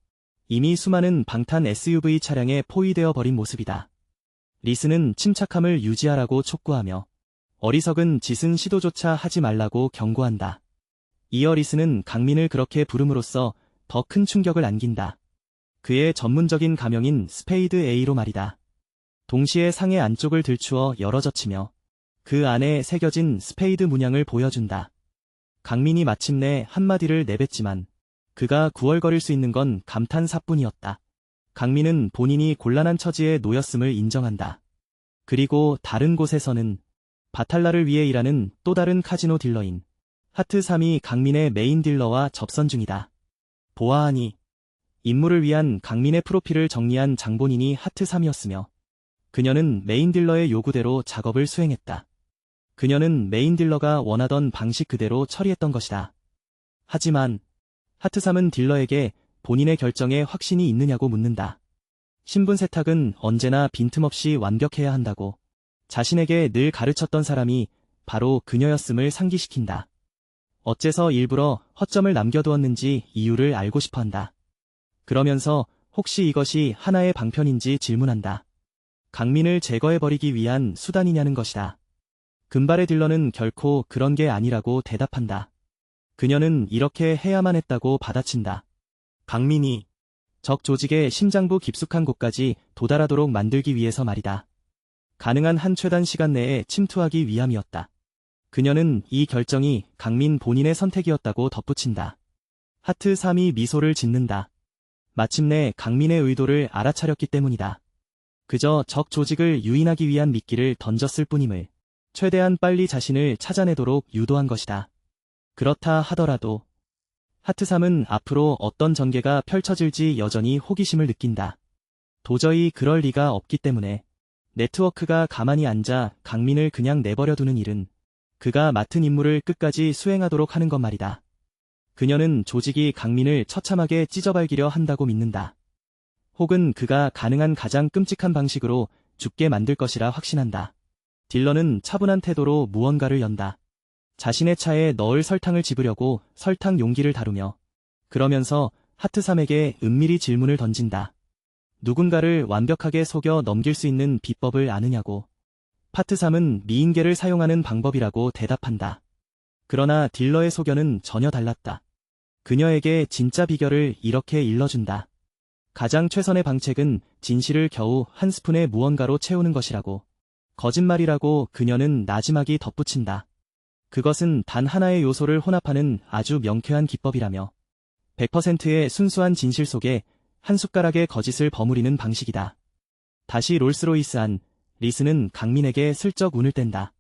이미 수많은 방탄 SUV 차량에 포위되어 버린 모습이다. 리스는 침착함을 유지하라고 촉구하며 어리석은 짓은 시도조차 하지 말라고 경고한다. 이어 리스는 강민을 그렇게 부름으로써 더 큰 충격을 안긴다. 그의 전문적인 가명인 스페이드 A로 말이다. 동시에 상의 안쪽을 들추어 열어젖히며 그 안에 새겨진 스페이드 문양을 보여준다. 강민이 마침내 한마디를 내뱉지만 그가 구얼거릴 수 있는 건 감탄사뿐이었다. 강민은 본인이 곤란한 처지에 놓였음을 인정한다. 그리고 다른 곳에서는 바탈라를 위해 일하는 또 다른 카지노 딜러인 하트3이 강민의 메인 딜러와 접선 중이다. 보아하니 임무를 위한 강민의 프로필을 정리한 장본인이 하트3이었으며 그녀는 메인 딜러의 요구대로 작업을 수행했다. 그녀는 메인 딜러가 원하던 방식 그대로 처리했던 것이다. 하지만 하트3은 딜러에게 본인의 결정에 확신이 있느냐고 묻는다. 신분 세탁은 언제나 빈틈없이 완벽해야 한다고 자신에게 늘 가르쳤던 사람이 바로 그녀였음을 상기시킨다. 어째서 일부러 허점을 남겨두었는지 이유를 알고 싶어한다. 그러면서 혹시 이것이 하나의 방편인지 질문한다. 강민을 제거해버리기 위한 수단이냐는 것이다. 금발의 딜러는 결코 그런 게 아니라고 대답한다. 그녀는 이렇게 해야만 했다고 받아친다. 강민이 적 조직의 심장부 깊숙한 곳까지 도달하도록 만들기 위해서 말이다. 가능한 한 최단 시간 내에 침투하기 위함이었다. 그녀는 이 결정이 강민 본인의 선택이었다고 덧붙인다. 하트3이 미소를 짓는다. 마침내 강민의 의도를 알아차렸기 때문이다. 그저 적 조직을 유인하기 위한 미끼를 던졌을 뿐임을 최대한 빨리 자신을 찾아내도록 유도한 것이다. 그렇다 하더라도 하트3은 앞으로 어떤 전개가 펼쳐질지 여전히 호기심을 느낀다. 도저히 그럴 리가 없기 때문에 네트워크가 가만히 앉아 강민을 그냥 내버려두는 일은 그가 맡은 임무를 끝까지 수행하도록 하는 것 말이다. 그녀는 조직이 강민을 처참하게 찢어발기려 한다고 믿는다. 혹은 그가 가능한 가장 끔찍한 방식으로 죽게 만들 것이라 확신한다. 딜러는 차분한 태도로 무언가를 연다. 자신의 차에 넣을 설탕을 집으려고 설탕 용기를 다루며 그러면서 하트3에게 은밀히 질문을 던진다. 누군가를 완벽하게 속여 넘길 수 있는 비법을 아느냐고. 하트3은 미인계를 사용하는 방법이라고 대답한다. 그러나 딜러의 소견은 전혀 달랐다. 그녀에게 진짜 비결을 이렇게 일러준다. 가장 최선의 방책은 진실을 겨우 한 스푼의 무언가로 채우는 것이라고. 거짓말이라고 그녀는 나지막이 덧붙인다. 그것은 단 하나의 요소를 혼합하는 아주 명쾌한 기법이라며 100%의 순수한 진실 속에 한 숟가락의 거짓을 버무리는 방식이다. 다시 롤스로이스 안 리스는 강민에게 슬쩍 운을 뗀다.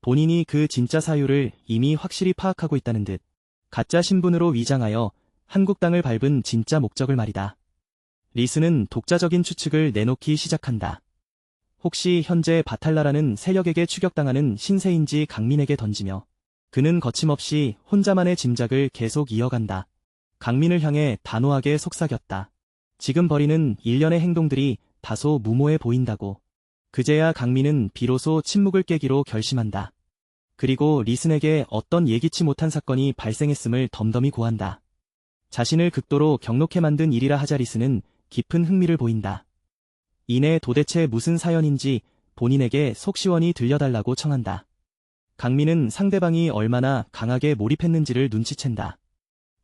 본인이 그 진짜 사유를 이미 확실히 파악하고 있다는 듯 가짜 신분으로 위장하여 한국땅을 밟은 진짜 목적을 말이다. 리스는 독자적인 추측을 내놓기 시작한다. 혹시 현재 바탈라라는 세력에게 추격당하는 신세인지 강민에게 던지며 그는 거침없이 혼자만의 짐작을 계속 이어간다. 강민을 향해 단호하게 속삭였다. 지금 벌이는 일련의 행동들이 다소 무모해 보인다고. 그제야 강민은 비로소 침묵을 깨기로 결심한다. 그리고 리슨에게 어떤 예기치 못한 사건이 발생했음을 덤덤히 고한다. 자신을 극도로 격노케 만든 일이라 하자 리슨은 깊은 흥미를 보인다. 이내 도대체 무슨 사연인지 본인에게 속 시원히 들려달라고 청한다. 강민은 상대방이 얼마나 강하게 몰입했는지를 눈치챈다.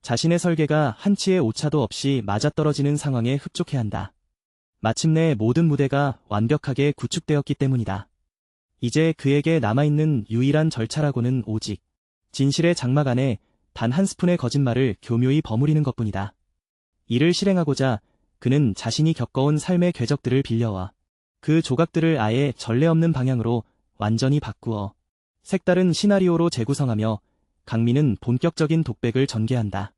자신의 설계가 한치의 오차도 없이 맞아떨어지는 상황에 흡족해한다. 마침내 모든 무대가 완벽하게 구축되었기 때문이다. 이제 그에게 남아있는 유일한 절차라고는 오직 진실의 장막 안에 단 한 스푼의 거짓말을 교묘히 버무리는 것뿐이다. 이를 실행하고자 그는 자신이 겪어온 삶의 궤적들을 빌려와 그 조각들을 아예 전례 없는 방향으로 완전히 바꾸어 색다른 시나리오로 재구성하며 강민은 본격적인 독백을 전개한다.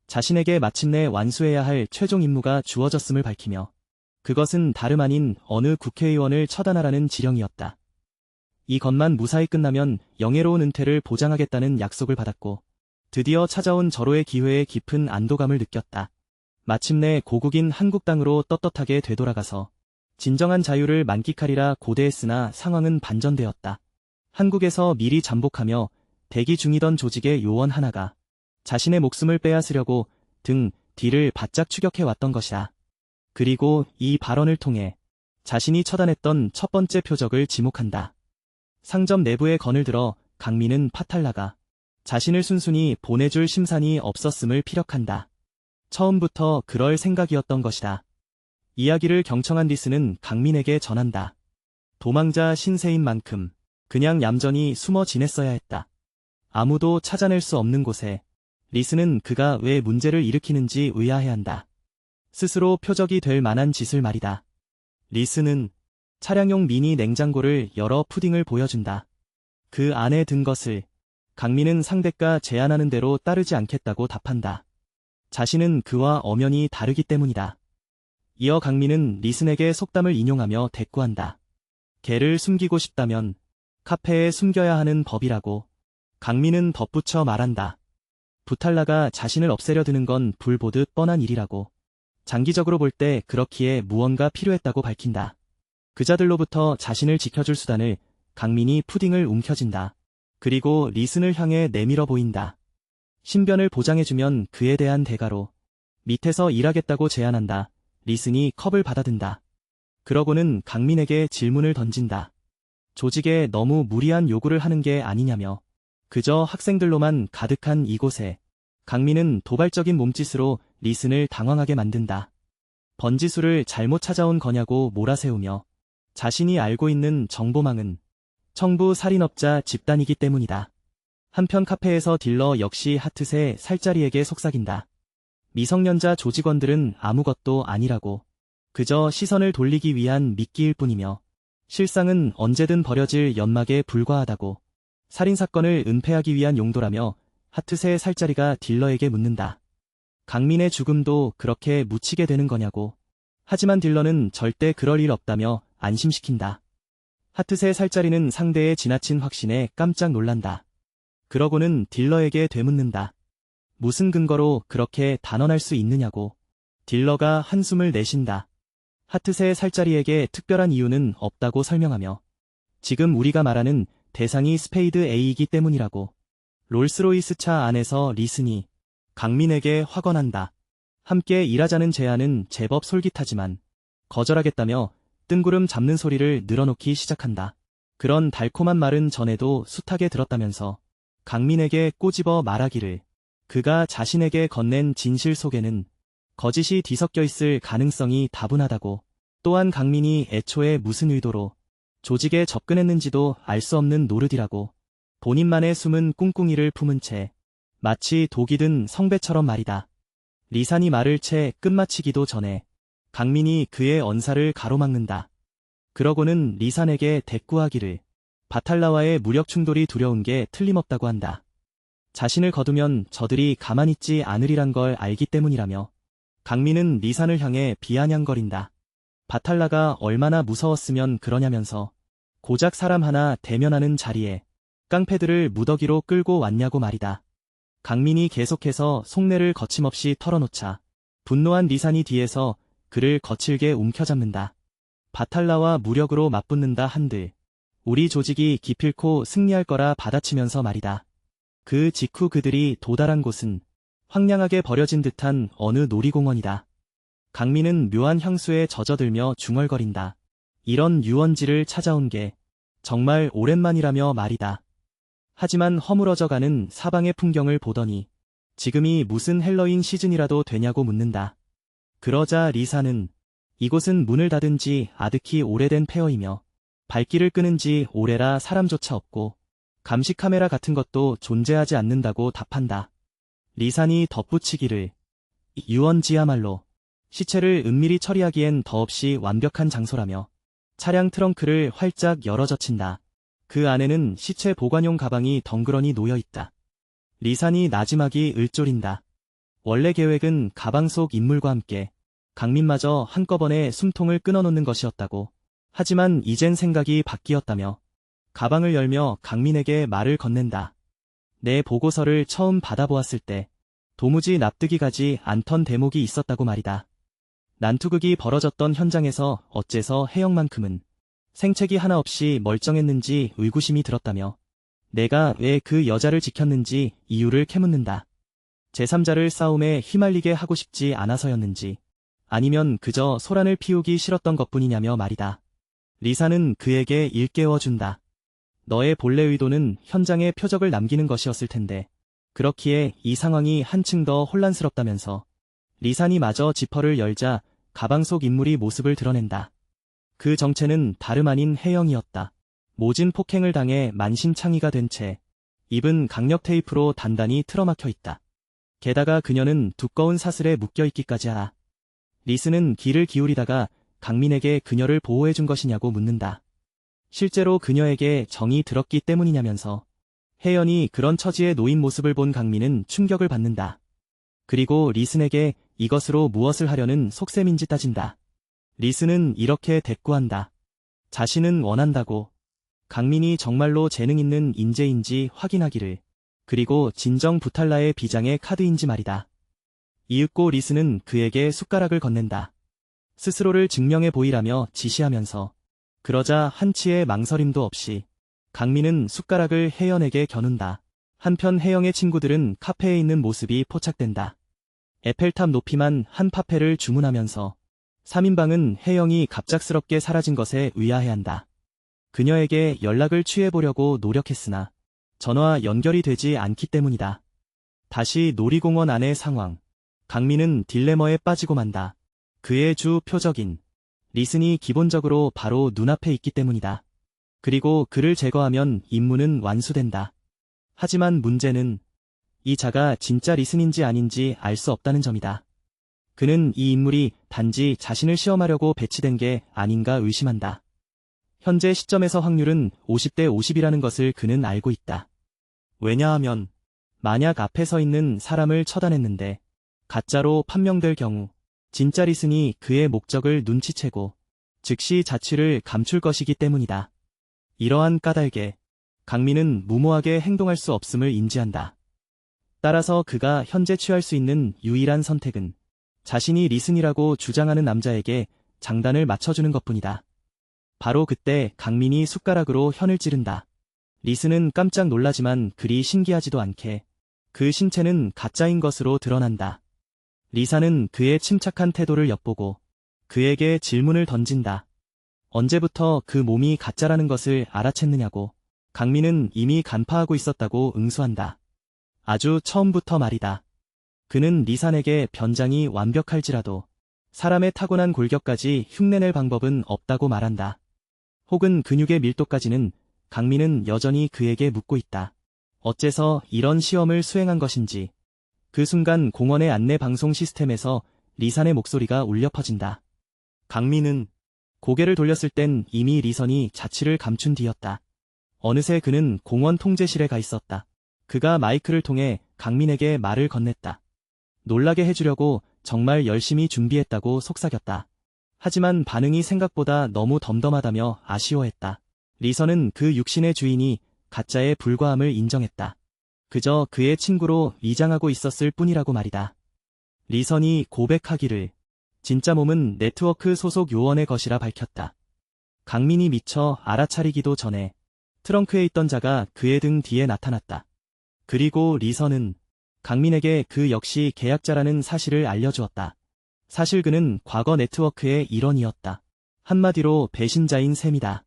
자신에게 마침내 완수해야 할 최종 임무가 주어졌음을 밝히며 그것은 다름 아닌 어느 국회의원을 처단하라는 지령이었다. 이것만 무사히 끝나면 영예로운 은퇴를 보장하겠다는 약속을 받았고 드디어 찾아온 절호의 기회에 깊은 안도감을 느꼈다. 마침내 고국인 한국 땅으로 떳떳하게 되돌아가서 진정한 자유를 만끽하리라 고대했으나 상황은 반전되었다. 한국에서 미리 잠복하며 대기 중이던 조직의 요원 하나가 자신의 목숨을 빼앗으려고 등 뒤를 바짝 추격해왔던 것이다. 그리고 이 발언을 통해 자신이 처단했던 첫 번째 표적을 지목한다. 상점 내부의 건을 들어 강민은 파탈라가 자신을 순순히 보내줄 심산이 없었음을 피력한다. 처음부터 그럴 생각이었던 것이다. 이야기를 경청한 리스는 강민에게 전한다. 도망자 신세인 만큼 그냥 얌전히 숨어 지냈어야 했다. 아무도 찾아낼 수 없는 곳에 리스는 그가 왜 문제를 일으키는지 의아해한다. 스스로 표적이 될 만한 짓을 말이다. 리스는 차량용 미니 냉장고를 열어 푸딩을 보여준다. 그 안에 든 것을 강민은 상대가 제안하는 대로 따르지 않겠다고 답한다. 자신은 그와 엄연히 다르기 때문이다. 이어 강민은 리슨에게 속담을 인용하며 대꾸한다. 개를 숨기고 싶다면 카페에 숨겨야 하는 법이라고. 강민은 덧붙여 말한다. 부탈라가 자신을 없애려 드는 건 불 보듯 뻔한 일이라고. 장기적으로 볼 때 그렇기에 무언가 필요했다고 밝힌다. 그자들로부터 자신을 지켜줄 수단을 강민이 푸딩을 움켜쥔다. 그리고 리슨을 향해 내밀어 보인다. 신변을 보장해주면 그에 대한 대가로 밑에서 일하겠다고 제안한다. 리슨이 컵을 받아든다. 그러고는 강민에게 질문을 던진다. 조직에 너무 무리한 요구를 하는 게 아니냐며. 그저 학생들로만 가득한 이곳에 강민은 도발적인 몸짓으로 리슨을 당황하게 만든다. 번지수를 잘못 찾아온 거냐고 몰아세우며 자신이 알고 있는 정보망은 청부 살인업자 집단이기 때문이다. 한편 카페에서 딜러 역시 하트세 살짜리에게 속삭인다. 미성년자 조직원들은 아무것도 아니라고. 그저 시선을 돌리기 위한 미끼일 뿐이며 실상은 언제든 버려질 연막에 불과하다고. 살인사건을 은폐하기 위한 용도라며 하트세 살짜리가 딜러에게 묻는다. 강민의 죽음도 그렇게 묻히게 되는 거냐고. 하지만 딜러는 절대 그럴 일 없다며 안심시킨다. 하트세 살짜리는 상대의 지나친 확신에 깜짝 놀란다. 그러고는 딜러에게 되묻는다. 무슨 근거로 그렇게 단언할 수 있느냐고. 딜러가 한숨을 내쉰다. 하트세 살짜리에게 특별한 이유는 없다고 설명하며 지금 우리가 말하는 대상이 스페이드 A이기 때문이라고. 롤스로이스 차 안에서 리슨이 강민에게 확언한다. 함께 일하자는 제안은 제법 솔깃하지만 거절하겠다며 뜬구름 잡는 소리를 늘어놓기 시작한다. 그런 달콤한 말은 전에도 숱하게 들었다면서 강민에게 꼬집어 말하기를 그가 자신에게 건넨 진실 속에는 거짓이 뒤섞여 있을 가능성이 다분하다고. 또한 강민이 애초에 무슨 의도로 조직에 접근했는지도 알 수 없는 노릇이라고. 본인만의 숨은 꿍꿍이를 품은 채 마치 독이 든 성배처럼 말이다. 리산이 말을 채 끝마치기도 전에 강민이 그의 언사를 가로막는다. 그러고는 리산에게 대꾸하기를 바탈라와의 무력 충돌이 두려운 게 틀림없다고 한다. 자신을 거두면 저들이 가만히 있지 않으리란 걸 알기 때문이라며. 강민은 리산을 향해 비아냥거린다. 바탈라가 얼마나 무서웠으면 그러냐면서 고작 사람 하나 대면하는 자리에 깡패들을 무더기로 끌고 왔냐고 말이다. 강민이 계속해서 속내를 거침없이 털어놓자 분노한 리산이 뒤에서 그를 거칠게 움켜잡는다. 바탈라와 무력으로 맞붙는다 한들 우리 조직이 기필코 승리할 거라 받아치면서 말이다. 그 직후 그들이 도달한 곳은 황량하게 버려진 듯한 어느 놀이공원이다. 강민은 묘한 향수에 젖어들며 중얼거린다. 이런 유원지를 찾아온 게 정말 오랜만이라며 말이다. 하지만 허물어져가는 사방의 풍경을 보더니 지금이 무슨 헬로윈 시즌이라도 되냐고 묻는다. 그러자 리사는 이곳은 문을 닫은 지 아득히 오래된 폐허이며 발길을 끄는 지 오래라 사람조차 없고 감시 카메라 같은 것도 존재하지 않는다고 답한다. 리산이 덧붙이기를 유원지야말로 시체를 은밀히 처리하기엔 더없이 완벽한 장소라며 차량 트렁크를 활짝 열어 젖힌다. 그 안에는 시체 보관용 가방이 덩그러니 놓여있다. 리산이 나지막이 을조린다. 원래 계획은 가방 속 인물과 함께 강민마저 한꺼번에 숨통을 끊어놓는 것이었다고. 하지만 이젠 생각이 바뀌었다며 가방을 열며 강민에게 말을 건넨다. 내 보고서를 처음 받아보았을 때 도무지 납득이 가지 않던 대목이 있었다고 말이다. 난투극이 벌어졌던 현장에서 어째서 해영만큼은 생채기 하나 없이 멀쩡했는지 의구심이 들었다며 내가 왜 그 여자를 지켰는지 이유를 캐묻는다. 제3자를 싸움에 휘말리게 하고 싶지 않아서였는지 아니면 그저 소란을 피우기 싫었던 것뿐이냐며 말이다. 리사는 그에게 일깨워준다. 너의 본래 의도는 현장에 표적을 남기는 것이었을 텐데 그렇기에 이 상황이 한층 더 혼란스럽다면서 리산이 마저 지퍼를 열자 가방 속 인물이 모습을 드러낸다. 그 정체는 다름 아닌 혜영이었다. 모진 폭행을 당해 만신창이가 된 채 입은 강력 테이프로 단단히 틀어막혀 있다. 게다가 그녀는 두꺼운 사슬에 묶여있기까지 하다. 리스는 귀를 기울이다가 강민에게 그녀를 보호해준 것이냐고 묻는다. 실제로 그녀에게 정이 들었기 때문이냐면서. 혜연이 그런 처지에 놓인 모습을 본 강민은 충격을 받는다. 그리고 리슨에게 이것으로 무엇을 하려는 속셈인지 따진다. 리슨은 이렇게 대꾸한다. 자신은 원한다고. 강민이 정말로 재능 있는 인재인지 확인하기를. 그리고 진정 부탈라의 비장의 카드인지 말이다. 이윽고 리슨은 그에게 숟가락을 건넨다. 스스로를 증명해 보이라며 지시하면서. 그러자 한치의 망설임도 없이 강민은 숟가락을 혜연에게 겨눈다. 한편 혜영의 친구들은 카페에 있는 모습이 포착된다. 에펠탑 높이만 한 파페를 주문하면서 3인방은 혜영이 갑작스럽게 사라진 것에 의아해한다. 그녀에게 연락을 취해보려고 노력했으나 전화 연결이 되지 않기 때문이다. 다시 놀이공원 안의 상황. 강민은 딜레머에 빠지고 만다. 그의 주 표적인 리슨이 기본적으로 바로 눈앞에 있기 때문이다. 그리고 그를 제거하면 임무는 완수된다. 하지만 문제는 이 자가 진짜 리슨인지 아닌지 알 수 없다는 점이다. 그는 이 인물이 단지 자신을 시험하려고 배치된 게 아닌가 의심한다. 현재 시점에서 확률은 50대 50이라는 것을 그는 알고 있다. 왜냐하면 만약 앞에 서 있는 사람을 처단했는데 가짜로 판명될 경우 진짜 리슨이 그의 목적을 눈치채고 즉시 자취를 감출 것이기 때문이다. 이러한 까닭에 강민은 무모하게 행동할 수 없음을 인지한다. 따라서 그가 현재 취할 수 있는 유일한 선택은 자신이 리슨이라고 주장하는 남자에게 장단을 맞춰주는 것뿐이다. 바로 그때 강민이 숟가락으로 현을 찌른다. 리슨은 깜짝 놀라지만 그리 신기하지도 않게 그 신체는 가짜인 것으로 드러난다. 리사는 그의 침착한 태도를 엿보고 그에게 질문을 던진다. 언제부터 그 몸이 가짜라는 것을 알아챘느냐고. 강민은 이미 간파하고 있었다고 응수한다. 아주 처음부터 말이다. 그는 리산에게 변장이 완벽할지라도 사람의 타고난 골격까지 흉내낼 방법은 없다고 말한다. 혹은 근육의 밀도까지는 강민은 여전히 그에게 묻고 있다. 어째서 이런 시험을 수행한 것인지. 그 순간 공원의 안내 방송 시스템에서 리산의 목소리가 울려 퍼진다. 강민은 고개를 돌렸을 땐 이미 리선이 자취를 감춘 뒤였다. 어느새 그는 공원 통제실에 가 있었다. 그가 마이크를 통해 강민에게 말을 건넸다. 놀라게 해주려고 정말 열심히 준비했다고 속삭였다. 하지만 반응이 생각보다 너무 덤덤하다며 아쉬워했다. 리선은 그 육신의 주인이 가짜에 불과함을 인정했다. 그저 그의 친구로 위장하고 있었을 뿐이라고 말이다. 리선이 고백하기를 진짜 몸은 네트워크 소속 요원의 것이라 밝혔다. 강민이 미처 알아차리기도 전에 트렁크에 있던 자가 그의 등 뒤에 나타났다. 그리고 리선은 강민에게 그 역시 계약자라는 사실을 알려주었다. 사실 그는 과거 네트워크의 일원이었다. 한마디로 배신자인 셈이다.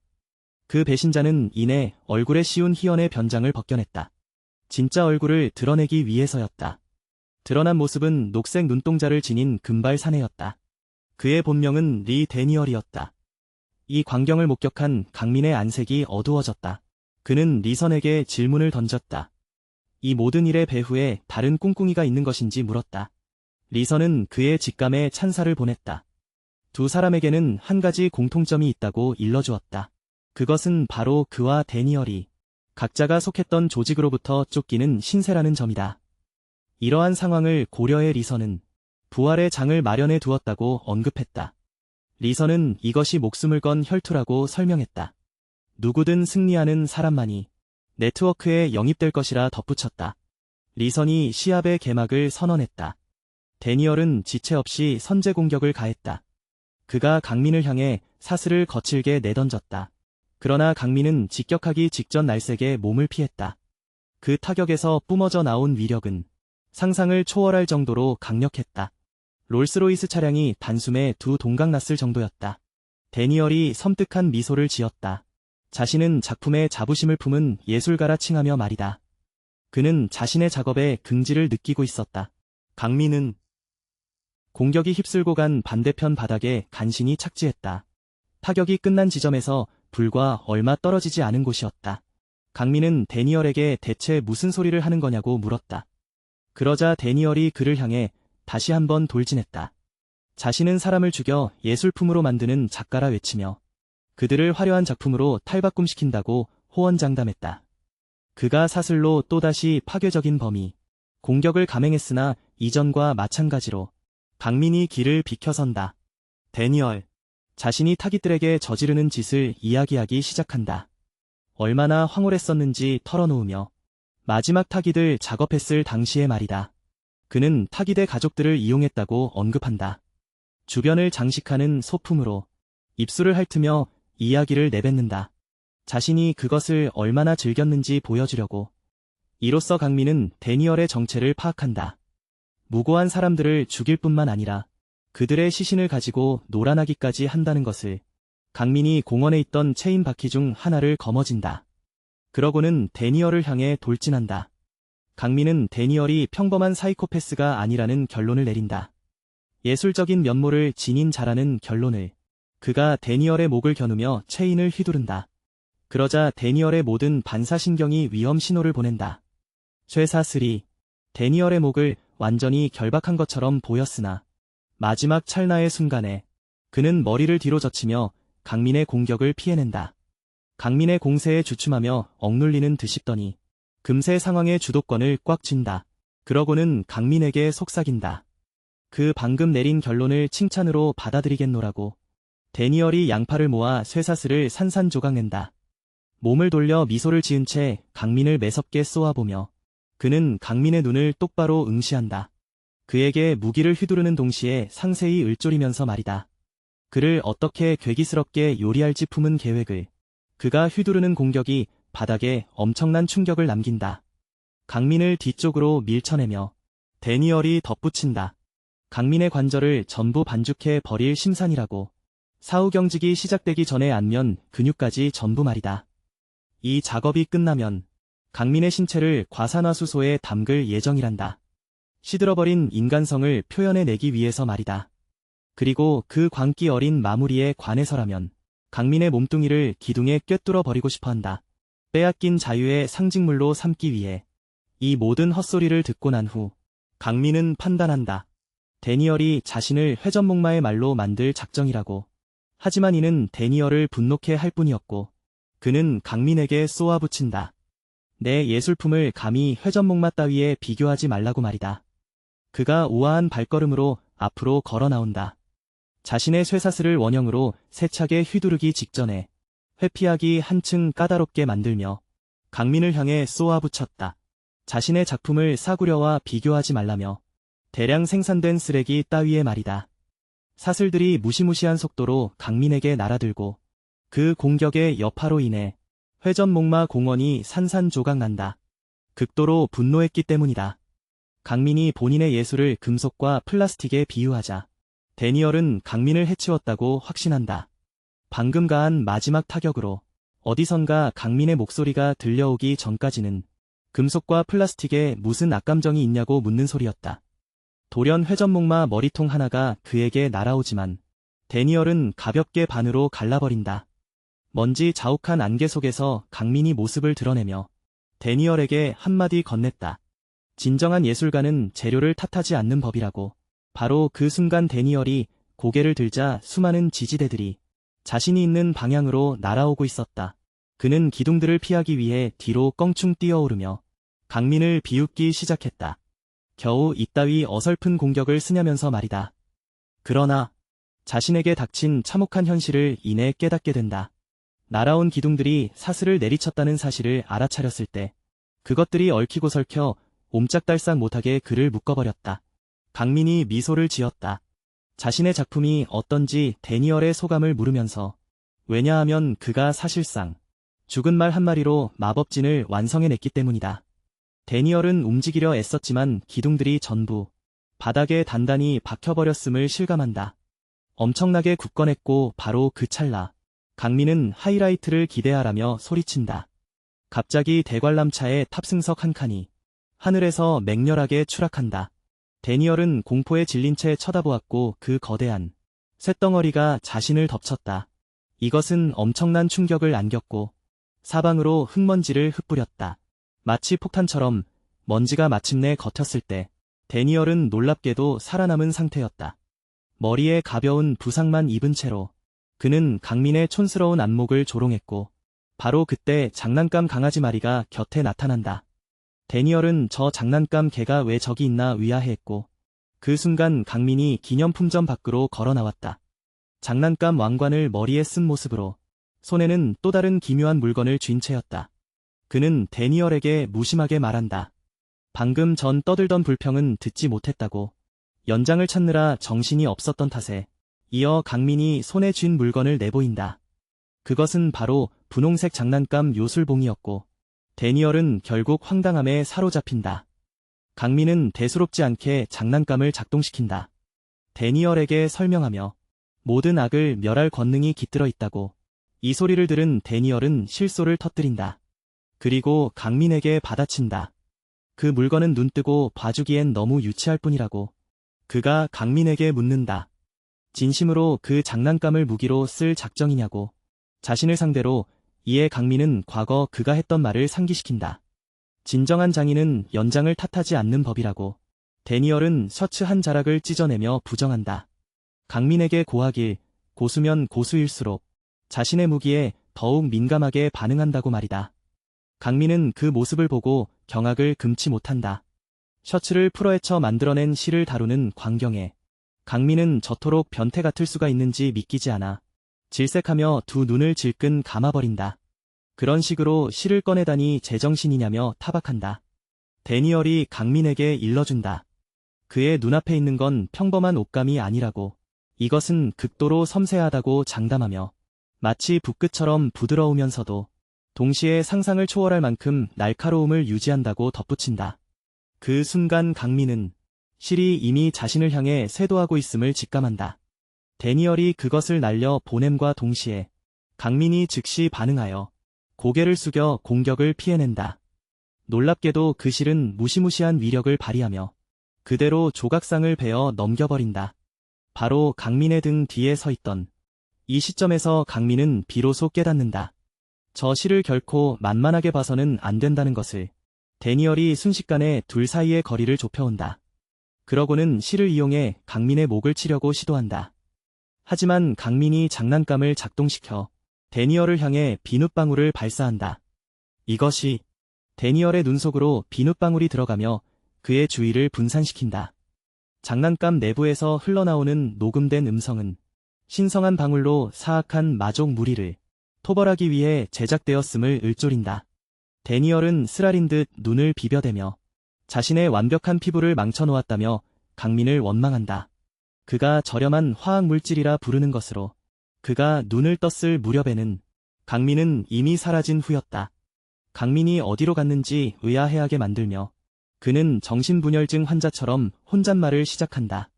그 배신자는 이내 얼굴에 씌운 희연의 변장을 벗겨냈다. 진짜 얼굴을 드러내기 위해서였다. 드러난 모습은 녹색 눈동자를 지닌 금발 사내였다. 그의 본명은 리 데니얼이었다. 이 광경을 목격한 강민의 안색이 어두워졌다. 그는 리선에게 질문을 던졌다. 이 모든 일의 배후에 다른 꿍꿍이가 있는 것인지 물었다. 리선은 그의 직감에 찬사를 보냈다. 두 사람에게는 한 가지 공통점이 있다고 일러주었다. 그것은 바로 그와 데니얼이 각자가 속했던 조직으로부터 쫓기는 신세라는 점이다. 이러한 상황을 고려해 리선은 부활의 장을 마련해 두었다고 언급했다. 리선은 이것이 목숨을 건 혈투라고 설명했다. 누구든 승리하는 사람만이 네트워크에 영입될 것이라 덧붙였다. 리선이 시합의 개막을 선언했다. 데니얼은 지체 없이 선제 공격을 가했다. 그가 강민을 향해 사슬을 거칠게 내던졌다. 그러나 강민은 직격하기 직전 날쌔게 몸을 피했다. 그 타격에서 뿜어져 나온 위력은 상상을 초월할 정도로 강력했다. 롤스로이스 차량이 단숨에 두 동강 났을 정도였다. 데니얼이 섬뜩한 미소를 지었다. 자신은 작품에 자부심을 품은 예술가라 칭하며 말이다. 그는 자신의 작업에 긍지를 느끼고 있었다. 강민은 공격이 휩쓸고 간 반대편 바닥에 간신히 착지했다. 타격이 끝난 지점에서 불과 얼마 떨어지지 않은 곳이었다. 강민은 데니얼에게 대체 무슨 소리를 하는 거냐고 물었다. 그러자 데니얼이 그를 향해 다시 한번 돌진했다. 자신은 사람을 죽여 예술품으로 만드는 작가라 외치며 그들을 화려한 작품으로 탈바꿈시킨다고 호언장담했다. 그가 사슬로 또다시 파괴적인 범위, 공격을 감행했으나 이전과 마찬가지로 강민이 길을 비켜선다. 데니얼, 자신이 타깃들에게 저지르는 짓을 이야기하기 시작한다. 얼마나 황홀했었는지 털어놓으며 마지막 타깃을 작업했을 당시의 말이다. 그는 타깃의 가족들을 이용했다고 언급한다. 주변을 장식하는 소품으로 입술을 핥으며 이야기를 내뱉는다. 자신이 그것을 얼마나 즐겼는지 보여주려고. 이로써 강민은 데니얼의 정체를 파악한다. 무고한 사람들을 죽일 뿐만 아니라 그들의 시신을 가지고 놀아나기까지 한다는 것을. 강민이 공원에 있던 체인 바퀴 중 하나를 거머쥔다. 그러고는 데니얼을 향해 돌진한다. 강민은 데니얼이 평범한 사이코패스가 아니라는 결론을 내린다. 예술적인 면모를 지닌 자라는 결론을. 그가 데니얼의 목을 겨누며 체인을 휘두른다. 그러자 데니얼의 모든 반사신경이 위험 신호를 보낸다. 쇠사슬이 데니얼의 목을 완전히 결박한 것처럼 보였으나 마지막 찰나의 순간에 그는 머리를 뒤로 젖히며 강민의 공격을 피해낸다. 강민의 공세에 주춤하며 억눌리는 듯 싶더니 금세 상황의 주도권을 꽉 쥔다. 그러고는 강민에게 속삭인다. 그 방금 내린 결론을 칭찬으로 받아들이겠노라고. 데니얼이 양팔을 모아 쇠사슬을 산산조각낸다. 몸을 돌려 미소를 지은 채 강민을 매섭게 쏘아보며 그는 강민의 눈을 똑바로 응시한다. 그에게 무기를 휘두르는 동시에 상세히 을조리면서 말이다. 그를 어떻게 괴기스럽게 요리할지 품은 계획을. 그가 휘두르는 공격이 바닥에 엄청난 충격을 남긴다. 강민을 뒤쪽으로 밀쳐내며 데니얼이 덧붙인다. 강민의 관절을 전부 반죽해 버릴 심산이라고. 사후경직이 시작되기 전에 안면 근육까지 전부 말이다. 이 작업이 끝나면 강민의 신체를 과산화수소에 담글 예정이란다. 시들어버린 인간성을 표현해내기 위해서 말이다. 그리고 그 광기 어린 마무리에 관해서라면 강민의 몸뚱이를 기둥에 꿰뚫어 버리고 싶어한다. 빼앗긴 자유의 상징물로 삼기 위해. 이 모든 헛소리를 듣고 난 후 강민은 판단한다. 데니얼이 자신을 회전목마의 말로 만들 작정이라고. 하지만 이는 데니얼을 분노케 할 뿐이었고 그는 강민에게 쏘아붙인다. 내 예술품을 감히 회전목마 따위에 비교하지 말라고 말이다. 그가 우아한 발걸음으로 앞으로 걸어 나온다. 자신의 쇠사슬을 원형으로 세차게 휘두르기 직전에 회피하기 한층 까다롭게 만들며 강민을 향해 쏘아붙였다. 자신의 작품을 싸구려와 비교하지 말라며 대량 생산된 쓰레기 따위의 말이다. 사슬들이 무시무시한 속도로 강민에게 날아들고 그 공격의 여파로 인해 회전목마 공원이 산산조각난다. 극도로 분노했기 때문이다. 강민이 본인의 예술을 금속과 플라스틱에 비유하자 데니얼은 강민을 해치웠다고 확신한다. 방금 가한 마지막 타격으로 어디선가 강민의 목소리가 들려오기 전까지는 금속과 플라스틱에 무슨 악감정이 있냐고 묻는 소리였다. 돌연 회전목마 머리통 하나가 그에게 날아오지만 데니얼은 가볍게 반으로 갈라버린다. 먼지 자욱한 안개 속에서 강민이 모습을 드러내며 데니얼에게 한마디 건넸다. 진정한 예술가는 재료를 탓하지 않는 법이라고. 바로 그 순간 데니얼이 고개를 들자 수많은 지지대들이 자신이 있는 방향으로 날아오고 있었다. 그는 기둥들을 피하기 위해 뒤로 껑충 뛰어오르며 강민을 비웃기 시작했다. 겨우 이따위 어설픈 공격을 쓰냐면서 말이다. 그러나 자신에게 닥친 참혹한 현실을 이내 깨닫게 된다. 날아온 기둥들이 사슬을 내리쳤다는 사실을 알아차렸을 때 그것들이 얽히고 설켜 옴짝달싹 못하게 그를 묶어버렸다. 강민이 미소를 지었다. 자신의 작품이 어떤지 데니얼의 소감을 물으면서. 왜냐하면 그가 사실상 죽은 말 한마리로 마법진을 완성해냈기 때문이다. 데니얼은 움직이려 애썼지만 기둥들이 전부 바닥에 단단히 박혀버렸음을 실감한다. 엄청나게 굳건했고 바로 그 찰나 강민은 하이라이트를 기대하라며 소리친다. 갑자기 대관람차의 탑승석 한 칸이 하늘에서 맹렬하게 추락한다. 데니얼은 공포에 질린 채 쳐다보았고 그 거대한 쇳덩어리가 자신을 덮쳤다. 이것은 엄청난 충격을 안겼고 사방으로 흙먼지를 흩뿌렸다. 마치 폭탄처럼 먼지가 마침내 걷혔을 때 데니얼은 놀랍게도 살아남은 상태였다. 머리에 가벼운 부상만 입은 채로 그는 강민의 촌스러운 안목을 조롱했고 바로 그때 장난감 강아지 마리가 곁에 나타난다. 데니얼은 저 장난감 개가 왜 저기 있나 의아해했고 그 순간 강민이 기념품점 밖으로 걸어 나왔다. 장난감 왕관을 머리에 쓴 모습으로 손에는 또 다른 기묘한 물건을 쥔 채였다. 그는 데니얼에게 무심하게 말한다. 방금 전 떠들던 불평은 듣지 못했다고. 연장을 찾느라 정신이 없었던 탓에. 이어 강민이 손에 쥔 물건을 내보인다. 그것은 바로 분홍색 장난감 요술봉이었고 데니얼은 결국 황당함에 사로잡힌다. 강민은 대수롭지 않게 장난감을 작동시킨다. 데니얼에게 설명하며 모든 악을 멸할 권능이 깃들어 있다고. 이 소리를 들은 데니얼은 실소를 터뜨린다. 그리고 강민에게 받아친다. 그 물건은 눈뜨고 봐주기엔 너무 유치할 뿐이라고. 그가 강민에게 묻는다. 진심으로 그 장난감을 무기로 쓸 작정이냐고. 자신을 상대로. 이에 강민은 과거 그가 했던 말을 상기시킨다. 진정한 장인은 연장을 탓하지 않는 법이라고. 데니얼은 셔츠 한 자락을 찢어내며 부정한다. 강민에게 고하길, 고수면 고수일수록 자신의 무기에 더욱 민감하게 반응한다고 말이다. 강민은 그 모습을 보고 경악을 금치 못한다. 셔츠를 풀어헤쳐 만들어낸 실을 다루는 광경에 강민은 저토록 변태 같을 수가 있는지 믿기지 않아 질색하며 두 눈을 질끈 감아버린다. 그런 식으로 실을 꺼내다니 제정신이냐며 타박한다. 데니얼이 강민에게 일러준다. 그의 눈앞에 있는 건 평범한 옷감이 아니라고. 이것은 극도로 섬세하다고 장담하며 마치 붓끝처럼 부드러우면서도 동시에 상상을 초월할 만큼 날카로움을 유지한다고 덧붙인다. 그 순간 강민은 실이 이미 자신을 향해 쇄도하고 있음을 직감한다. 데니얼이 그것을 날려 보냄과 동시에 강민이 즉시 반응하여 고개를 숙여 공격을 피해낸다. 놀랍게도 그 실은 무시무시한 위력을 발휘하며 그대로 조각상을 베어 넘겨버린다. 바로 강민의 등 뒤에 서 있던 이 시점에서 강민은 비로소 깨닫는다. 저 실을 결코 만만하게 봐서는 안 된다는 것을. 데니얼이 순식간에 둘 사이의 거리를 좁혀온다. 그러고는 실을 이용해 강민의 목을 치려고 시도한다. 하지만 강민이 장난감을 작동시켜 데니얼을 향해 비눗방울을 발사한다. 이것이 데니얼의 눈 속으로 비눗방울이 들어가며 그의 주의를 분산시킨다. 장난감 내부에서 흘러나오는 녹음된 음성은 신성한 방울로 사악한 마족 무리를 토벌하기 위해 제작되었음을 을조린다. 데니얼은 쓰라린 듯 눈을 비벼대며 자신의 완벽한 피부를 망쳐놓았다며 강민을 원망한다. 그가 저렴한 화학물질이라 부르는 것으로 그가 눈을 떴을 무렵에는 강민은 이미 사라진 후였다. 강민이 어디로 갔는지 의아해하게 만들며 그는 정신분열증 환자처럼 혼잣말을 시작한다.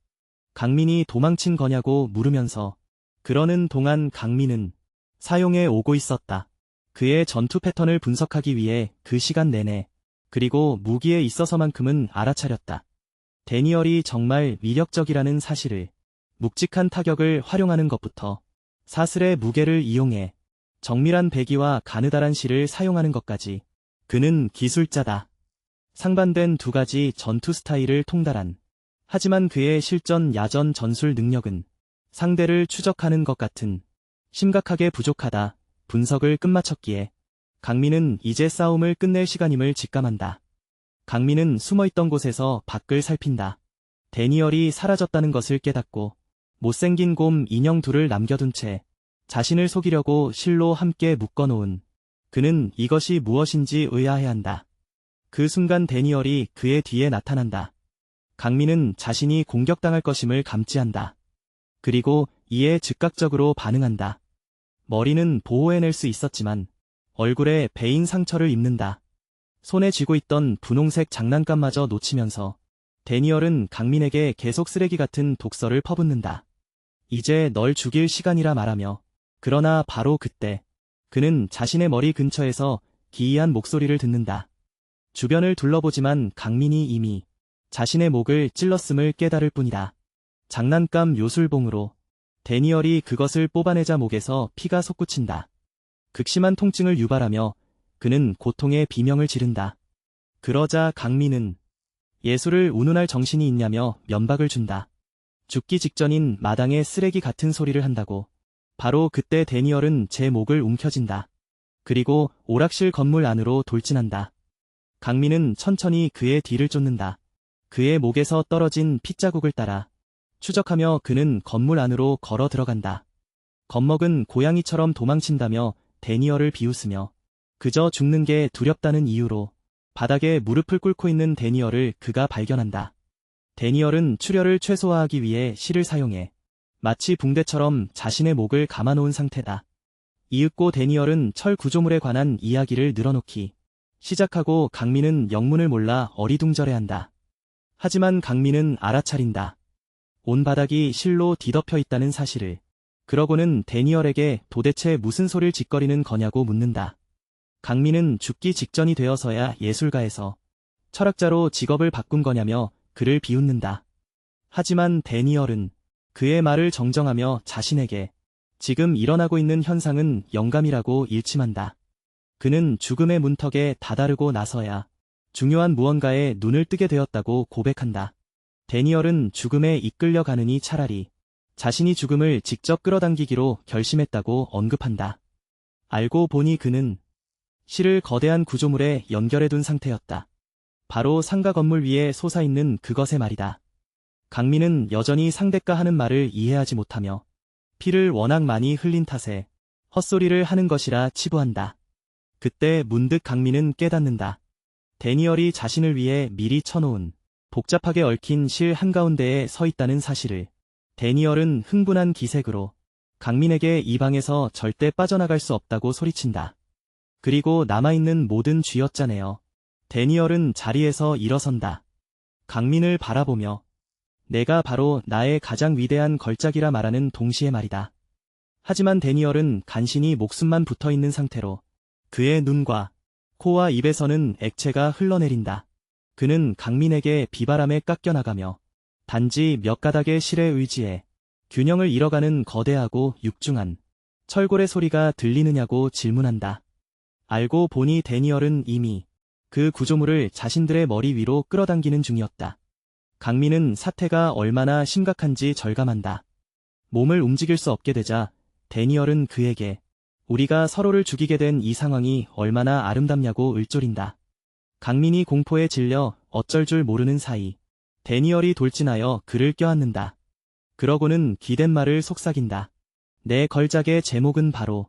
강민이 도망친 거냐고 물으면서 그러는 동안 강민은 사용해 오고 있었다. 그의 전투 패턴을 분석하기 위해 그 시간 내내 그리고 무기에 있어서만큼은 알아차렸다. 데니얼이 정말 위력적이라는 사실을 묵직한 타격을 활용하는 것부터 사슬의 무게를 이용해 정밀한 배기와 가느다란 실을 사용하는 것까지 그는 기술자다. 상반된 두 가지 전투 스타일을 통달한 하지만 그의 실전 야전 전술 능력은 상대를 추적하는 것 같은 심각하게 부족하다. 분석을 끝마쳤기에 강민은 이제 싸움을 끝낼 시간임을 직감한다. 강민은 숨어있던 곳에서 밖을 살핀다. 데니얼이 사라졌다는 것을 깨닫고 못생긴 곰 인형 둘을 남겨둔 채 자신을 속이려고 실로 함께 묶어놓은 그는 이것이 무엇인지 의아해한다. 그 순간 데니얼이 그의 뒤에 나타난다. 강민은 자신이 공격당할 것임을 감지한다. 그리고 이에 즉각적으로 반응한다. 머리는 보호해낼 수 있었지만 얼굴에 베인 상처를 입는다. 손에 쥐고 있던 분홍색 장난감마저 놓치면서 데니얼은 강민에게 계속 쓰레기 같은 독설을 퍼붓는다. 이제 널 죽일 시간이라 말하며 그러나 바로 그때 그는 자신의 머리 근처에서 기이한 목소리를 듣는다. 주변을 둘러보지만 강민이 이미 자신의 목을 찔렀음을 깨달을 뿐이다. 장난감 요술봉으로 데니얼이 그것을 뽑아내자 목에서 피가 솟구친다. 극심한 통증을 유발하며 그는 고통의 비명을 지른다. 그러자 강민은 예수를 운운할 정신이 있냐며 면박을 준다. 죽기 직전인 마당에 쓰레기 같은 소리를 한다고. 바로 그때 데니얼은 제 목을 움켜쥔다. 그리고 오락실 건물 안으로 돌진한다. 강민은 천천히 그의 뒤를 쫓는다. 그의 목에서 떨어진 핏자국을 따라 추적하며 그는 건물 안으로 걸어 들어간다. 겁먹은 고양이처럼 도망친다며 데니얼을 비웃으며 그저 죽는 게 두렵다는 이유로 바닥에 무릎을 꿇고 있는 데니얼을 그가 발견한다. 데니얼은 출혈을 최소화하기 위해 실을 사용해 마치 붕대처럼 자신의 목을 감아놓은 상태다. 이윽고 데니얼은 철 구조물에 관한 이야기를 늘어놓기 시작하고 강민은 영문을 몰라 어리둥절해한다. 하지만 강민은 알아차린다. 온 바닥이 실로 뒤덮여 있다는 사실을. 그러고는 데니얼에게 도대체 무슨 소리를 짓거리는 거냐고 묻는다. 강민은 죽기 직전이 되어서야 예술가에서 철학자로 직업을 바꾼 거냐며 그를 비웃는다. 하지만 데니얼은 그의 말을 정정하며 자신에게 지금 일어나고 있는 현상은 영감이라고 일침한다. 그는 죽음의 문턱에 다다르고 나서야 중요한 무언가에 눈을 뜨게 되었다고 고백한다. 데니얼은 죽음에 이끌려가느니 차라리 자신이 죽음을 직접 끌어당기기로 결심했다고 언급한다. 알고 보니 그는 실을 거대한 구조물에 연결해둔 상태였다. 바로 상가 건물 위에 솟아있는 그것의 말이다. 강민은 여전히 상대가 하는 말을 이해하지 못하며 피를 워낙 많이 흘린 탓에 헛소리를 하는 것이라 치부한다. 그때 문득 강민은 깨닫는다. 데니얼이 자신을 위해 미리 쳐놓은 복잡하게 얽힌 실 한가운데에 서 있다는 사실을. 데니얼은 흥분한 기색으로 강민에게 이 방에서 절대 빠져나갈 수 없다고 소리친다. 그리고 남아있는 모든 쥐어짜내어 데니얼은 자리에서 일어선다. 강민을 바라보며 내가 바로 나의 가장 위대한 걸작이라 말하는 동시에 말이다. 하지만 데니얼은 간신히 목숨만 붙어있는 상태로 그의 눈과 코와 입에서는 액체가 흘러내린다. 그는 강민에게 비바람에 깎여나가며 단지 몇 가닥의 실에 의지해 균형을 잃어가는 거대하고 육중한 철골의 소리가 들리느냐고 질문한다. 알고 보니 데니얼은 이미 그 구조물을 자신들의 머리 위로 끌어당기는 중이었다. 강민은 사태가 얼마나 심각한지 절감한다. 몸을 움직일 수 없게 되자 데니얼은 그에게 우리가 서로를 죽이게 된 이 상황이 얼마나 아름답냐고 을조린다. 강민이 공포에 질려 어쩔 줄 모르는 사이 데니얼이 돌진하여 그를 껴안는다. 그러고는 기댄 말을 속삭인다. 내 걸작의 제목은 바로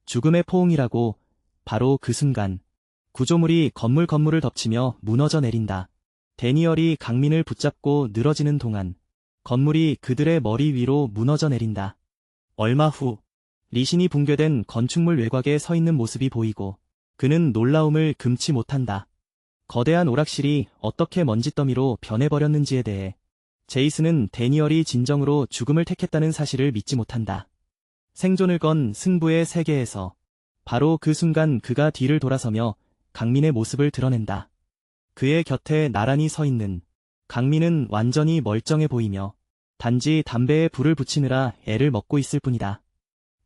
죽음의 포옹이라고. 바로 그 순간 구조물이 건물을 덮치며 무너져 내린다. 데니얼이 강민을 붙잡고 늘어지는 동안 건물이 그들의 머리 위로 무너져 내린다. 얼마 후 리신이 붕괴된 건축물 외곽에 서 있는 모습이 보이고 그는 놀라움을 금치 못한다. 거대한 오락실이 어떻게 먼지더미로 변해버렸는지에 대해 제이슨은 데니얼이 진정으로 죽음을 택했다는 사실을 믿지 못한다. 생존을 건 승부의 세계에서 바로 그 순간 그가 뒤를 돌아서며 강민의 모습을 드러낸다. 그의 곁에 나란히 서 있는 강민은 완전히 멀쩡해 보이며 단지 담배에 불을 붙이느라 애를 먹고 있을 뿐이다.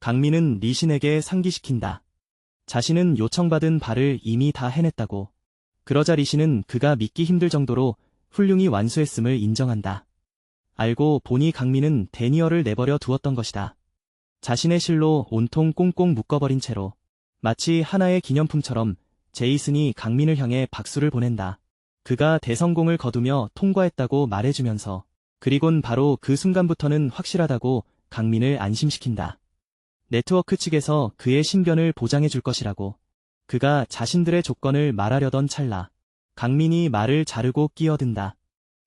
강민은 리신에게 상기시킨다. 자신은 요청받은 바를 이미 다 해냈다고. 그러자 리신은 그가 믿기 힘들 정도로 훌륭히 완수했음을 인정한다. 알고 보니 강민은 데니얼을 내버려 두었던 것이다. 자신의 실로 온통 꽁꽁 묶어버린 채로 마치 하나의 기념품처럼 제이슨이 강민을 향해 박수를 보낸다. 그가 대성공을 거두며 통과했다고 말해주면서 그리곤 바로 그 순간부터는 확실하다고 강민을 안심시킨다. 네트워크 측에서 그의 신변을 보장해 줄 것이라고. 그가 자신들의 조건을 말하려던 찰나 강민이 말을 자르고 끼어든다.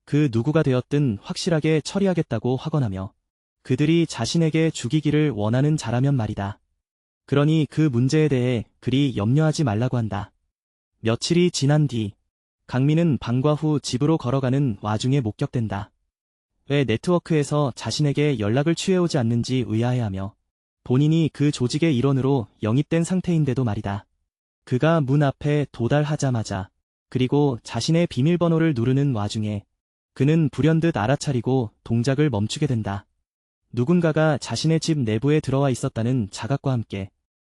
그 누구가 되었든 확실하게 처리하겠다고 확언하며 그들이 자신에게 죽이기를 원하는 자라면 말이다. 그러니 그 문제에 대해 그리 염려하지 말라고 한다. 며칠이 지난 뒤 강민은 방과 후 집으로 걸어가는 와중에 목격된다. 왜 네트워크에서 자신에게 연락을 취해오지 않는지 의아해하며 본인이 그 조직의 일원으로 영입된 상태인데도 말이다. 그가 문 앞에 도달하자마자 그리고 자신의 비밀번호를 누르는 와중에 그는 불현듯 알아차리고 동작을 멈추게 된다. 누군가가 자신의 집 내부에 들어와 있었다는 자각과 함께